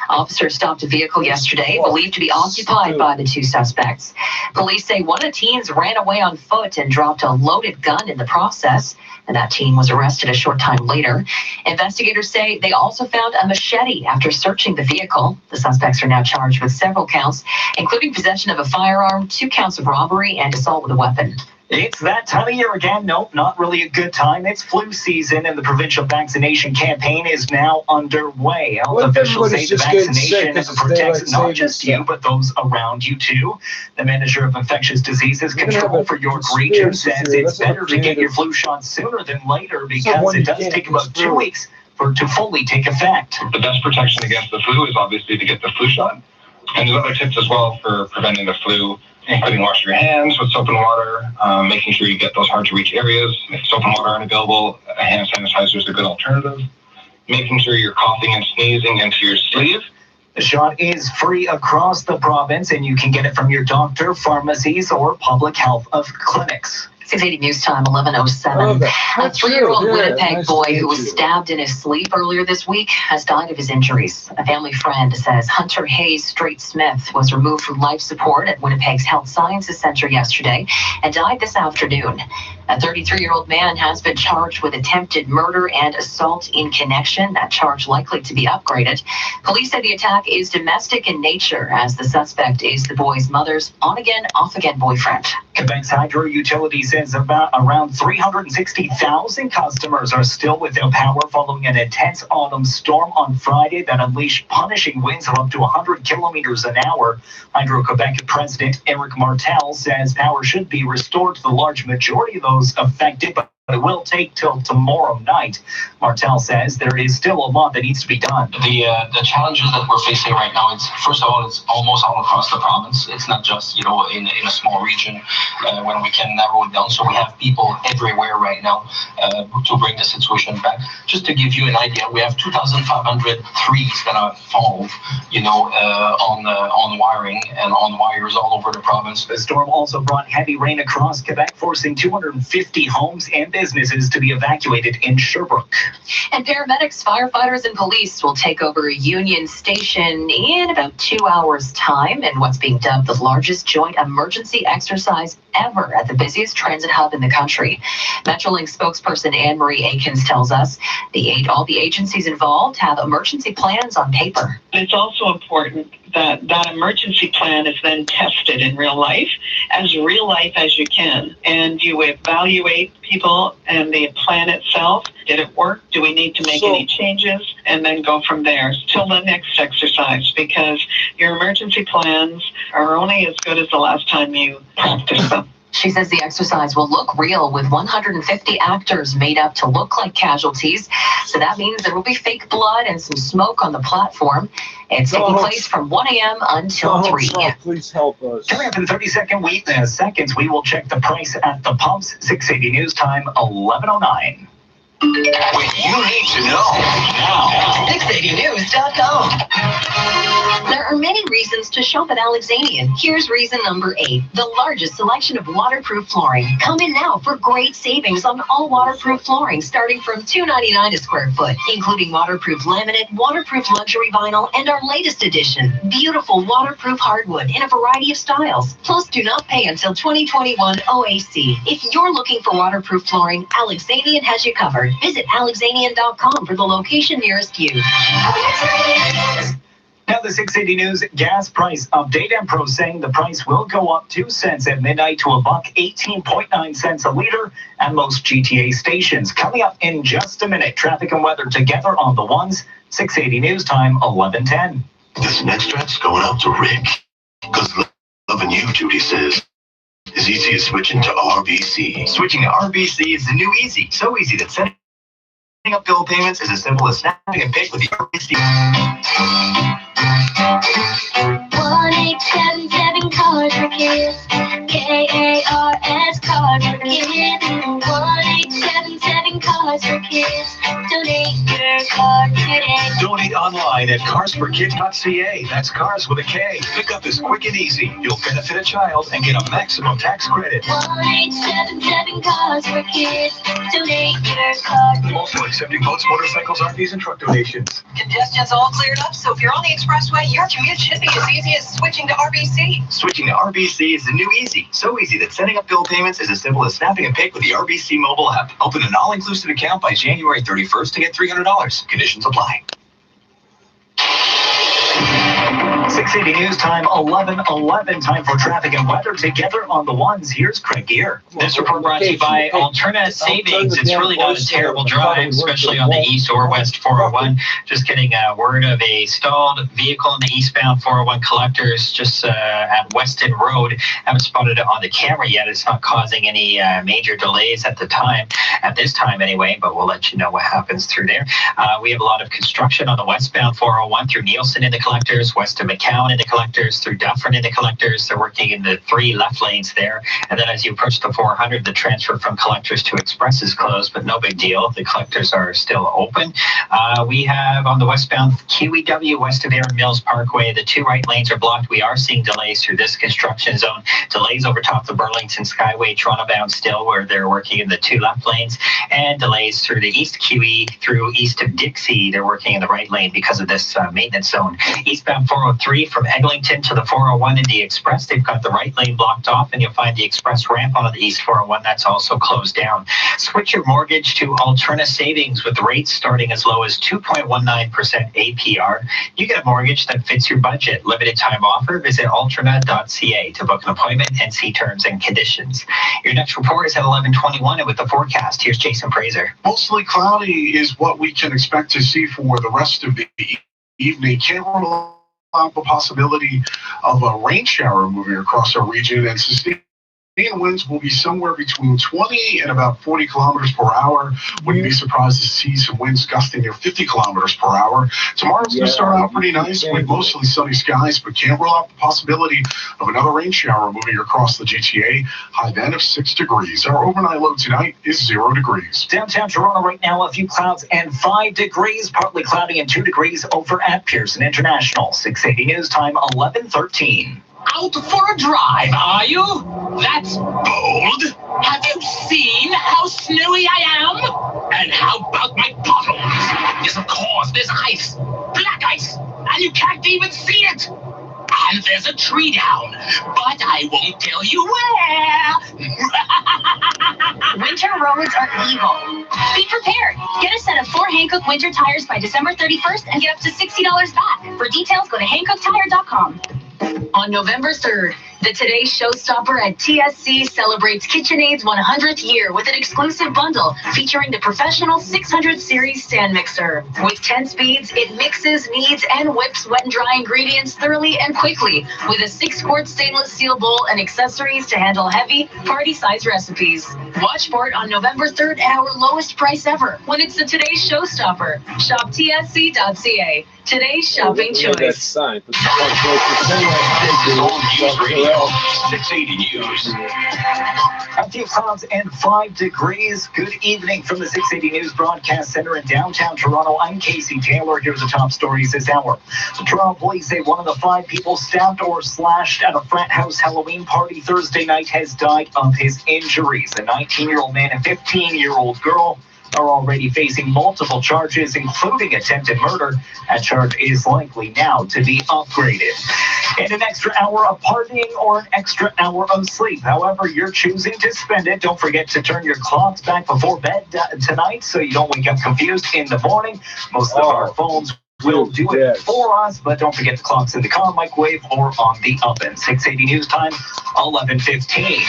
Officers stopped a vehicle yesterday believed to be occupied by the two suspects. Police say one of the teens ran away on foot and dropped a loaded gun in the process, and that teen was arrested a short time later. Investigators say they also found a machete after searching the vehicle. The suspects are now charged with several counts, including possession of a firearm, 2 counts of robbery, and assault with a weapon. It's that time of year again. Nope, not really a good time. It's flu season, and the provincial vaccination campaign is now underway. Health officials say the vaccination protects not just you, but those around you too. The manager of infectious diseases control for York Region says it's better to get your flu shot sooner than later because it does take about 2 weeks for it to fully take effect. The best protection against the flu is obviously to get the flu shot. And there's other tips as well for preventing the flu, including washing your hands with soap and water, making sure you get those hard-to-reach areas. If soap and water aren't available, a hand sanitizer is a good alternative. Making sure you're coughing and sneezing into your sleeve. The shot is free across the province, and you can get it from your doctor, pharmacies, or public health clinics. 680 News Time, 11:07. A 3-year-old Winnipeg boy who was stabbed in his sleep earlier this week has died of his injuries. A family friend says Hunter Hayes Straight-Smith was removed from life support at Winnipeg's Health Sciences Centre yesterday and died this afternoon. A 33-year-old man has been charged with attempted murder and assault in connection. That charge likely to be upgraded. Police say the attack is domestic in nature, as the suspect is the boy's mother's on-again, off-again boyfriend. Quebec's Hydro Utility says around 360,000 customers are still without power following an intense autumn storm on Friday that unleashed punishing winds of up to 100 kilometers an hour. Hydro-Quebec President Eric Martel says power should be restored to the large majority of those affected, but it will take till tomorrow night. Martel says there is still a lot that needs to be done. The challenges that we're facing right now, it's first of all, it's almost all across the province. It's not just, in a small region when we can narrow it down. So we have people everywhere right now to bring the situation back. Just to give you an idea, we have 2,500 trees that are fallen, on wiring and on wires all over the province. The storm also brought heavy rain across Quebec, forcing 250 homes and businesses to be evacuated in Sherbrooke. And paramedics, firefighters, and police will take over a Union Station in about 2 hours' time in what's being dubbed the largest joint emergency exercise ever at the busiest transit hub in the country. Metrolink spokesperson Anne-Marie Akins tells us all the agencies involved have emergency plans on paper. It's also important that that emergency plan is then tested in real life as you can. And you evaluate people and the plan itself. Did it work? Do we need to make any changes? And then go from there till the next exercise, because your emergency plans are only as good as the last time you practice them. She says the exercise will look real with 150 actors made up to look like casualties. So that means there will be fake blood and some smoke on the platform. It's taking place from 1 a.m. until 3. Please help us. Coming up in 30 seconds, we will check the price at the pumps. 680 News Time, 11:09. When you need to know now. 680news.com. There are many reasons to shop at Alexanian. Here's reason number 8. The largest selection of waterproof flooring. Come in now for great savings on all waterproof flooring, starting from $2.99 a square foot, including waterproof laminate, waterproof luxury vinyl, and our latest edition, beautiful waterproof hardwood in a variety of styles. Plus, do not pay until 2021 OAC. If you're looking for waterproof flooring, Alexanian has you covered. Visit alexanian.com for the location nearest you. Now the 680 News gas price update. Empro saying the price will go up 2 cents at midnight to $1.18.9 a liter at most GTA stations. Coming up in just a minute, traffic and weather together on the ones. 680 News Time, 11:10. This next track's going out to Rick, because loving you, Judy says, is easy as switching to RBC. Switching to RBC is the new easy. So easy that setting up bill payments is as simple as snapping a pic with the RBC. 1877 Cards for Kids. KARS Cards for Kids. 1877 Cards for Kids. Donate your card today. Donate online at carsforkids.ca. That's cars with a K. Pickup is quick and easy. You'll benefit a child and get a maximum tax credit. 1877 Cars for Kids. Donate your car. Also accepting boats, motorcycles, RVs, and truck donations. Congestion's all cleared up, so if you're on the expressway, your commute should be as easy as switching to RBC. Switching to RBC is the new easy. So easy that setting up bill payments is as simple as snapping a pic with the RBC mobile app. Open an all-inclusive account by January 31st to get $300. Conditions apply. 680 News Time, 11:11. Time for traffic and weather together on the ones. Here's Craig Gear. This report brought to you by Alterna Savings. It's really not a terrible drive, especially on the east or west 401. Just getting word of a stalled vehicle in the eastbound 401 collectors just at Weston Road. Haven't spotted it on the camera yet. It's not causing any major delays at this time anyway, but we'll let you know what happens through there. We have a lot of construction on the westbound 401 through Nielsen in the collectors, west of McCown in the collectors, through Dufferin in the collectors. They're working in the 3 left lanes there. And then as you approach the 400, the transfer from collectors to express is closed, but no big deal. The collectors are still open. We have on the westbound QEW west of Aaron Mills Parkway, the 2 right lanes are blocked. We are seeing delays through this construction zone. Delays over top the Burlington Skyway, Toronto bound still, where they're working in the 2 left lanes, and delays through the East QE through east of Dixie. They're working in the right lane because of this maintenance zone. Eastbound 403 from Eglinton to the 401 in the Express, they've got the right lane blocked off, and you'll find the Express ramp on the East 401 that's also closed down. Switch your mortgage to Alterna Savings with rates starting as low as 2.19% APR. You get a mortgage that fits your budget. Limited time offer. Visit alterna.ca to book an appointment and see terms and conditions. Your next report is at 11:21, and with the forecast, here's Jason Fraser. Mostly cloudy is what we can expect to see for the rest of the evening. Can't rule out the possibility of a rain shower moving across our region, and sustained winds will be somewhere between 20 and about 40 kilometers per hour. Wouldn't be surprised to see some winds gusting near 50 kilometers per hour. Tomorrow's going to start out pretty nice with mostly sunny skies, but can't rule out the possibility of another rain shower moving across the GTA. High then of 6 degrees. Our overnight low tonight is 0 degrees. Downtown Toronto right now, a few clouds and 5 degrees, partly cloudy and 2 degrees over at Pearson International. 680 News Time, 11:13. Out for a drive, are you? That's bold. Have you seen how snowy I am? And how about my bottles? Yes, of course, there's ice. Black ice. And you can't even see it. And there's a tree down. But I won't tell you where. Winter roads are evil. Be prepared. Get a set of 4 Hankook winter tires by December 31st and get up to $60 back. For details, go to hankooktire.com. On November 3rd, the Today Showstopper at TSC celebrates KitchenAid's 100th year with an exclusive bundle featuring the professional 600 series stand mixer. With 10 speeds, it mixes, kneads, and whips wet and dry ingredients thoroughly and quickly, with a 6-quart stainless steel bowl and accessories to handle heavy, party-size recipes. Watch for it on November 3rd at our lowest price ever when it's the Today Showstopper. Shop tsc.ca. Today's shopping choice. This is Old News Radio, 680 News. A few clouds and 5 degrees. Good evening from the 680 News Broadcast Center in downtown Toronto. I'm Casey Taylor. Here are the top stories this hour. The Toronto police say one of the 5 people stabbed or slashed at a frat house Halloween party Thursday night has died of his injuries. A 19-year-old man and 15-year-old girl are already facing multiple charges, including attempted murder. That charge is likely now to be upgraded. In an extra hour of partying or an extra hour of sleep, however you're choosing to spend it, don't forget to turn your clocks back before bed tonight so you don't wake up confused in the morning. Most of our phones will do it for us, but don't forget the clocks in the car, microwave, or on the oven. 680 News Time, 11:15.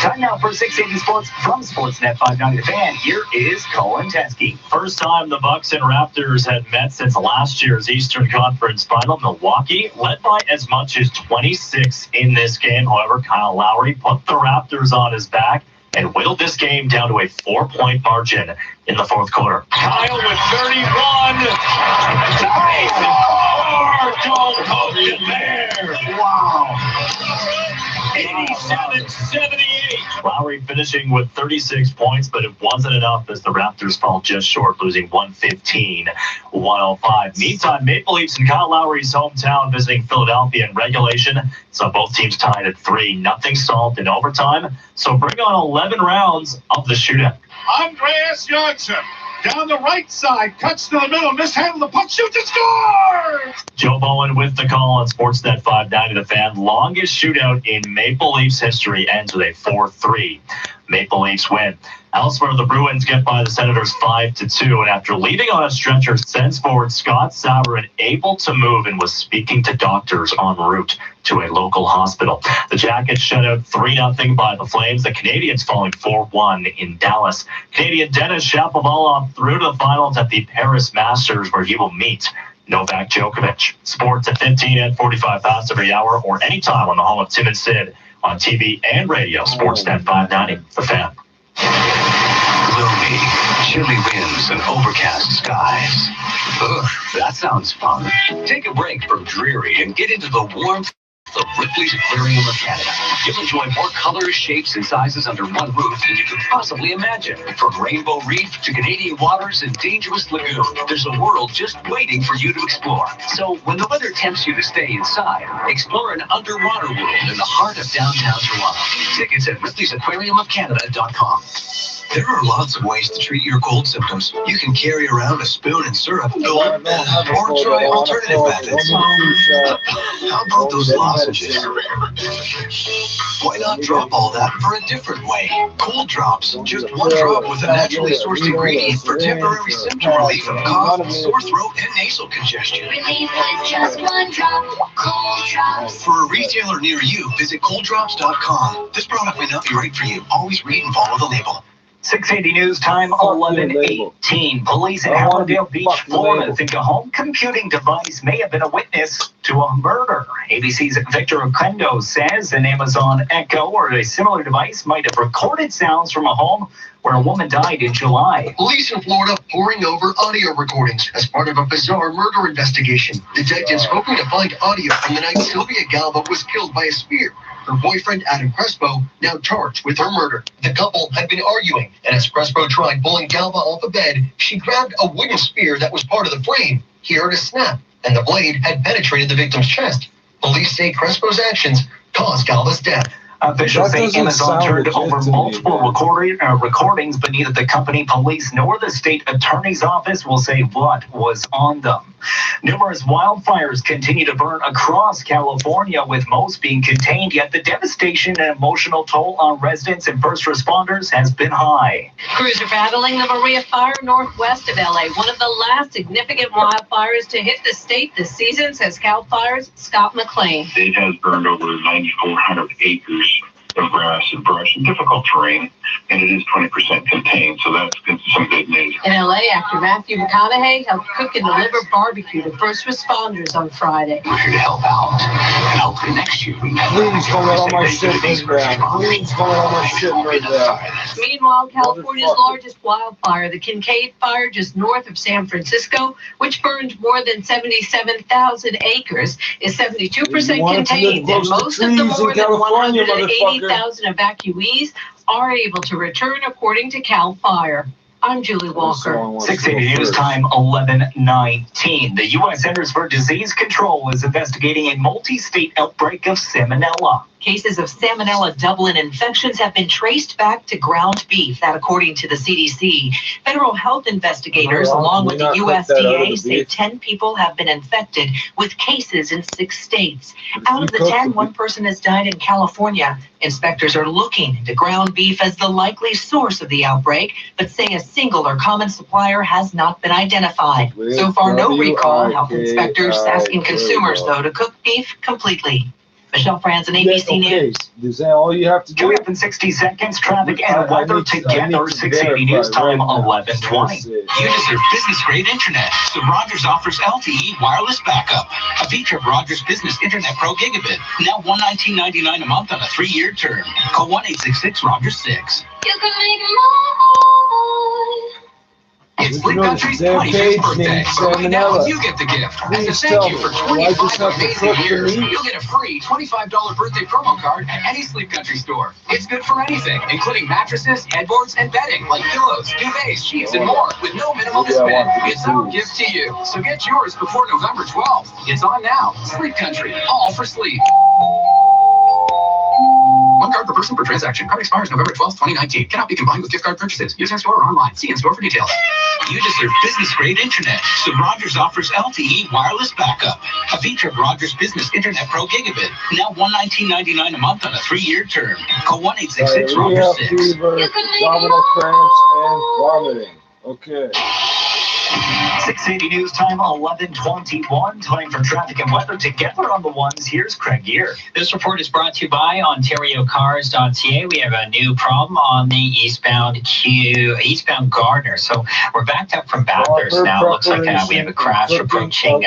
Time now for 680 Sports from Sportsnet 590 The Fan. Here is Colin Teskey. First time the Bucks and Raptors had met since last year's Eastern Conference Final. Milwaukee led by as much as 26 in this game. However, Kyle Lowry put the Raptors on his back and whittled this game down to a 4-point margin in the fourth quarter. Kyle with 31. Don't poke it there. Wow. 87-78. Lowry finishing with 36 points, but it wasn't enough as the Raptors fall just short, losing 115-105. Meantime, Maple Leafs in Kyle Lowry's hometown visiting Philadelphia in regulation. So both teams tied at 3-0 solved in overtime. So bring on 11 rounds of the shootout. Andreas Johnson down the right side, cuts to the middle, mishandled the puck, shoots and scores! Joe Bowen with the call on Sportsnet 590 The Fan. Longest shootout in Maple Leafs history ends with a 4-3 Maple Leafs win. Elsewhere, the Bruins get by the Senators 5-2, and after leaving on a stretcher, sends forward Scott Sauer able to move and was speaking to doctors en route to a local hospital. The Jackets shut out 3-0 by the Flames. The Canadians falling 4-1 in Dallas. Canadian Denis Shapovalov through to the finals at the Paris Masters, where he will meet Novak Djokovic. Sports at 15 and 45 past every hour or anytime on the home of Tim and Sid on TV and radio. Sportsnet 590, The Fan. Gloomy, chilly winds and overcast skies. Ugh, that sounds fun. Take a break from dreary and get into the warmth of Ripley's Aquarium of Canada. You'll enjoy more colors, shapes, and sizes under one roof than you could possibly imagine. From Rainbow Reef to Canadian Waters and Dangerous Lagoon, there's a world just waiting for you to explore. So when the weather tempts you to stay inside, explore an underwater world in the heart of downtown Toronto. Tickets at Ripley'sAquariumofCanada.com. There are lots of ways to treat your cold symptoms. You can carry around a spoon and syrup, or try alternative methods. How about those lozenges? Why not drop all that for a different way? Cold drops, just one drop with a naturally sourced ingredient for temporary symptom relief of cough, sore throat, and nasal congestion. Relief with just one drop. Cold Drops. For a retailer near you, visit colddrops.com. This product may not be right for you. Always read and follow the label. 680 News Time, 11:18. Police in Hallandale Beach, Florida think a home computing device may have been a witness to a murder. ABC's Victor Oquendo says an Amazon Echo or a similar device might have recorded sounds from a home where a woman died in July. Police in Florida poring over audio recordings as part of a bizarre murder investigation. Detectives hoping to find audio from the night Sylvia Galva was killed by a spear. Her boyfriend, Adam Crespo, now charged with her murder. The couple had been arguing, and as Crespo tried pulling Galva off the bed, she grabbed a wooden spear that was part of the frame. He heard a snap, and the blade had penetrated the victim's chest. Police say Crespo's actions caused Galva's death. Officials say Amazon turned over multiple recordings, but neither the company, police, nor the state attorney's office will say what was on them. Numerous wildfires continue to burn across California, with most being contained, yet the devastation and emotional toll on residents and first responders has been high. Crews are battling the Maria Fire northwest of LA, one of the last significant wildfires to hit the state this season, says CAL FIRE's Scott McLean. It has burned over 9,400 acres of grass and brush and difficult terrain, and it is 20% contained, so that's some good news. In LA, actor Matthew McConaughey helped cook and deliver barbecue to first responders on Friday. We're here to help out and help connect you. Please call it on my shit right now. Please call it on my shit right now. Meanwhile, California's largest wildfire, the Kincaid Fire, just north of San Francisco, which burned more than 77,000 acres, is 72% contained, and most of the more than 180,000 evacuees are able to return, according to CAL FIRE. I'm Julie Walker. 680 News Time, 11:19. The U.S. Centers for Disease Control is investigating a multi-state outbreak of salmonella. Cases of Salmonella Dublin infections have been traced back to ground beef, that according to the CDC. Federal health investigators, along with the USDA, say 10 people have been infected with cases in 6 states. Out of the 10, 1 person has died in California. Inspectors are looking into ground beef as the likely source of the outbreak, but say a single or common supplier has not been identified. So far, no recall. Health inspectors asking consumers, though, to cook beef completely. Michelle Franzen, ABC News. Is that all you have to do? Coming up in 60 seconds, traffic and weather together. 680 News Time, 11:20. You deserve business-grade internet, so Rogers offers LTE wireless backup, a feature of Rogers Business Internet Pro Gigabit. Now $119.99 a month on a 3-year term. Call 1-866-ROGERS-6. You can make more. It's Sleep Country's 25th birthday. So right now, you get the gift. As a thank you for 25 amazing years, you'll get a free $25 birthday promo card at any Sleep Country store. It's good for anything, including mattresses, headboards, and bedding, like pillows, duvets, sheets, and more, with no minimum to spend. It's our gift to you. So get yours before November 12th. It's on now. Sleep Country, all for sleep. One card per person per transaction. Card expires November 12th, 2019. Cannot be combined with gift card purchases. Use in store or online. See in store for details. You deserve business-grade internet, so Rogers offers LTE wireless backup. A feature of Rogers Business Internet Pro Gigabit. Now $119.99 a month on a 3-year term. Call 1-866-ROGER-6. Abdominal cramps and vomiting. Okay. 680 News Time, 11:21. Time for traffic and weather. Together on the ones, here's Craig Gear. This report is brought to you by OntarioCars.ca. We have a new problem on the eastbound Gardner. So we're backed up from Bathurst now. It looks like we have a crash approaching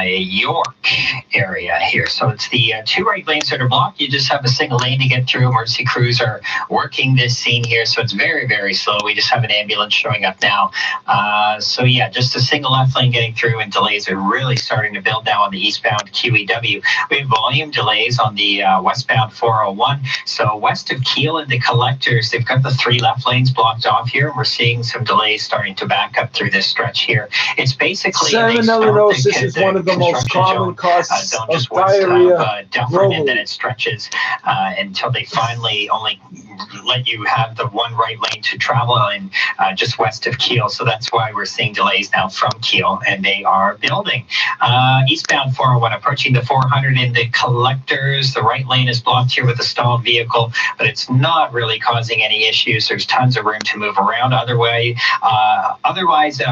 York area here. So it's the 2 right lanes that are blocked. You just have a single lane to get through. Emergency crews are working this scene here, so it's very, very slow. We just have an ambulance showing up now. So yeah, just a single left lane getting through, and delays are really starting to build now on the eastbound QEW. We have volume delays on the westbound 401. So west of Keele and the Collectors, they've got the 3 left lanes blocked off here, and we're seeing some delays starting to back up through this stretch here. It's basically salmonellosis is one of the most common causes of diarrhea globally. And then it stretches until they finally only let you have the 1 right lane to travel in just west of Keele. So that's why we're seeing delays now from Keele, and they are building. Eastbound 401 approaching the 400 in the Collectors. The right lane is blocked here with a stalled vehicle, but it's not really causing any issues. There's tons of room to move around. Otherwise,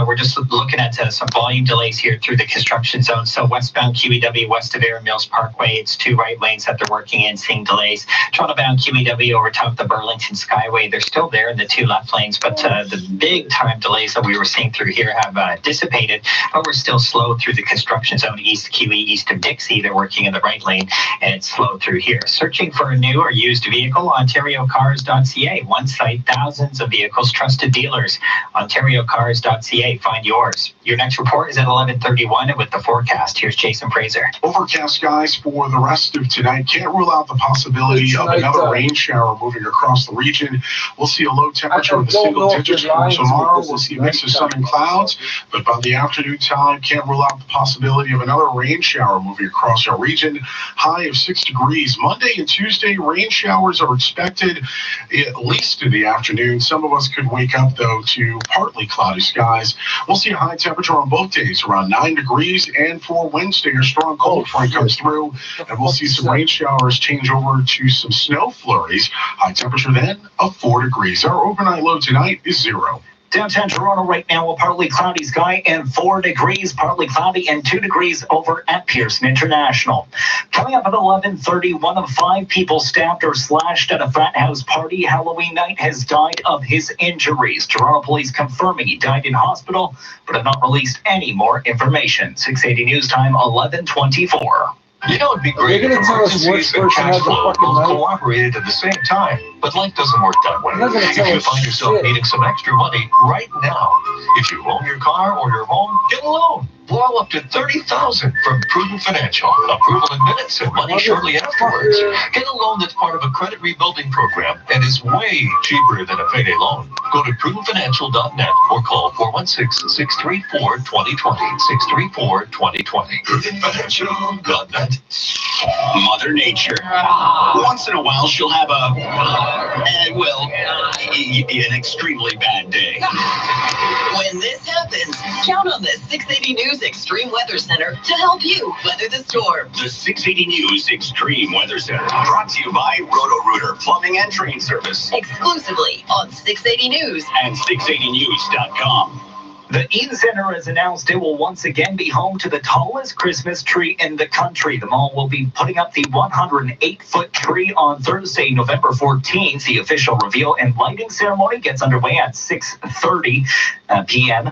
we're just looking at some volume delays here through the construction zone. So westbound QEW west of Erin Mills Parkway, it's 2 right lanes that they're working in, seeing delays. Toronto-bound QEW over top the Burlington Skyway, they're still there in the 2 left lanes, but the big time delays that we were seeing through here have dissipated, but we're still slow through the construction zone east QE, east of Dixie. They're working in the right lane, and it's slow through here. Searching for a new or used vehicle, OntarioCars.ca. One site, thousands of vehicles, trusted dealers. OntarioCars.ca. Find yours. Your next report is at 11:31, and with the forecast, here's Jason Fraser. Overcast skies for the rest of tonight. Can't rule out the possibility of another rain shower moving across the region. We'll see a low temperature in the single digits for tomorrow. We'll see a mix of sun and clouds, but by the afternoon time, can't rule out the possibility of another rain shower moving across our region. High of 6 degrees. Monday and Tuesday, rain showers are expected at least in the afternoon. Some of us could wake up, though, to partly cloudy skies. We'll see a high temperature on both days, around 9 degrees, and for Wednesday, a strong cold front comes through, and we'll see some rain showers change over to some snow flurries. High temperature then of 4 degrees. Our overnight low tonight is 0. Downtown Toronto right now, a partly cloudy sky and 4 degrees, partly cloudy and 2 degrees over at Pearson International. Coming up at 11:30, 1 of 5 people stabbed or slashed at a frat house party Halloween night has died of his injuries. Toronto police confirming he died in hospital, but have not released any more information. 680 News Time, 11:24. You know, it'd be great if emergencies and cash flow both cooperated at the same time. But life doesn't work that way. If you find yourself needing some extra money right now, if you own your car or your home, get a loan. Borrow up to $30,000 from Prudent Financial. Approval in minutes and money shortly afterwards. Get a loan that's part of a credit rebuilding program and is way cheaper than a payday loan. Go to prudentfinancial.net or call 416-634-2020. 634-2020. PrudentFinancial.net. Mother Nature. Once in a while, she'll have an extremely bad day. When this happens, count on the 680 News Extreme Weather Center to help you weather the storm. The 680 News Extreme Weather Center, brought to you by Roto-Rooter Plumbing and Train Service. Exclusively on 680 News and 680news.com. The Eaton Center has announced it will once again be home to the tallest Christmas tree in the country. The mall will be putting up the 108-foot tree on Thursday, November 14th. The official reveal and lighting ceremony gets underway at 6:30 p.m.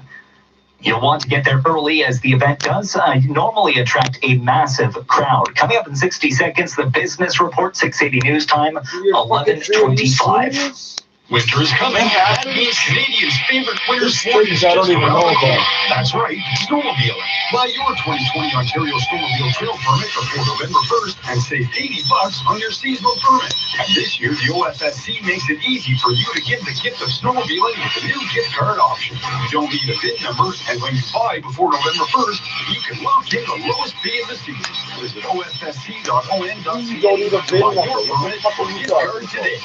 You'll want to get there early, as the event does normally attract a massive crowd. Coming up in 60 seconds, the business report, 680 News Time, 11:25. Winter is coming. That means Canadians' favorite winter There's sport things is I don't just even around know the corner. about. That's right, snowmobiling. Buy your 2020 Ontario Snowmobile Trail Permit before November 1st and save $80 on your seasonal permit. And this year, the OFSC makes it easy for you to give the gift of snowmobiling with the new gift card option. You don't need a VIN number, and when you buy before November 1st, you can lock in the lowest fee of the season. Visit ofsc.on.ca You don't need a VIN buy number. your What permit the fuck for are you gift talking card about? today.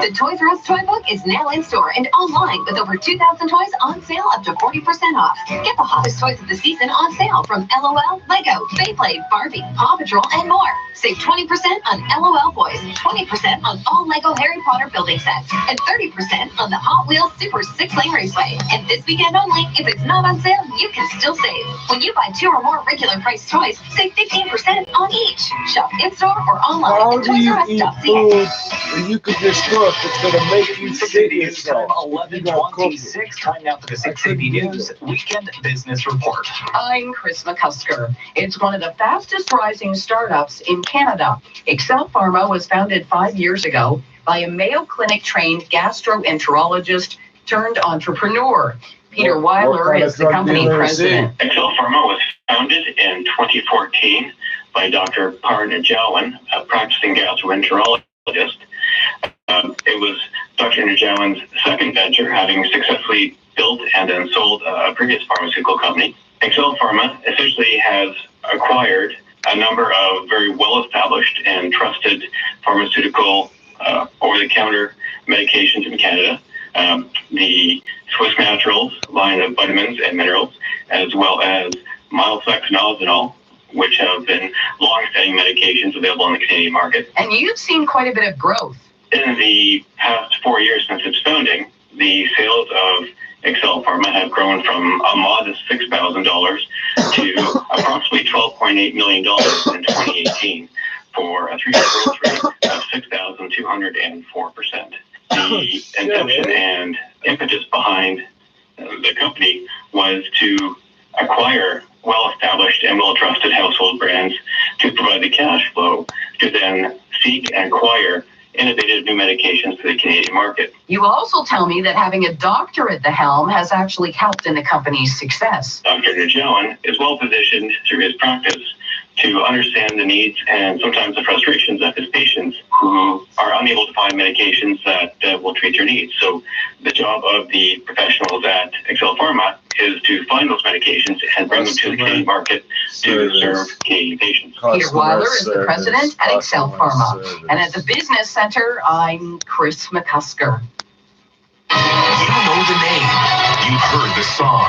The Toys R Us Toy Book is now in store and online with over 2,000 toys on sale up to 40% off. Get the hottest toys of the season on sale from LOL, Lego, Beyblade, Barbie, Paw Patrol, and more. Save 20% on LOL Boys, 20% on all Lego Harry Potter building sets, and 30% on the Hot Wheels Super 6-Lane Raceway. And this weekend only, if it's not on sale, you can still save. When you buy 2 or more regular price toys, save 15% on each. Shop in-store or online How at do you eat toysrus.ca. food and you could just cook instead of making you shit News time yourself? 11:26. Time now for the 680 News Weekend Business Report. I'm Chris McCusker. It's one of the fastest rising startups in Canada. Excel Pharma was founded 5 years ago by a Mayo Clinic trained gastroenterologist turned entrepreneur. Peter Weiler is the company president. Excel Pharma was founded in 2014 by Dr. Parna Jawan, a practicing gastroenterologist. It was Dr. Najawan's second venture, having successfully built and then sold a previous pharmaceutical company. Excel Pharma essentially has acquired a number of very well-established and trusted pharmaceutical over-the-counter medications in Canada. The Swiss Naturals line of vitamins and minerals, as well as Mileflex which have been long-standing medications available on the Canadian market. And you've seen quite a bit of growth. In the past 4 years since its founding, the sales of Excel Pharma have grown from a modest $6,000 to approximately $12.8 million in 2018 for a 3-year growth rate of 6,204%. The intention and impetus behind the company was to acquire well-established and well-trusted household brands to provide the cash flow to then seek and acquire innovative new medications for the Canadian market. You also tell me that having a doctor at the helm has actually helped in the company's success. Dr. Najawan is well positioned through his practice to understand the needs and sometimes the frustrations of his patients who are unable to find medications that will treat their needs. So the job of the professionals at Excel Pharma is to find those medications and bring them to the Canadian market to serve Canadian patients. Peter Weiler is the president at Excel Pharma. And at the Business Center, I'm Chris McCusker. You know the name, you've heard the song,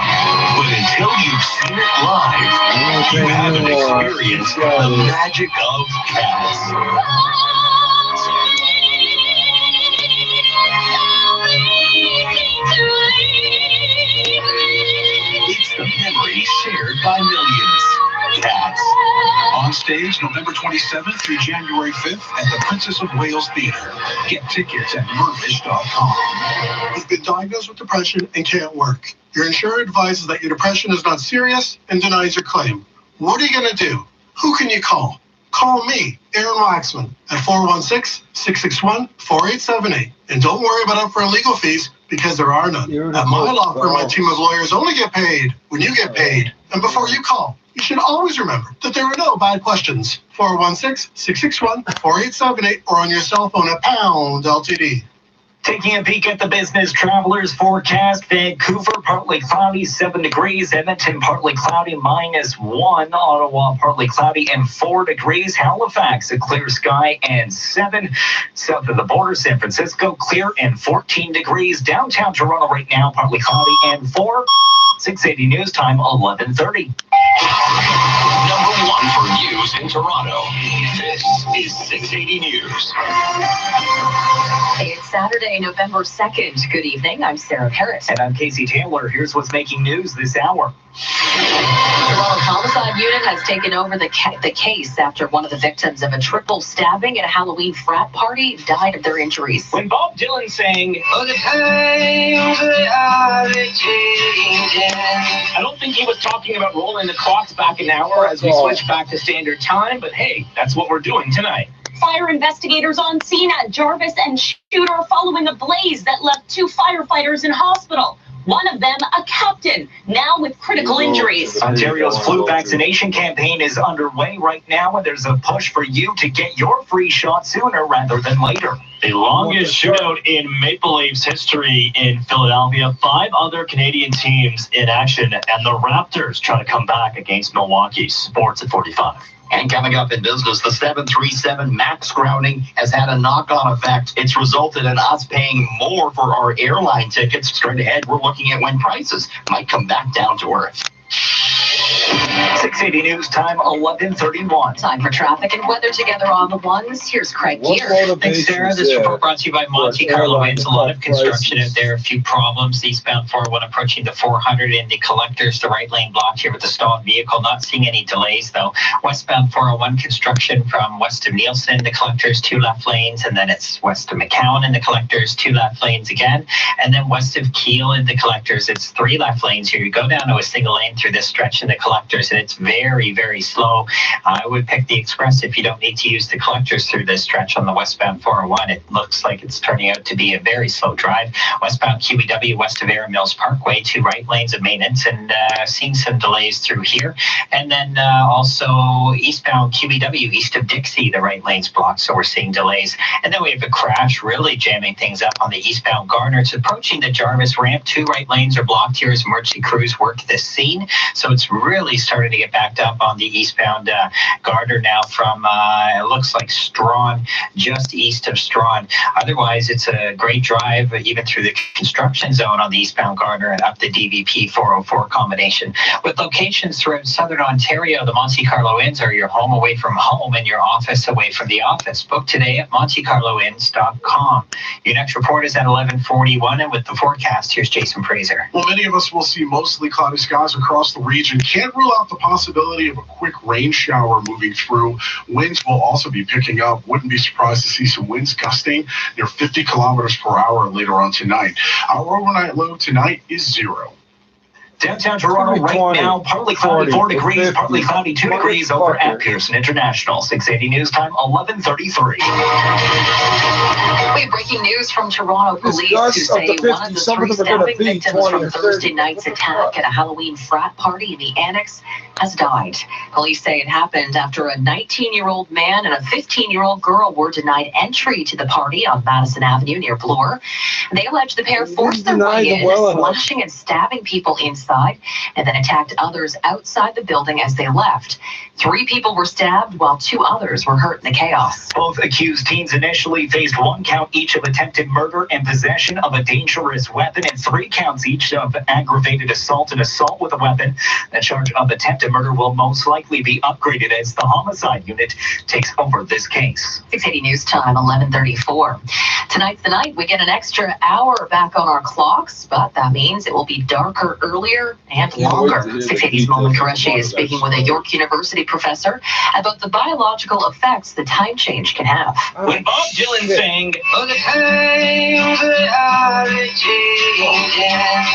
but until you've seen it live, you haven't experienced the magic of Cats. It's the memory shared by millions. Cats. On stage November 27th through January 5th at the Princess of Wales Theatre. Get tickets at mervish.com. You've been diagnosed with depression and can't work. Your insurer advises that your depression is not serious and denies your claim. What are you going to do? Who can you call? Call me, Aaron Waxman, at 416-661-4878. And don't worry about upfront legal fees because there are none. At my law firm, my team of lawyers only get paid when you get paid. And before you call, you should always remember that there are no bad questions. 416-661-4878 or on your cell phone at pound LTD. Taking a peek at the business travelers forecast. Vancouver, partly cloudy, 7 degrees. Edmonton, partly cloudy, -1. Ottawa, partly cloudy, and 4 degrees. Halifax, a clear sky, and 7. South of the border, San Francisco, clear and 14 degrees. Downtown Toronto right now, partly cloudy, and 4. 680 News Time, 11:30. Number 1 for news in Toronto. This is 680 News. It's Saturday, November 2nd. Good evening. I'm Sarah Parrott. And I'm Casey Taylor. Here's what's making news this hour. The Toronto Homicide Unit has taken over the case after one of the victims of a triple stabbing at a Halloween frat party died of their injuries. When Bob Dylan sang, "Oh, the times they are changing," I don't think he was talking about rolling the clocks back an hour as we switch back to standard time, but hey, that's what we're doing tonight. fire investigators on scene at Jarvis and Shooter following a blaze that left 2 firefighters in hospital. One of them, a captain, now with critical injuries. Ontario's flu vaccination campaign is underway right now, and there's a push for you to get your free shot sooner rather than later. The longest shootout in Maple Leafs history in Philadelphia. 5 other Canadian teams in action, and the Raptors try to come back against Milwaukee. Sports at 45. And coming up in business, the 737 MAX grounding has had a knock-on effect. It's resulted in us paying more for our airline tickets. Straight ahead, we're looking at when prices might come back down to earth. 680 News Time, 11:31. Time for traffic and weather together on the ones. Here's Craig Gear. Thanks, Sarah. This report brought to you by Monte Carlo Winds. A lot of construction out there, a few problems. Eastbound 401 approaching the 400 in the collectors. The right lane blocked here with the stalled vehicle. Not seeing any delays, though. Westbound 401 construction from west of Nielsen, the collectors, 2 left lanes. And then it's west of McCowan in the collectors, 2 left lanes again. And then west of Kiel in the collectors, it's 3 left lanes here. You go down to a single lane through this stretch in the collectors, and it's very, very slow. I would pick the express if you don't need to use the collectors through this stretch on the westbound 401. It looks like it's turning out to be a very slow drive. Westbound QEW, west of Erin Mills Parkway, 2 right lanes of maintenance, and seeing some delays through here. And then also eastbound QEW, east of Dixie, the right lane's blocked, so we're seeing delays. And then we have a crash really jamming things up on the eastbound Garner. It's approaching the Jarvis ramp. 2 right lanes are blocked here as emergency crews work this scene. So it's really starting to get backed up on the eastbound Gardner now from, it looks like Strawn, just east of Strawn. Otherwise, it's a great drive, even through the construction zone on the eastbound Gardner and up the DVP 404 combination. With locations throughout southern Ontario, the Monte Carlo Inns are your home away from home and your office away from the office. Book today at montecarloinns.com. Your next report is at 11:41, and with the forecast, here's Jason Fraser. Well, many of us will see mostly cloudy skies across the region. Can't rule out the possibility of a quick rain shower moving through. Winds will also be picking up. Wouldn't be surprised to see some winds gusting near 50 kilometers per hour later on tonight. Our overnight low tonight is 0. Downtown Toronto right now, partly cloudy 4 degrees, partly cloudy 2 degrees over at Pearson International. 680 News Time, 11:33. We have breaking news from Toronto police who say one of the 3 stabbing victims from Thursday night's attack at a Halloween frat party in the Annex has died. Police say it happened after a 19-year-old man and a 15-year-old girl were denied entry to the party on Madison Avenue near Bloor. They allege the pair forced their way in, slashing and stabbing people inside, and then attacked others outside the building as they left. 3 people were stabbed while 2 others were hurt in the chaos. Both accused teens initially faced 1 count each of attempted murder and possession of a dangerous weapon, and 3 counts each of aggravated assault and assault with a weapon. The charge of attempted murder will most likely be upgraded as the homicide unit takes over this case. 680 News Time, 11:34. Tonight's the night we get an extra hour back on our clocks, but that means it will be darker earlier and longer. 680's Momin Qureshi is speaking with a York University professor about the biological effects the time change can have. When Bob Dylan sang, "Oh, the times that are changing,"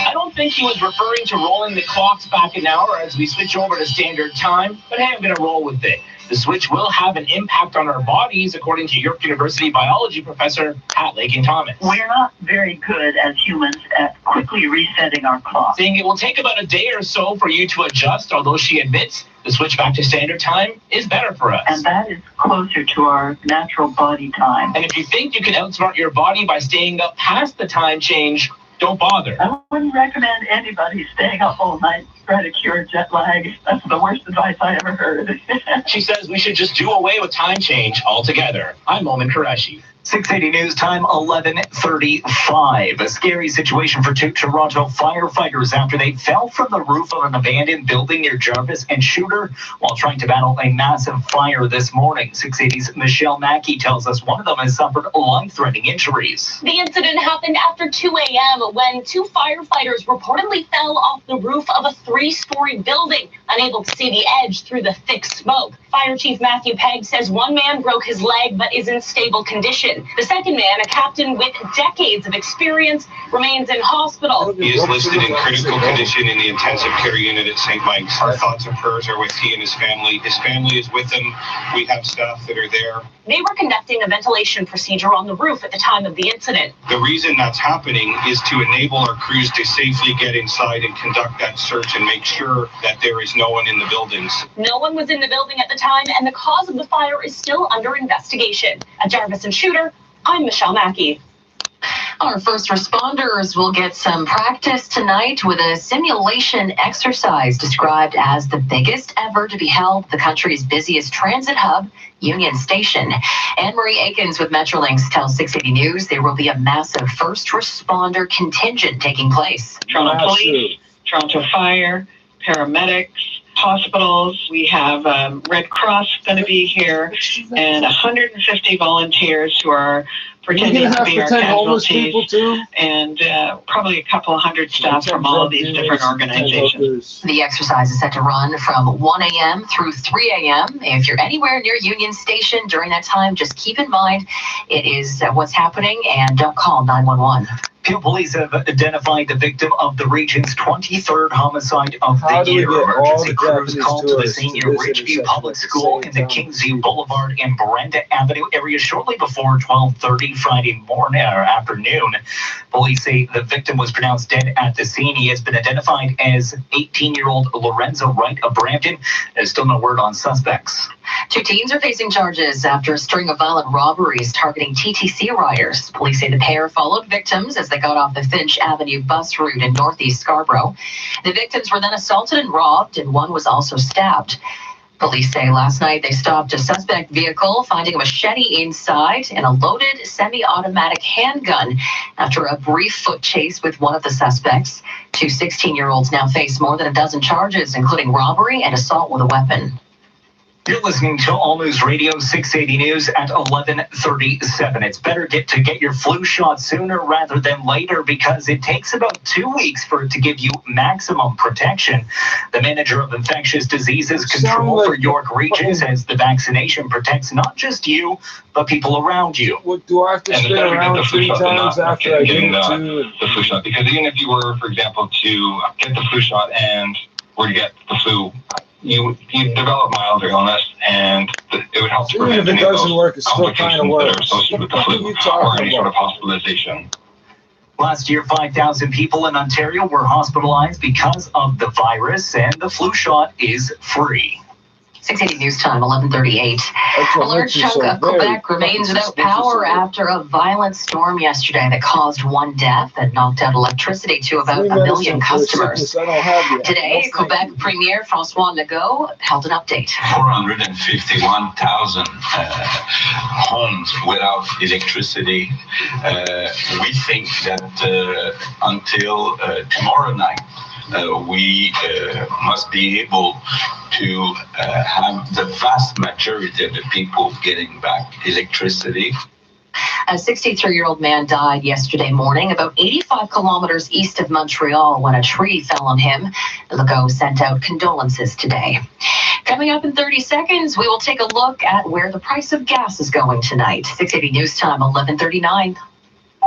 I don't think he was referring to rolling the clocks back an hour as we switch over to standard time, but hey, I'm going to roll with it. The switch will have an impact on our bodies, according to York University biology professor Pat Lakin-Thomas. We're not very good as humans at quickly resetting our clock. Saying it will take about a day or so for you to adjust, although she admits the switch back to standard time is better for us. And that is closer to our natural body time. And if you think you can outsmart your body by staying up past the time change, don't bother. I wouldn't recommend anybody staying up all night trying to cure jet lag. That's the worst advice I ever heard. She says we should just do away with time change altogether. I'm Momin Qureshi. 680 News Time, 11:35. A scary situation for 2 Toronto firefighters after they fell from the roof of an abandoned building near Jarvis and Shooter while trying to battle a massive fire this morning. 680's Michelle Mackey tells us one of them has suffered life-threatening injuries. The incident happened after 2 a.m. when 2 firefighters reportedly fell off the roof of a 3-story building, unable to see the edge through the thick smoke. Fire Chief Matthew Pegg says one man broke his leg but is in stable condition. The second man, a captain with decades of experience, remains in hospital. He is listed in critical condition in the intensive care unit at St. Mike's. Our thoughts and prayers are with he and his family. His family is with him. We have staff that are there. They were conducting a ventilation procedure on the roof at the time of the incident. The reason that's happening is to enable our crews to safely get inside and conduct that search and make sure that there is no one in the buildings. No one was in the building at the time, and the cause of the fire is still under investigation. At Jarvis and Shooter, I'm Michelle Mackey. Our first responders will get some practice tonight with a simulation exercise described as the biggest ever to be held at the country's busiest transit hub, Union Station. Anne-Marie Akins with Metrolinx tells 680 News there will be a massive first responder contingent taking place. Toronto Police, Toronto Fire, paramedics, hospitals. We have Red Cross going to be here, and 150 volunteers who are pretending to be our casualties, and probably a couple of hundred staff from all of these different organizations. The exercise is set to run from 1 a.m. through 3 a.m. If you're anywhere near Union Station during that time, just keep in mind it is what's happening and don't call 911. Peel Police have identified the victim of the region's 23rd homicide of the year. Emergency crews called to the senior Ridgeview Public School in the Kingsview Boulevard and Brenda Avenue area shortly before 12:30 Friday morning or afternoon. Police say the victim was pronounced dead at the scene. He has been identified as 18-year-old Lorenzo Wright of Brampton. There's still no word on suspects. Two teens are facing charges after a string of violent robberies targeting TTC riders. Police say the pair followed victims as they got off the Finch Avenue bus route in northeast Scarborough. The victims were then assaulted and robbed, and one was also stabbed. Police say last night they stopped a suspect vehicle, finding a machete inside and a loaded semi-automatic handgun after a brief foot chase with one of the suspects. Two 16-year-olds now face more than a dozen charges, including robbery and assault with a weapon. You're listening to All News Radio 680 News at 11:37. It's better to get your flu shot sooner rather than later because it takes about 2 weeks for it to give you maximum protection. The manager of infectious diseases control for York Region says the vaccination protects not just you, but people around you. What do I have to stay around 3 times after I get the flu shot? Because even if you were, for example, to get the flu shot and were to get the flu, you develop milder illness, and it would help to prevent any of those complications that are associated with the flu or any sort of hospitalization. Last year, 5,000 people in Ontario were hospitalized because of the virus, and the flu shot is free. 680 News Time, 11:38. A large chunk of Quebec remains without power after a violent storm yesterday that caused one death and knocked out electricity to about 1 million customers. Today, Quebec Premier François Legault held an update. 451,000 homes without electricity. We think that until tomorrow night, we must be able to have the vast majority of the people getting back electricity. A 63-year-old man died yesterday morning about 85 kilometers east of Montreal when a tree fell on him. Legault sent out condolences today. Coming up in 30 seconds, we will take a look at where the price of gas is going tonight. 680 News Time, 11:39.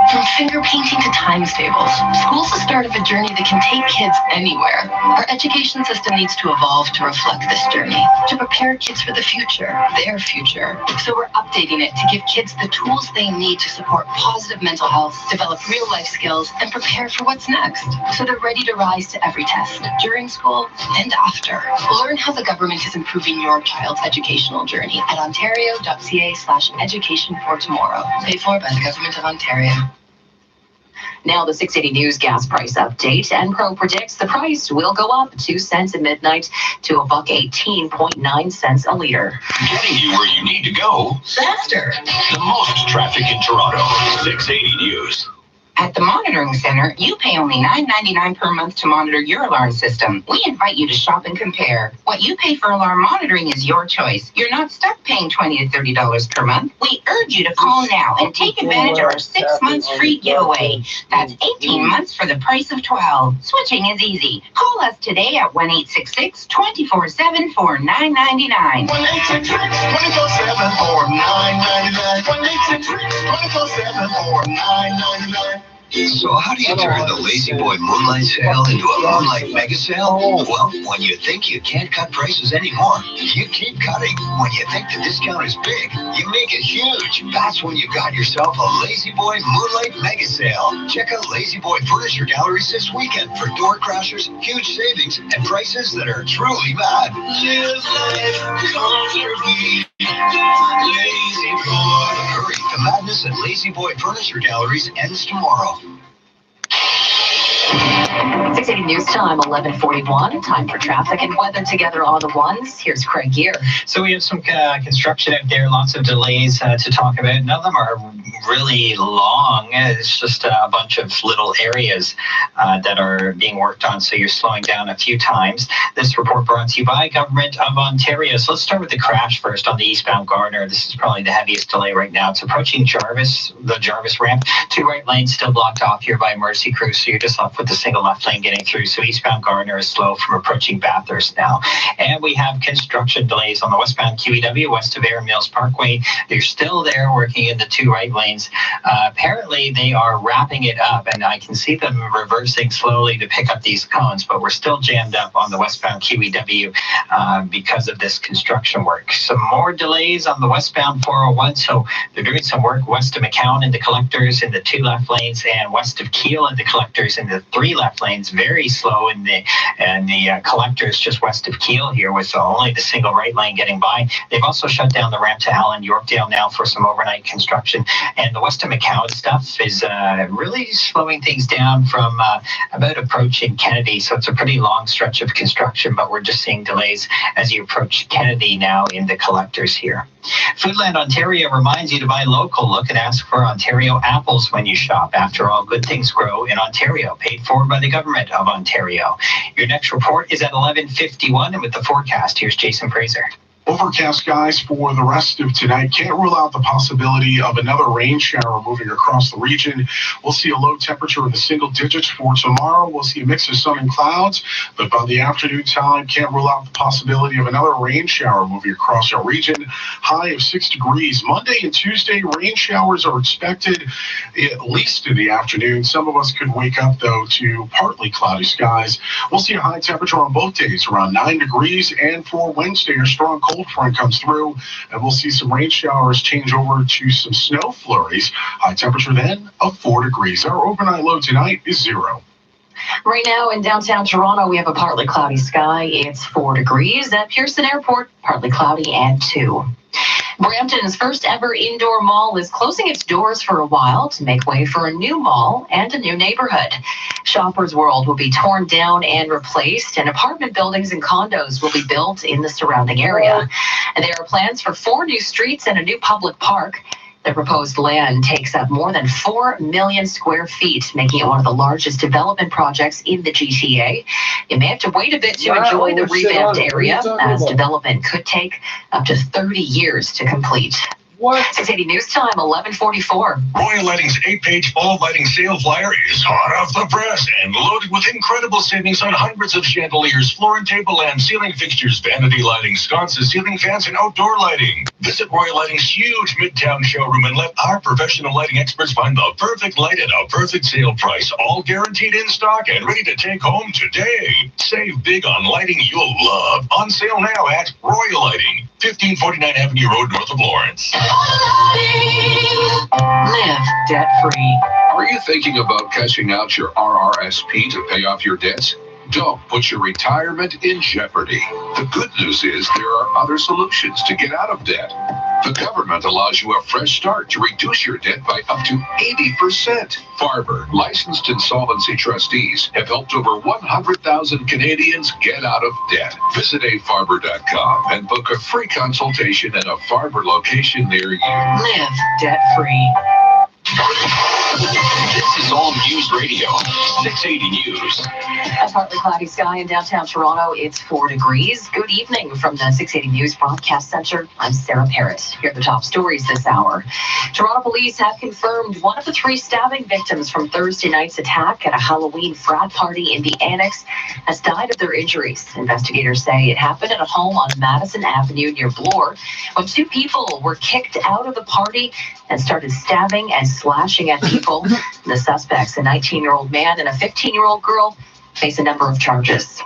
From finger painting to times tables, school's the start of a journey that can take kids anywhere. Our education system needs to evolve to reflect this journey, to prepare kids for the future, their future. So we're updating it to give kids the tools they need to support positive mental health, develop real life skills, and prepare for what's next. So they're ready to rise to every test, during school and after. Learn how the government is improving your child's educational journey at ontario.ca/education for tomorrow. Paid for by the Government of Ontario. Now the 680 News gas price update. Enpro predicts the price will go up 2 cents at midnight to $1.18.9 a liter. Getting you where you need to go faster. The most traffic in Toronto. 680 News. At the Monitoring Center, you pay only $9.99 per month to monitor your alarm system. We invite you to shop and compare. What you pay for alarm monitoring is your choice. You're not stuck paying $20 to $30 per month. We urge you to call now and take advantage of our 6 months free giveaway. That's 18 months for the price of 12. Switching is easy. Call us today at 1-866-247-4999. 1-866-247-4999. 1-866-247-4999. So how do you turn the Lazy Boy Moonlight Sale into a Moonlight Mega Sale? Well, when you think you can't cut prices anymore, you keep cutting. When you think the discount is big, you make it huge. That's when you've got yourself a Lazy Boy Moonlight Mega Sale. Check out Lazy Boy Furniture Galleries this weekend for door crashers, huge savings, and prices that are truly mad. Live life comfortably. Lazy Boy. Hurry, the madness at Lazy Boy Furniture Galleries ends tomorrow. 680 News Time, 11:41. Time for traffic and weather together on the ones. Here's Craig Gear. So we have some construction out there, lots of delays to talk about. None of them are really long. It's just a bunch of little areas that are being worked on, so you're slowing down a few times. This report brought to you by Government of Ontario. So let's start with the crash first on the eastbound Gardiner. This is probably the heaviest delay right now. It's approaching Jarvis, the Jarvis ramp. 2 right lanes still blocked off here by Mercy Crew, so you're just left with the single left lane getting through. So eastbound Gardiner is slow from approaching Bathurst now. And we have construction delays on the westbound QEW, west of Air Mills Parkway. They're still there working in the 2 right lanes. Apparently they are wrapping it up, and I can see them reversing slowly to pick up these cones, but we're still jammed up on the westbound QEW because of this construction work. Some more delays on the westbound 401, so they're doing some work west of McCown in the collectors in the 2 left lanes, and west of Keele in the collectors in the 3 left lanes. Very slow in the collectors just west of Keele here, with only the single right lane getting by. They've also shut down the ramp to Allen Yorkdale now for some overnight construction, and the west of McCown stuff is really slowing things down from about approaching Kennedy. So it's a pretty long stretch of construction, but we're just seeing delays as you approach Kennedy now in the collectors here. Foodland Ontario reminds you to buy local. Look and ask for Ontario apples when you shop. After all, good things grow in Ontario. Paid for by the Government of Ontario. Your next report is at 11:51, and with the forecast, here's Jason Fraser. Overcast skies for the rest of tonight. Can't rule out the possibility of another rain shower moving across the region. We'll see a low temperature in the single digits for tomorrow. We'll see a mix of sun and clouds, but by the afternoon time, can't rule out the possibility of another rain shower moving across our region. High of 6 degrees. Monday and Tuesday, rain showers are expected at least in the afternoon. Some of us could wake up, though, to partly cloudy skies. We'll see a high temperature on both days, around 9 degrees, and for Wednesday, a strong cold front comes through, and we'll see some rain showers change over to some snow flurries. High temperature then of 4 degrees. Our overnight low tonight is 0. Right now in downtown Toronto, we have a partly cloudy sky. It's 4 degrees. At Pearson Airport, partly cloudy and 2. Brampton's first ever indoor mall is closing its doors for a while to make way for a new mall and a new neighborhood. Shoppers World will be torn down and replaced, and apartment buildings and condos will be built in the surrounding area. And there are plans for 4 new streets and a new public park. The proposed land takes up more than 4 million square feet, making it one of the largest development projects in the GTA. You may have to wait a bit to enjoy the revamped area, as development could take up to 30 years to complete. 680 News Time, 11:44. Royal Lighting's 8-page fall lighting sale flyer is hot off the press and loaded with incredible savings on hundreds of chandeliers, floor and table lamps, ceiling fixtures, vanity lighting, sconces, ceiling fans, and outdoor lighting. Visit Royal Lighting's huge Midtown showroom and let our professional lighting experts find the perfect light at a perfect sale price, all guaranteed in stock and ready to take home today. Save big on lighting you'll love. On sale now at Royal Lighting, 1549 Avenue Road, north of Lawrence. Live debt-free. Are you thinking about cashing out your RRSP to pay off your debts? Don't put your retirement in jeopardy. The good news is there are other solutions to get out of debt. The government allows you a fresh start to reduce your debt by up to 80%. Farber, licensed insolvency trustees, have helped over 100,000 Canadians get out of debt. Visit afarber.com and book a free consultation at a Farber location near you. Live debt-free. This is All News Radio, 680 News. A partly cloudy sky in downtown Toronto. It's 4 degrees. Good evening from the 680 News Broadcast Center. I'm Sarah Parrott. Here are the top stories this hour. Toronto police have confirmed one of the 3 stabbing victims from Thursday night's attack at a Halloween frat party in the Annex has died of their injuries. Investigators say it happened at a home on Madison Avenue near Bloor when 2 people were kicked out of the party and started stabbing and slashing at people. The suspects, a 19-year-old man and a 15-year-old girl, face a number of charges.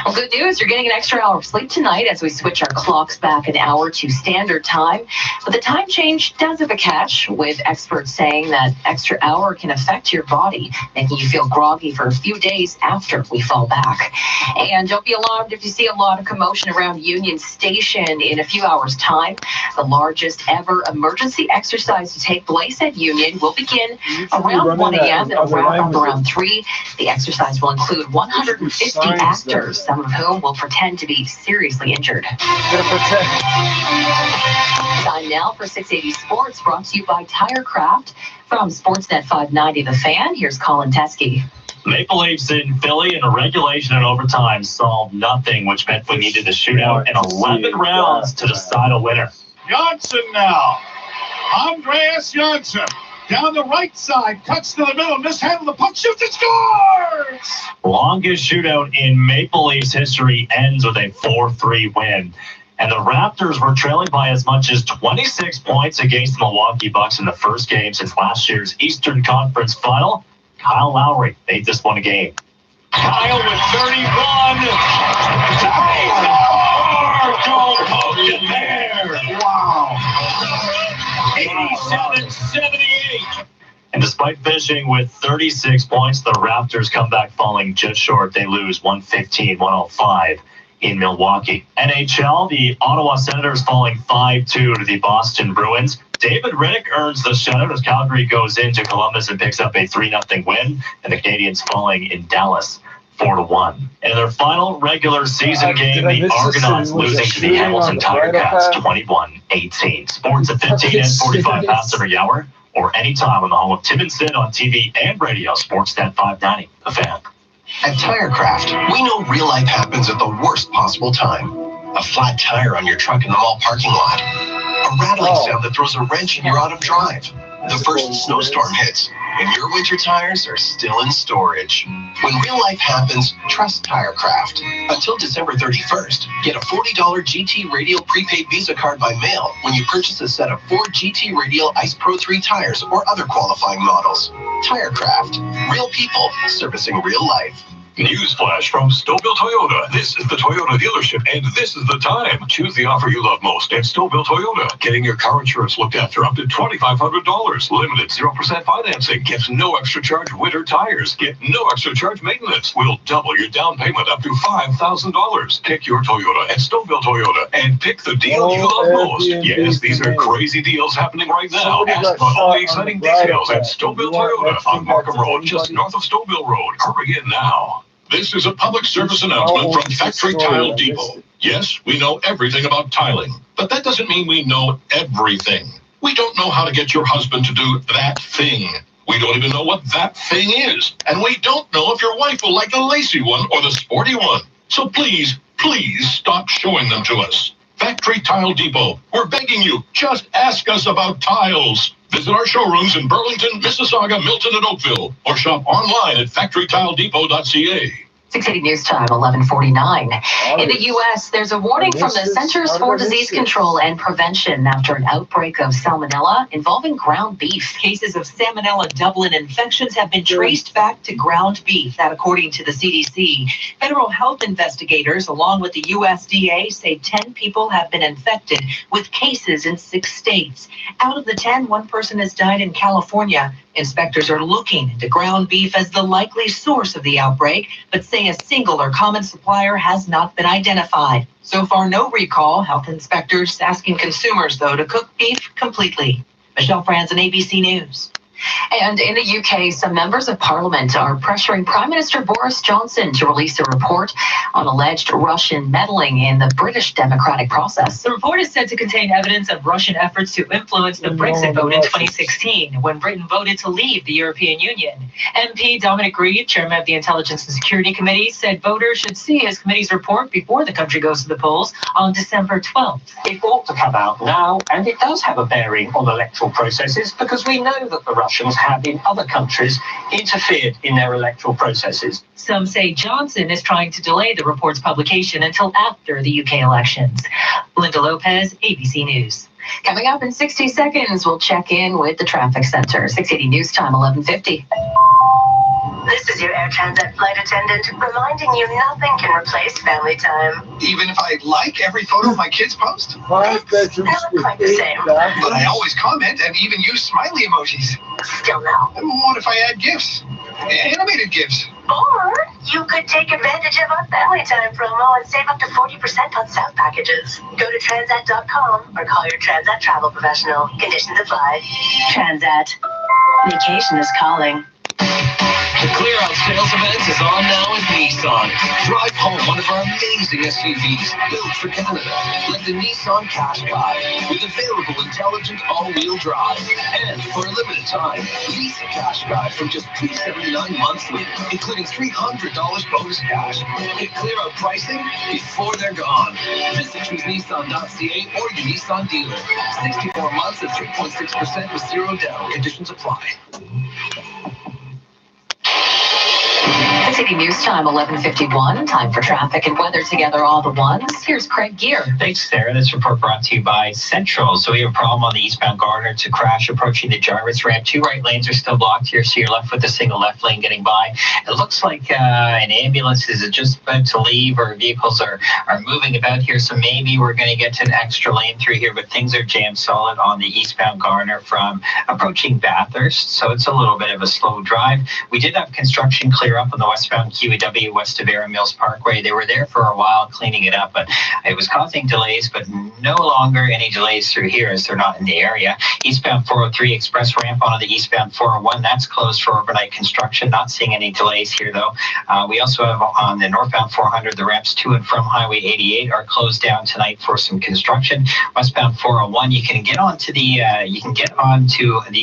Well, good news, you're getting an extra hour of sleep tonight as we switch our clocks back an hour to standard time. But the time change does have a catch, with experts saying that extra hour can affect your body, making you feel groggy for a few days after we fall back. And don't be alarmed if you see a lot of commotion around Union Station in a few hours' time. The largest ever emergency exercise to take place at Union will begin around 1 a.m. It'll wrap up around 3. The exercise will include 150 actors, some of whom will pretend to be seriously injured. Time now for 680 Sports, brought to you by Tirecraft. From Sportsnet 590 The Fan, here's Colin Teskey. Maple Leafs in Philly in regulation and overtime solved nothing, which meant we needed a shootout in 11 rounds to decide a winner. Johnson now. Andreas Johnson. Down the right side, cuts to the middle, mishandled the puck, shoots and scores! Longest shootout in Maple Leafs history ends with a 4-3 win. And the Raptors were trailing by as much as 26 points against the Milwaukee Bucks in the first game since last year's Eastern Conference Final. Kyle Lowry made this one a game. Kyle with 31. Don't poke it there. Wow. 87-78. And despite finishing with 36 points, the Raptors come back falling just short. They lose 115-105 in Milwaukee. NHL, the Ottawa Senators falling 5-2 to the Boston Bruins. David Riddick earns the shutout as Calgary goes into Columbus and picks up a 3-0 win, and the Canadiens falling in Dallas 4-1. In their final regular season game, the Argonauts losing to the Hamilton Tiger Cats 21-18. Sports at 15 and 45 past every hour, or anytime on the home of Tim and Sid on TV and radio. Sportsnet 590, The Fan. At Tirecraft, we know real life happens at the worst possible time. A flat tire on your truck in the mall parking lot. A rattling sound that throws a wrench in your autumn drive. The first snowstorm hits, and your winter tires are still in storage. When real life happens, trust Tirecraft. Until December 31st, get a $40 GT Radial prepaid Visa card by mail when you purchase a set of 4 GT Radial Ice Pro 3 tires or other qualifying models. Tirecraft. Real people servicing real life. Newsflash from Stouffville Toyota. This is the Toyota dealership, and this is the time. Choose the offer you love most at Stouffville Toyota. Getting your car insurance looked after up to $2,500. Limited 0% financing. Gets no extra charge winter tires. Get no extra charge maintenance. We'll double your down payment up to $5,000. Pick your Toyota at Stouffville Toyota and pick the deal you love most. Yes, these are crazy deals happening right now. Ask about all the exciting details at Stouffville Toyota on Markham Road, just north of Stouffville Road. Hurry in now. This is a public service announcement from Factory Tile Depot. Yes, we know everything about tiling, but that doesn't mean we know everything. We don't know how to get your husband to do that thing. We don't even know what that thing is. And we don't know if your wife will like the lacy one or the sporty one. So please, please stop showing them to us. Factory Tile Depot, we're begging you, just ask us about tiles. Visit our showrooms in Burlington, Mississauga, Milton, and Oakville, or shop online at factorytiledepot.ca. 680 News Time, 11:49. In the U.S., there's a warning from the Centers for Disease Control and Prevention after an outbreak of salmonella involving ground beef. Cases of Salmonella Dublin infections have been traced back to ground beef. That, according to the CDC. Federal health investigators, along with the USDA, say 10 people have been infected with cases in 6 states. Out of the 10, 1 person has died in California. Inspectors are looking into ground beef as the likely source of the outbreak, but say a single or common supplier has not been identified. So far, no recall. Health inspectors asking consumers, though, to cook beef completely. Michelle Franzen, ABC News. And in the UK, some members of parliament are pressuring Prime Minister Boris Johnson to release a report on alleged Russian meddling in the British democratic process. The report is said to contain evidence of Russian efforts to influence the Brexit vote in 2016, when Britain voted to leave the European Union. MP Dominic Grieve, chairman of the Intelligence and Security Committee, said voters should see his committee's report before the country goes to the polls on December 12th. It ought to come out now, and it does have a bearing on electoral processes, because we know that the Russians have in other countries interfered in their electoral processes. Some say Johnson is trying to delay the report's publication until after the UK elections. Linda Lopez, ABC News. Coming up in 60 seconds, we'll check in with the traffic center. 680 News Time, 11:50. This is your Air Transat flight attendant reminding you nothing can replace family time. Even if I like every photo my kids post? Not quite the same. But I always comment and even use smiley emojis. Still no. And what if I add GIFs? Animated GIFs. Or you could take advantage of our family time promo and save up to 40% on South packages. Go to Transat.com or call your Transat travel professional. Conditions apply. Transat. Vacation is calling. The Clear Out sales event is on now with Nissan. Drive home one of our amazing SUVs built for Canada, like the Nissan Qashqai, with available intelligent all-wheel drive. And for a limited time, lease a Qashqai from just $379 monthly, including $300 bonus cash. Get Clear Out pricing before they're gone. Visit choosenissan.ca or your Nissan dealer. 64 months at 3.6% with zero down. Conditions apply. City News Time, 11:51. Time for traffic and weather together, all the ones. Here's Craig Gear. Thanks, Sarah. This report brought to you by Central. So we have a problem on the eastbound Gardner to crash approaching the Jarvis ramp. 2 right lanes are still blocked here, so you're left with a single left lane getting by. It looks like an ambulance is just about to leave, or vehicles are moving about here, so maybe we're going to get to an extra lane through here, but things are jammed solid on the eastbound Gardner from approaching Bathurst, so it's a little bit of a slow drive. We did have construction clear up on the westbound QEW west of Erin Mills Parkway. They were there for a while cleaning it up, but it was causing delays, but no longer any delays through here as they're not in the area. Eastbound 403 express ramp onto the eastbound 401, that's closed for overnight construction. Not seeing any delays here though. We also have on the northbound 400, the ramps to and from Highway 88 are closed down tonight for some construction. Westbound 401, you can get onto the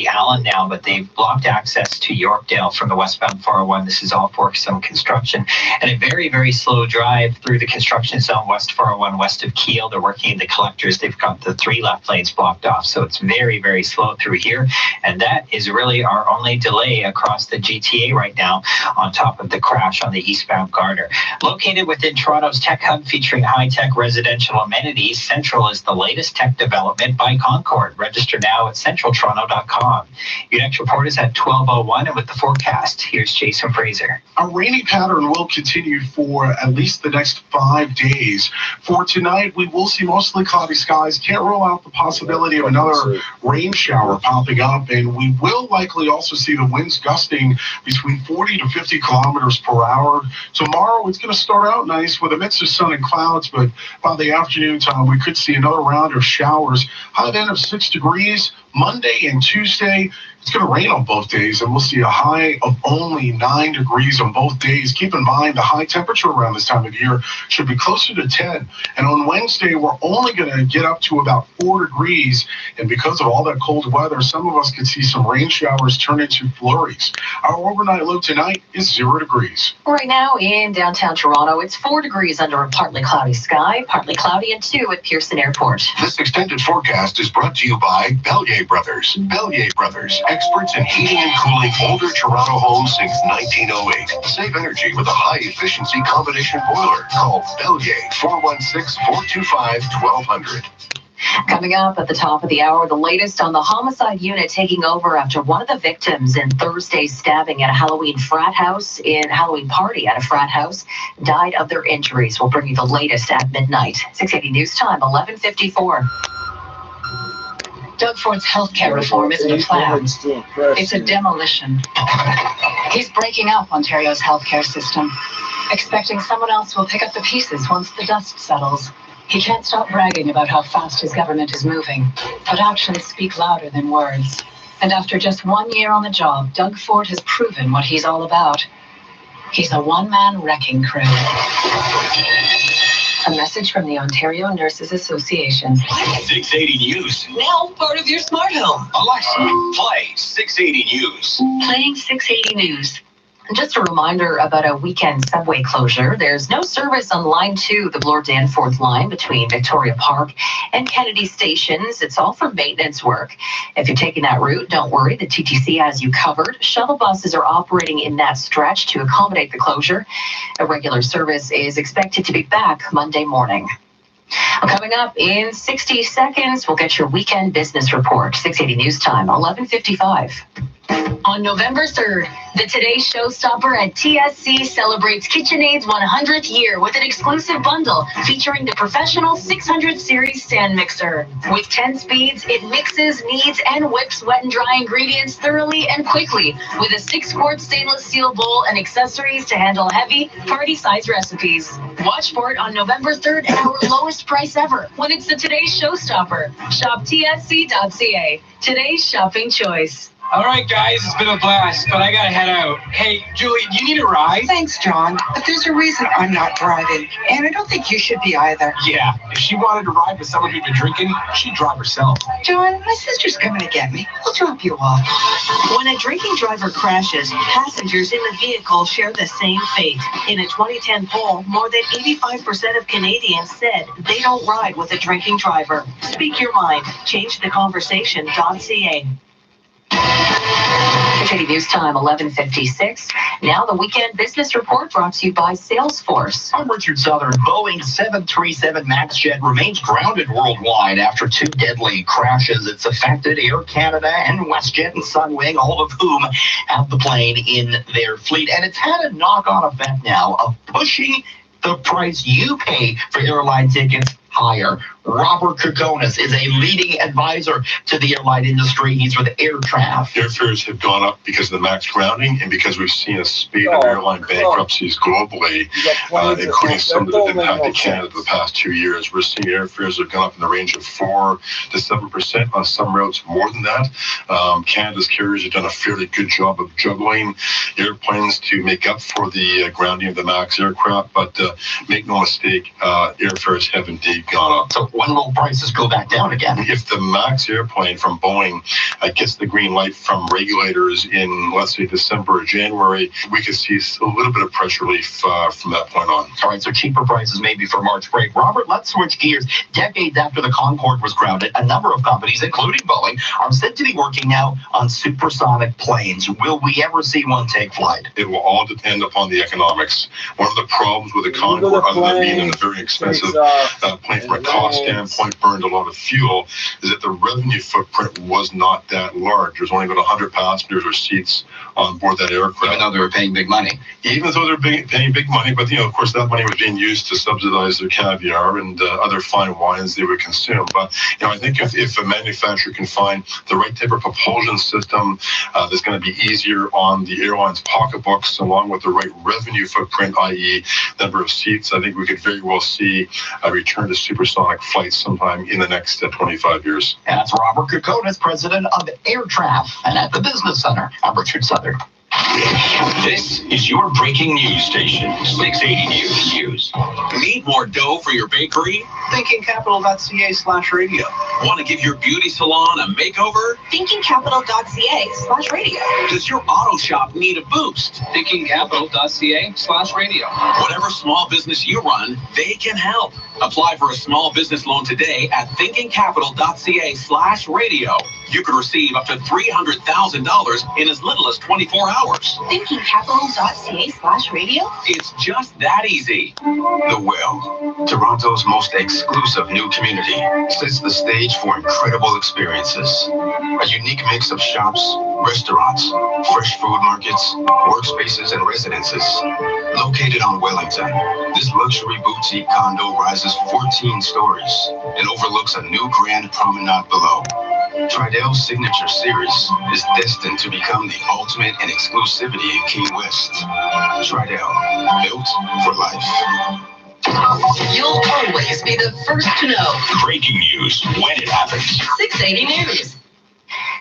Allen now, but they've blocked access to Yorkdale from the westbound 401. This is all for some construction, and a very, very slow drive through the construction zone west 401 west of Kiel. They're working in the collectors. They've got the 3 left lanes blocked off, so it's very, very slow through here, and that is really our only delay across the GTA right now, on top of the crash on the eastbound Gardner. Located within Toronto's tech hub featuring high-tech residential amenities, Central is the latest tech development by Concord. Register now at centraltoronto.com. Your next report is at 12:01, and with the forecast, here's Jason Fraser. A rainy pattern will continue for at least the next 5 days. For tonight, we will see mostly cloudy skies. Can't rule out the possibility of another rain shower popping up, and we will likely also see the winds gusting between 40 to 50 kilometers per hour. Tomorrow, it's going to start out nice with a mix of sun and clouds, but by the afternoon time, we could see another round of showers. High end of 6 degrees. Monday and Tuesday, it's going to rain on both days, and we'll see a high of only 9 degrees on both days. Keep in mind, the high temperature around this time of year should be closer to 10. And on Wednesday, we're only going to get up to about 4 degrees. And because of all that cold weather, some of us could see some rain showers turn into flurries. Our overnight low tonight is 0 degrees. Right now in downtown Toronto, it's 4 degrees under a partly cloudy sky, partly cloudy and 2 at Pearson Airport. This extended forecast is brought to you by Bellier Brothers. Bellier Brothers, experts in heating and cooling older Toronto homes since 1908. Save energy with a high-efficiency combination boiler. Call Bellier 416-425-1200. Coming up at the top of the hour, the latest on the homicide unit taking over after one of the victims in Thursday's stabbing at a Halloween party at a frat house died of their injuries. We'll bring you the latest at midnight. 680 News Time, 11:54. Doug Ford's healthcare reform isn't a plan. It's a demolition. He's breaking up Ontario's healthcare system, expecting someone else will pick up the pieces once the dust settles. He can't stop bragging about how fast his government is moving, but actions speak louder than words. And after just 1 year on the job, Doug Ford has proven what he's all about. He's a one-man wrecking crew. A message from the Ontario Nurses Association. 680 News. Now part of your smart home. Alexa, play 680 News. Playing 680 News. Just a reminder about a weekend subway closure. There's no service on Line 2, the Bloor-Danforth line between Victoria Park and Kennedy stations. It's all for maintenance work. If you're taking that route, don't worry. The TTC has you covered. Shuttle buses are operating in that stretch to accommodate the closure. A regular service is expected to be back Monday morning. Coming up in 60 seconds, we'll get your weekend business report. 680 News Time, 11:55. On November 3rd, the Today Showstopper at TSC celebrates KitchenAid's 100th year with an exclusive bundle featuring the professional 600 series stand mixer. With 10 speeds, it mixes, kneads, and whips wet and dry ingredients thoroughly and quickly with a 6-quart stainless steel bowl and accessories to handle heavy, party-size recipes. Watch for it on November 3rd at our lowest price ever when it's the Today Showstopper. Shop tsc.ca. Today's shopping choice. All right, guys, it's been a blast, but I gotta head out. Hey, Julie, do you need a ride? Thanks, John, but there's a reason I'm not driving, and I don't think you should be either. Yeah, if she wanted to ride with someone who'd been drinking, she'd drive herself. John, my sister's coming to get me. I'll drop you off. When a drinking driver crashes, passengers in the vehicle share the same fate. In a 2010 poll, more than 85% of Canadians said they don't ride with a drinking driver. Speak your mind. ChangeTheConversation.ca. 680 News Time, 11:56. Now the weekend business report brought to you by Salesforce. I'm Richard Southern. Boeing 737 MAX jet remains grounded worldwide after 2 deadly crashes. It's affected Air Canada and WestJet and Sunwing, all of whom have the plane in their fleet. And it's had a knock-on effect now of pushing the price you pay for airline tickets higher. Robert Kokonis is a leading advisor to the airline industry. He's with AirTrav. Airfares have gone up because of the MAX grounding and because we've seen a spate of airline bankruptcies globally, including some that have impacted Canada the past 2 years. We're seeing airfares have gone up in the range of 4 to 7%, on some routes more than that. Canada's carriers have done a fairly good job of juggling airplanes to make up for the grounding of the MAX aircraft, but make no mistake, airfares have indeed gone up. So when will prices go back down again? If the MAX airplane from Boeing gets the green light from regulators in, let's say, December or January, we could see a little bit of price relief from that point on. All right, so cheaper prices maybe for March break. Robert, let's switch gears. Decades after the Concorde was grounded, a number of companies, including Boeing, are said to be working now on supersonic planes. Will we ever see one take flight? It will all depend upon the economics. One of the problems with the Concorde, other than being a very expensive plane from a cost standpoint, burned a lot of fuel, is that the revenue footprint was not that large. There's only about 100 passengers or seats on board that aircraft. Even though they were paying big money. Even though they're paying big money, but of course that money was being used to subsidize their caviar and other fine wines they would consume. But I think if a manufacturer can find the right type of propulsion system that's going to be easier on the airline's pocketbooks, along with the right revenue footprint, i.e. number of seats, I think we could very well see a return to supersonic flights sometime in the next 25 years. And that's Robert Kokonis, president of AirTrav, and at the Business Center, I'm Richard Southern. This is your breaking news station, 680 News. Need more dough for your bakery? ThinkingCapital.ca/radio. Want to give your beauty salon a makeover? ThinkingCapital.ca/radio. Does your auto shop need a boost? ThinkingCapital.ca/radio. Whatever small business you run, they can help. Apply for a small business loan today at ThinkingCapital.ca/radio. You could receive up to $300,000 in as little as 24 hours. ThinkingCapital.ca/radio. It's just that easy. The Well, Toronto's most exclusive new community, sets the stage for incredible experiences. A unique mix of shops, restaurants, fresh food markets, workspaces, and residences. Located on Wellington, this luxury boutique condo rises 14 stories and overlooks a new grand promenade below. Tridell's signature series is destined to become the ultimate in exclusivity in Key West. Tridell, built for life. You'll always be the first to know. Breaking news when it happens. 680 News.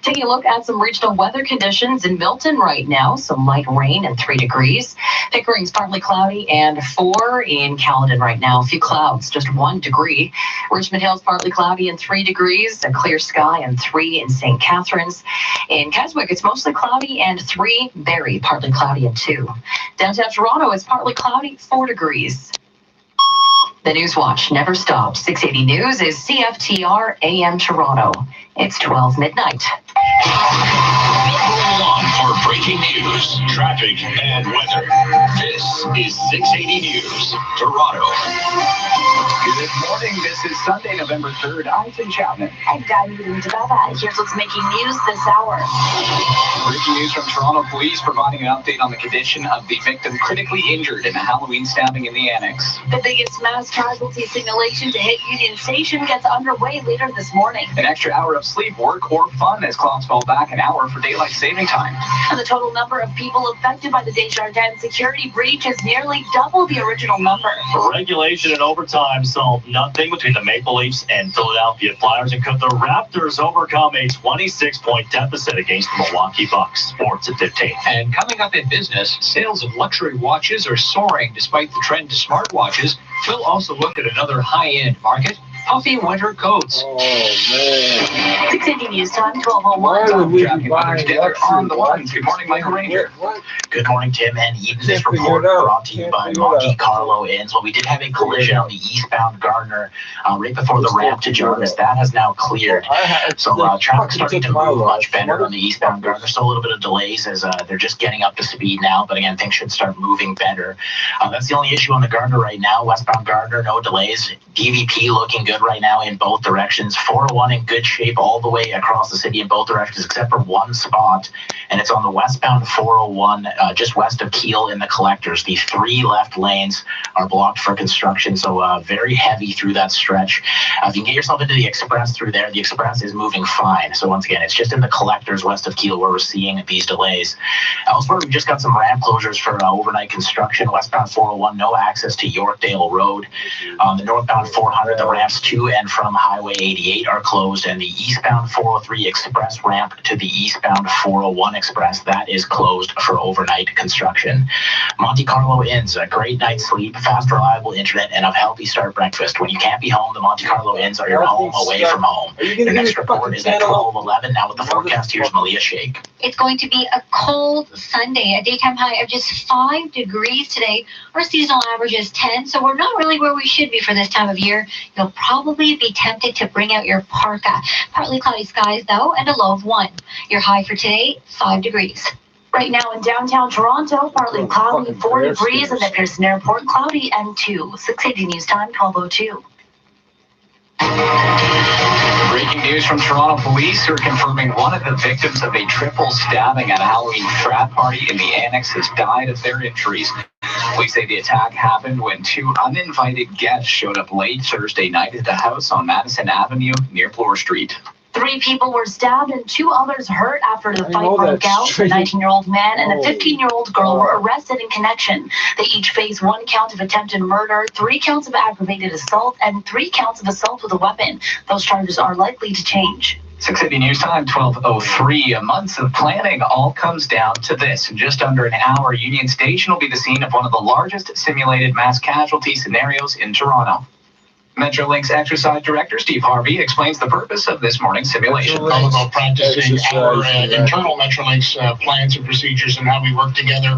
Taking a look at some regional weather conditions in Milton right now. Some light rain and 3 degrees. Pickering's partly cloudy and 4 in Caledon right now. A few clouds, just 1 degree. Richmond Hill's partly cloudy and 3 degrees. A clear sky and 3 in St. Catharines. In Keswick, it's mostly cloudy and 3. Barrie, partly cloudy and 2. Downtown Toronto is partly cloudy, 4 degrees. The News Watch never stops. 680 News is CFTR AM Toronto. It's 12 midnight. Number one for breaking news, traffic, and weather. This is 680 News, Toronto. Good morning. This is Sunday, November 3rd. I'm Tim Chapman. I'm Diane Devava. Here's what's making news this hour. Breaking news from Toronto Police providing an update on the condition of the victim critically injured in a Halloween stabbing in the Annex. The biggest mass casualty simulation to hit Union Station gets underway later this morning. An extra hour of sleep, work, or fun as clocks fall back an hour for daylight saving time. And the total number of people affected by the Desjardins security breach is nearly double the original number. Regulation and overtime solved nothing between the Maple Leafs and Philadelphia Flyers, and could the Raptors overcome a 26-point deficit against the Milwaukee Bucks? Sports at 15. And coming up in business, sales of luxury watches are soaring despite the trend to smartwatches. We'll also look at another high-end market, puffy winter coats. Oh, man. 680 News Time, 12:01. Traffic weather together on the ones. Good morning, Michael Ranger. Good morning, Tim, and even this report brought to you by Monte Carlo Inns. Well, we did have a collision on the eastbound Gardner right before the ramp to Jarvis. That has now cleared. So traffic's starting to move much better on the eastbound Gardner. Still a little bit of delays as they're just getting up to speed now, but again, things should start moving better. That's the only issue on the Gardner right now. Westbound Gardner, no delays. DVP looking good right now in both directions. 401 in good shape all the way across the city in both directions, except for one spot, and it's on the westbound 401, just west of Keele in the collectors. The 3 left lanes are blocked for construction, so very heavy through that stretch. If you can get yourself into the Express through there, the Express is moving fine. So once again, it's just in the collectors west of Keele where we're seeing these delays. Elsewhere, we just got some ramp closures for overnight construction. Westbound 401, no access to Yorkdale Road. On the northbound 400, the ramps to and from Highway 88 are closed, and the eastbound 403 Express ramp to the eastbound 401 Express, that is closed for overnight construction. Monte Carlo Inns, a great night's sleep, fast, reliable internet, and a healthy start breakfast. When you can't be home, the Monte Carlo Inns are your home away from home. Your next report is at 12:11. Now with the forecast, here's Malia Sheikh. It's going to be a cold Sunday, a daytime high of just 5 degrees today. Our seasonal average is 10, so we're not really where we should be for this time of year. You'll probably be tempted to bring out your parka. Partly cloudy skies, though, and a low of 1. Your high for today, 5 degrees. Right now in downtown Toronto, partly cloudy, 4 degrees, and the Pearson Airport, cloudy and 2. 680 News Time, 12:02. Breaking news from Toronto Police, who are confirming one of the victims of a triple stabbing at a Halloween frat party in the Annex has died of their injuries. Police say the attack happened when 2 uninvited guests showed up late Thursday night at a house on Madison Avenue near Bloor Street. 3 people were stabbed and 2 others hurt after the fight broke out. The 19-year-old man and the 15-year-old girl were arrested in connection. They each face 1 count of attempted murder, 3 counts of aggravated assault, and 3 counts of assault with a weapon. Those charges are likely to change. 680 News Time, 12:03. Months of planning all comes down to this. In just under an hour, Union Station will be the scene of one of the largest simulated mass casualty scenarios in Toronto. Metrolinx Exercise Director Steve Harvey explains the purpose of this morning's simulation. It's all about practicing our internal Metrolinx plans and procedures and how we work together,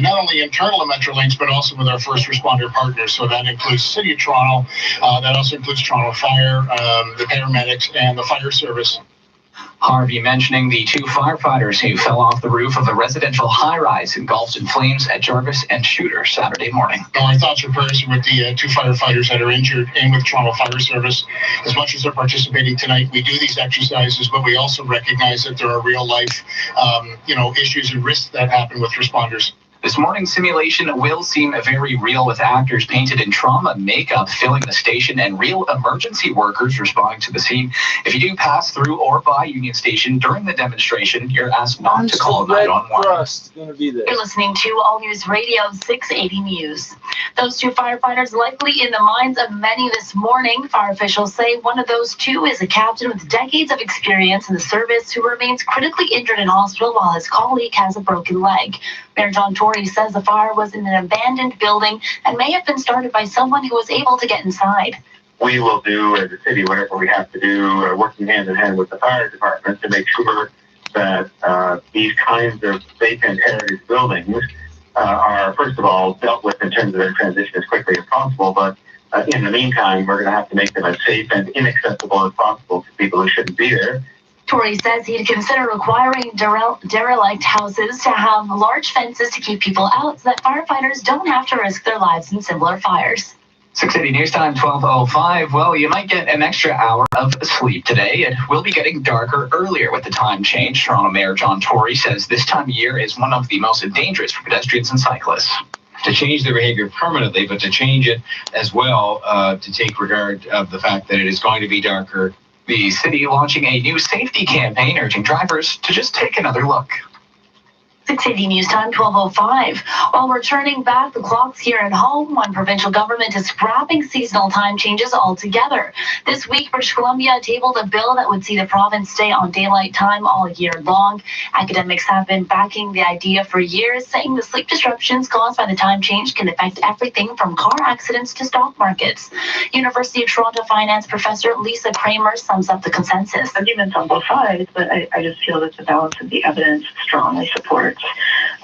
not only internal at Metrolinx, but also with our first responder partners. So that includes City of Toronto, that also includes Toronto Fire, the paramedics, and the fire service. Harvey mentioning the 2 firefighters who fell off the roof of a residential high-rise engulfed in flames at Jarvis and Shooter Saturday morning. Our thoughts and prayers are with the 2 firefighters that are injured and with Toronto Fire Service. As much as they're participating tonight, we do these exercises, but we also recognize that there are real-life, issues and risks that happen with responders. This morning's simulation will seem very real, with actors painted in trauma makeup filling the station and real emergency workers responding to the scene. If you do pass through or by Union Station during the demonstration, you're asked not to call 911. You're listening to All News Radio 680 News. Those two firefighters likely in the minds of many this morning. Fire officials say one of those two is a captain with decades of experience in the service who remains critically injured in hospital while his colleague has a broken leg. Mayor John Tory says the fire was in an abandoned building and may have been started by someone who was able to get inside. We will do as a city whatever we have to do, working hand in hand with the fire department to make sure that these kinds of vacant heritage buildings are, first of all, dealt with in terms of their transition as quickly as possible. But in the meantime, we're going to have to make them as safe and inaccessible as possible to people who shouldn't be there. Tory says he'd consider requiring derelict houses to have large fences to keep people out so that firefighters don't have to risk their lives in similar fires. 680 News Time, 12:05. Well, you might get an extra hour of sleep today. It will be getting darker earlier with the time change. Toronto Mayor John Tory says this time of year is one of the most dangerous for pedestrians and cyclists. To change their behavior permanently, but to change it as well to take regard of the fact that it is going to be darker. The city launching a new safety campaign urging drivers to just take another look. 680 News Time, 12:05. While we're turning back the clocks here at home, one provincial government is scrapping seasonal time changes altogether. This week, British Columbia tabled a bill that would see the province stay on daylight time all year long. Academics have been backing the idea for years, saying the sleep disruptions caused by the time change can affect everything from car accidents to stock markets. University of Toronto finance professor Lisa Kramer sums up the consensus. Arguments on both sides, but I just feel that the balance of the evidence strongly supports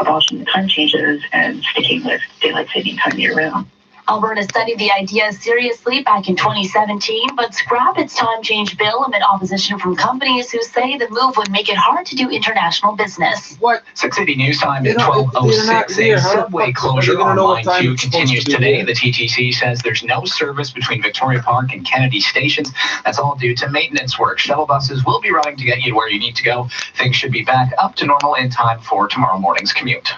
abolishing the time changes and sticking with daylight saving time year-round. Alberta studied the idea seriously back in 2017, but scrapped its time change bill amid opposition from companies who say the move would make it hard to do international business. 680 News Time at 12:06. A subway closure on Line 2 continues today. The TTC says there's no service between Victoria Park and Kennedy stations. That's all due to maintenance work. Shuttle buses will be running to get you to where you need to go. Things should be back up to normal in time for tomorrow morning's commute.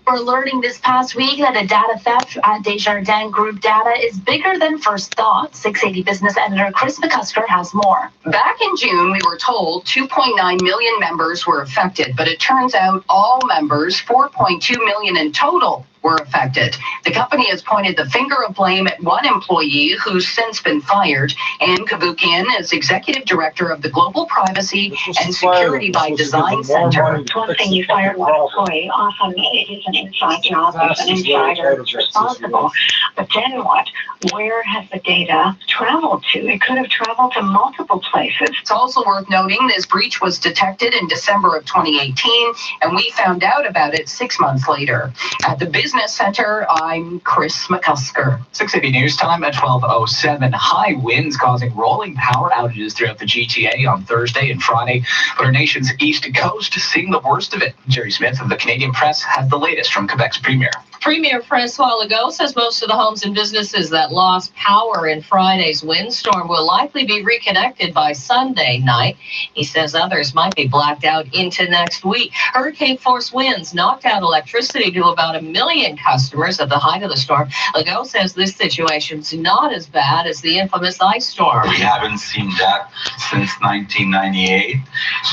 We're learning this past week that the data theft at Desjardins Group data is bigger than first thought. 680 business editor Chris McCusker has more. Back in June, we were told 2.9 million members were affected, but it turns out all members, 4.2 million in total, were affected. The company has pointed the finger of blame at one employee who's since been fired. Anne Kavukian is executive director of the Global Privacy and Security by Design Center. It's one thing you fire one employee, often it is an inside job, there's an insider who's responsible. But then what? Where has the data traveled to? It could have traveled to multiple places. It's also worth noting this breach was detected in December of 2018, and we found out about it 6 months later. At the Business Center, I'm Chris McCusker. 680 News Time at 12:07. High winds causing rolling power outages throughout the GTA on Thursday and Friday, but our nation's east coast is seeing the worst of it. Jerry Smith of the Canadian Press has the latest from Quebec's premier. Premier Francois Legault says most of the homes and businesses that lost power in Friday's windstorm will likely be reconnected by Sunday night. He says others might be blacked out into next week. Hurricane-force winds knocked out electricity to about 1 million customers at the height of the storm. Legault says this situation's not as bad as the infamous ice storm. We haven't seen that since 1998,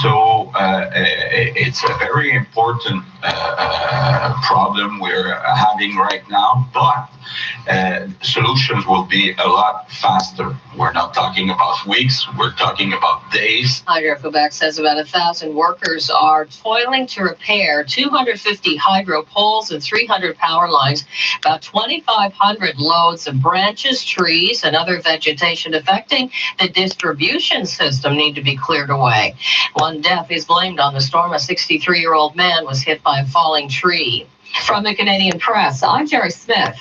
so it's a very important problem we're having right now, but solutions will be a lot faster. We're not talking about weeks, we're talking about days. Hydro-Quebec says about 1,000 workers are toiling to repair 250 hydro poles and 300 power lines. About 2,500 loads of branches, trees, and other vegetation affecting the distribution system need to be cleared away. One death is blamed on the storm. A 63-year-old man was hit by a falling tree. From the Canadian Press, I'm Jerry Smith.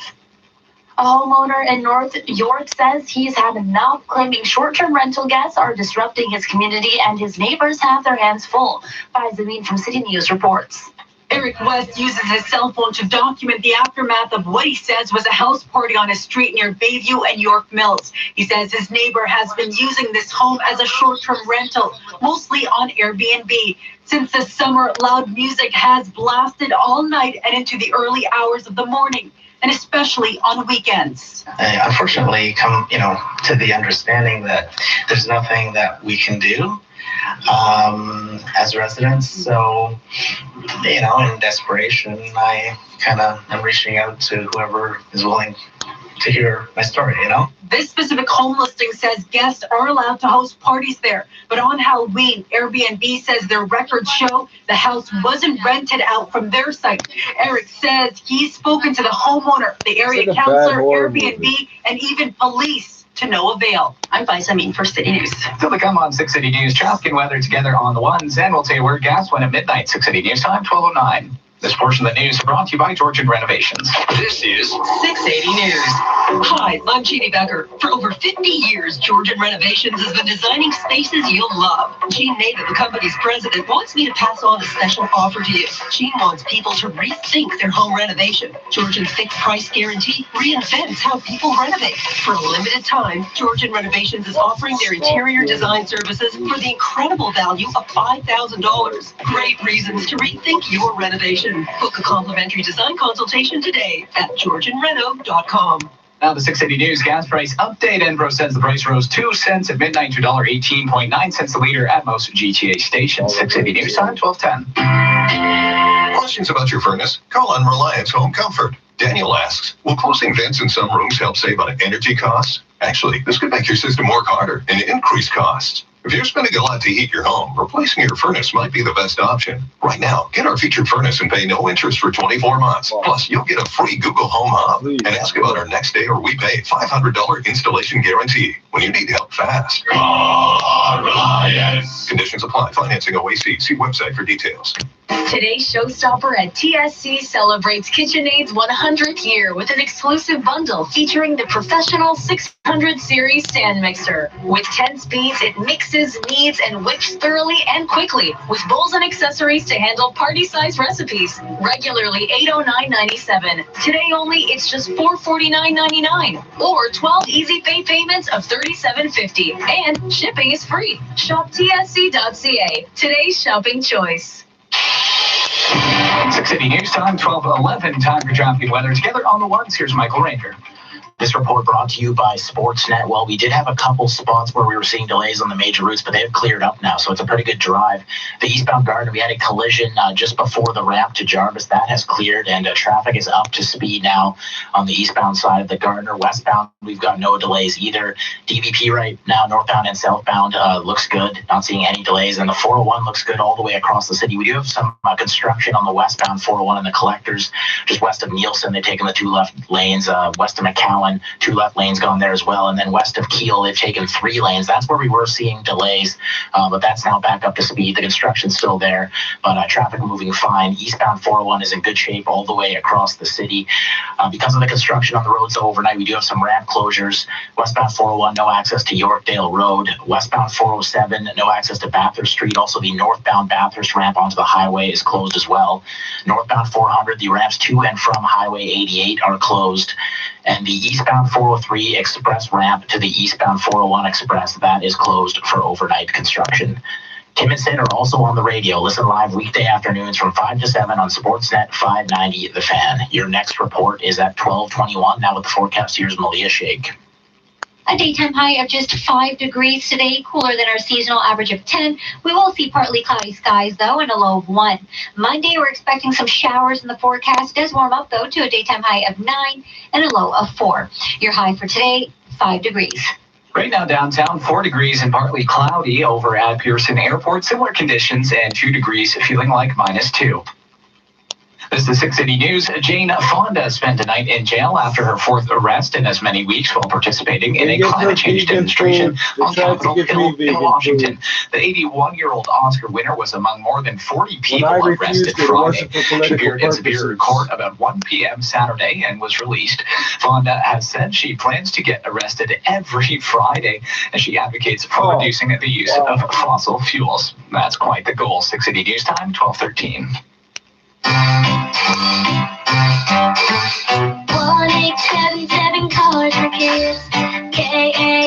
A homeowner in North York says he's had enough, claiming short-term rental guests are disrupting his community and his neighbors have their hands full. Faiz Amin from City News reports. Eric West uses his cell phone to document the aftermath of what he says was a house party on a street near Bayview and York Mills. He says his neighbor has been using this home as a short-term rental, mostly on Airbnb. Since the summer, loud music has blasted all night and into the early hours of the morning, and especially on weekends. Unfortunately, come to the understanding that there's nothing that we can do as residents. So, in desperation, I kind of am reaching out to whoever is willing to hear my story, This specific home listing says guests are allowed to host parties there, but on Halloween, Airbnb says their records show the house wasn't rented out from their site. Eric says he's spoken to the homeowner, the area councilor, Airbnb, and even police to no avail. I'm Faisa Amin for City News. Still to come on 6 City News, traffic and weather together on the ones, and we'll tell you where gas went at midnight. 6 City News time, 12:09. This portion of the news brought to you by Georgian Renovations. This is 680 News. Hi, I'm Jeannie Becker. For over 50 years, Georgian Renovations has been designing spaces you'll love. Jean Nathan, the company's president, wants me to pass on a special offer to you. Jean wants people to rethink their home renovation. Georgian's fixed price guarantee reinvents how people renovate. For a limited time, Georgian Renovations is offering their interior design services for the incredible value of $5,000. Great reasons to rethink your renovation. Book a complimentary design consultation today at georgianreno.com. Now the 680 News gas price update. Enbro says the price rose 2 cents at midnight to $1.18.9 a liter at most GTA stations. 680 News time, 12:10. Questions about your furnace? Call on Reliance Home Comfort. Daniel asks, will closing vents in some rooms help save on energy costs? Actually, this could make your system work harder and increase costs. If you're spending a lot to heat your home, replacing your furnace might be the best option. Right now, get our featured furnace and pay no interest for 24 months. Plus, you'll get a free Google Home Hub. And ask about our next day or we pay $500 installation guarantee when you need help fast. Reliance. Conditions apply. Financing OAC. See website for details. Today's showstopper at TSC celebrates KitchenAid's 100th year with an exclusive bundle featuring the professional 600 series stand mixer. With 10 speeds, it mixes, kneads, and whips thoroughly and quickly, with bowls and accessories to handle party-size recipes. Regularly $809.97. Today only, it's just $449.99, or 12 easy pay payments of $37.50, and shipping is free. Shop tsc.ca. Today's shopping choice. 680 News time, 12:11. Time for traffic and weather together on the ones. Here's Michael Ranger. This report brought to you by Sportsnet. Well, we did have a couple spots where we were seeing delays on the major routes, but they have cleared up now, so it's a pretty good drive. The eastbound Gardner, we had a collision just before the ramp to Jarvis. That has cleared, and traffic is up to speed now on the eastbound side of the Gardner. Westbound, we've got no delays either. DVP right now, northbound and southbound, looks good. Not seeing any delays, and the 401 looks good all the way across the city. We do have some construction on the westbound 401 in the collectors, just west of Nielsen. They've taken the 2 left lanes, west of McCowan. 2 left lanes gone there as well. And then west of Kiel, they've taken 3 lanes. That's where we were seeing delays, but that's now back up to speed. The construction's still there, but traffic moving fine. Eastbound 401 is in good shape all the way across the city. Because of the construction on the roads overnight, we do have some ramp closures. Westbound 401, no access to Yorkdale Road. Westbound 407, no access to Bathurst Street. Also, the northbound Bathurst ramp onto the highway is closed as well. Northbound 400, the ramps to and from Highway 88 are closed. And the eastbound 403 express ramp to the eastbound 401 express, that is closed for overnight construction. Tim and Sid are also on the radio. Listen live weekday afternoons from 5 to 7 on Sportsnet 590 The Fan. Your next report is at 12:21. Now with the forecast, here's Malia Sheikh. A daytime high of just 5 degrees today, cooler than our seasonal average of 10. We will see partly cloudy skies, though, and a low of 1. Monday, we're expecting some showers in the forecast. It does warm up, though, to a daytime high of 9 and a low of 4. Your high for today, 5 degrees. Right now downtown, 4 degrees and partly cloudy over at Pearson Airport. Similar conditions, and 2 degrees feeling like -2. This is 680 News. Jane Fonda spent a night in jail after her 4th arrest in as many weeks while participating in a climate change demonstration on Capitol Hill in Washington. The 81-year-old Oscar winner was among more than 40 people arrested Friday. She appeared in Superior Court about 1 p.m. Saturday and was released. Fonda has said she plans to get arrested every Friday as she advocates for reducing the use of fossil fuels. That's quite the goal. 680 News time, 12:13. 1877 Cars for Kids.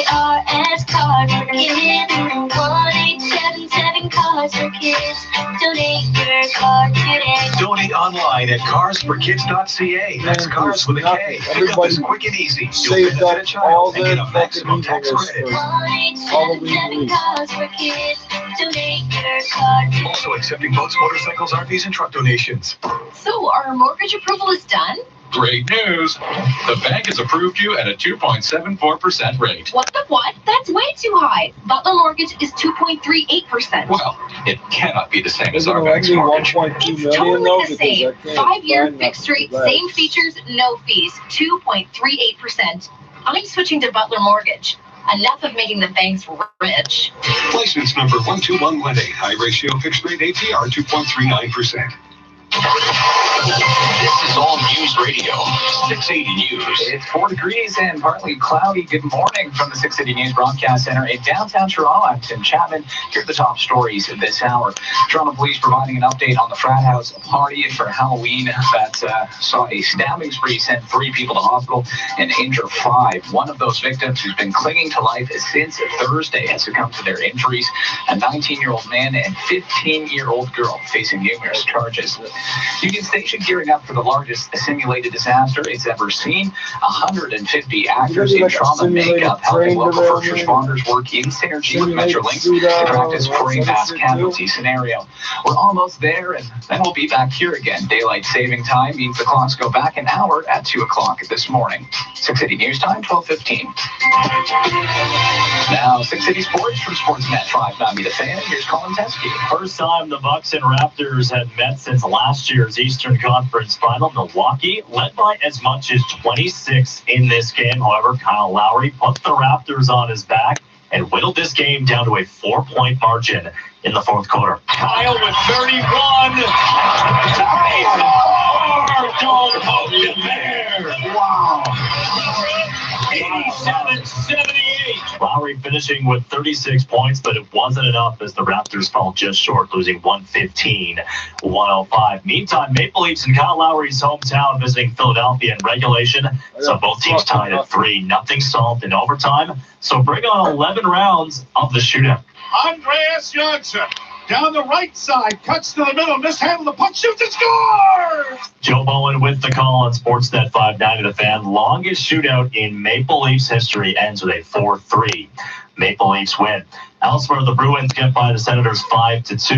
KARS Cars for Kids. 1877 Cars for Kids. Donate your car today. Donate online at carsforkids.ca. That's cars with a K. Pickup is quick and easy. You'll benefit a child and get a maximum tax credit. 1877 Cars for Kids. Donate your car today. Also accepting boats, motorcycles, RVs, and truck donations. So our mortgage approval is done? Great news. The bank has approved you at a 2.74% rate. What the what? That's way too high. Butler Mortgage is 2.38%. Well, it cannot be the same as our bank's mortgage. It's totally the same. 5-year fixed rate, same features, no fees. 2.38%. I'm switching to Butler Mortgage. Enough of making the banks rich. License number 12118. High ratio fixed rate APR 2.39%. This is All News Radio, 680 News. It's 4 degrees and partly cloudy. Good morning from the 680 News Broadcast Center in downtown Toronto. I'm Tim Chapman. Here are the top stories this hour. Toronto Police providing an update on the frat house party for Halloween that saw a stabbing spree, sent 3 people to hospital and injure 5. One of those victims, who's been clinging to life since Thursday, has succumbed to their injuries. A 19-year-old man and 15-year-old girl facing numerous charges. Union Station gearing up for the largest simulated disaster it's ever seen. 150 actors in trauma makeup helping local first responders work in synergy with Metrolinx to practice for a mass casualty scenario. We're almost there, and then we'll be back here again. Daylight saving time means the clocks go back an hour at 2 o'clock this morning. 680 News Time, 12:15. Now, 680 Sports from Sportsnet 590 The Fan. Here's Colin Teskey. First time the Bucks and Raptors had met since last year's Eastern Conference Final. Milwaukee led by as much as 26 in this game. However, Kyle Lowry put the Raptors on his back and whittled this game down to a 4-point margin in the fourth quarter. Kyle with 31. Don't poke the bear. Wow. 87-78. Lowry finishing with 36 points, but it wasn't enough as the Raptors fell just short, losing 115-105. Meantime, Maple Leafs in Kyle Lowry's hometown visiting Philadelphia in regulation. So both teams tied at 3. Nothing solved in overtime. So bring on 11 rounds of the shootout. Andreas Janssen down the right side, cuts to the middle, mishandled the puck, shoots and scores! Joe Bowen with the call on Sportsnet 590 The Fan. Longest shootout in Maple Leafs history ends with a 4-3 Maple Leafs win. Elsewhere, the Bruins get by the Senators 5-2.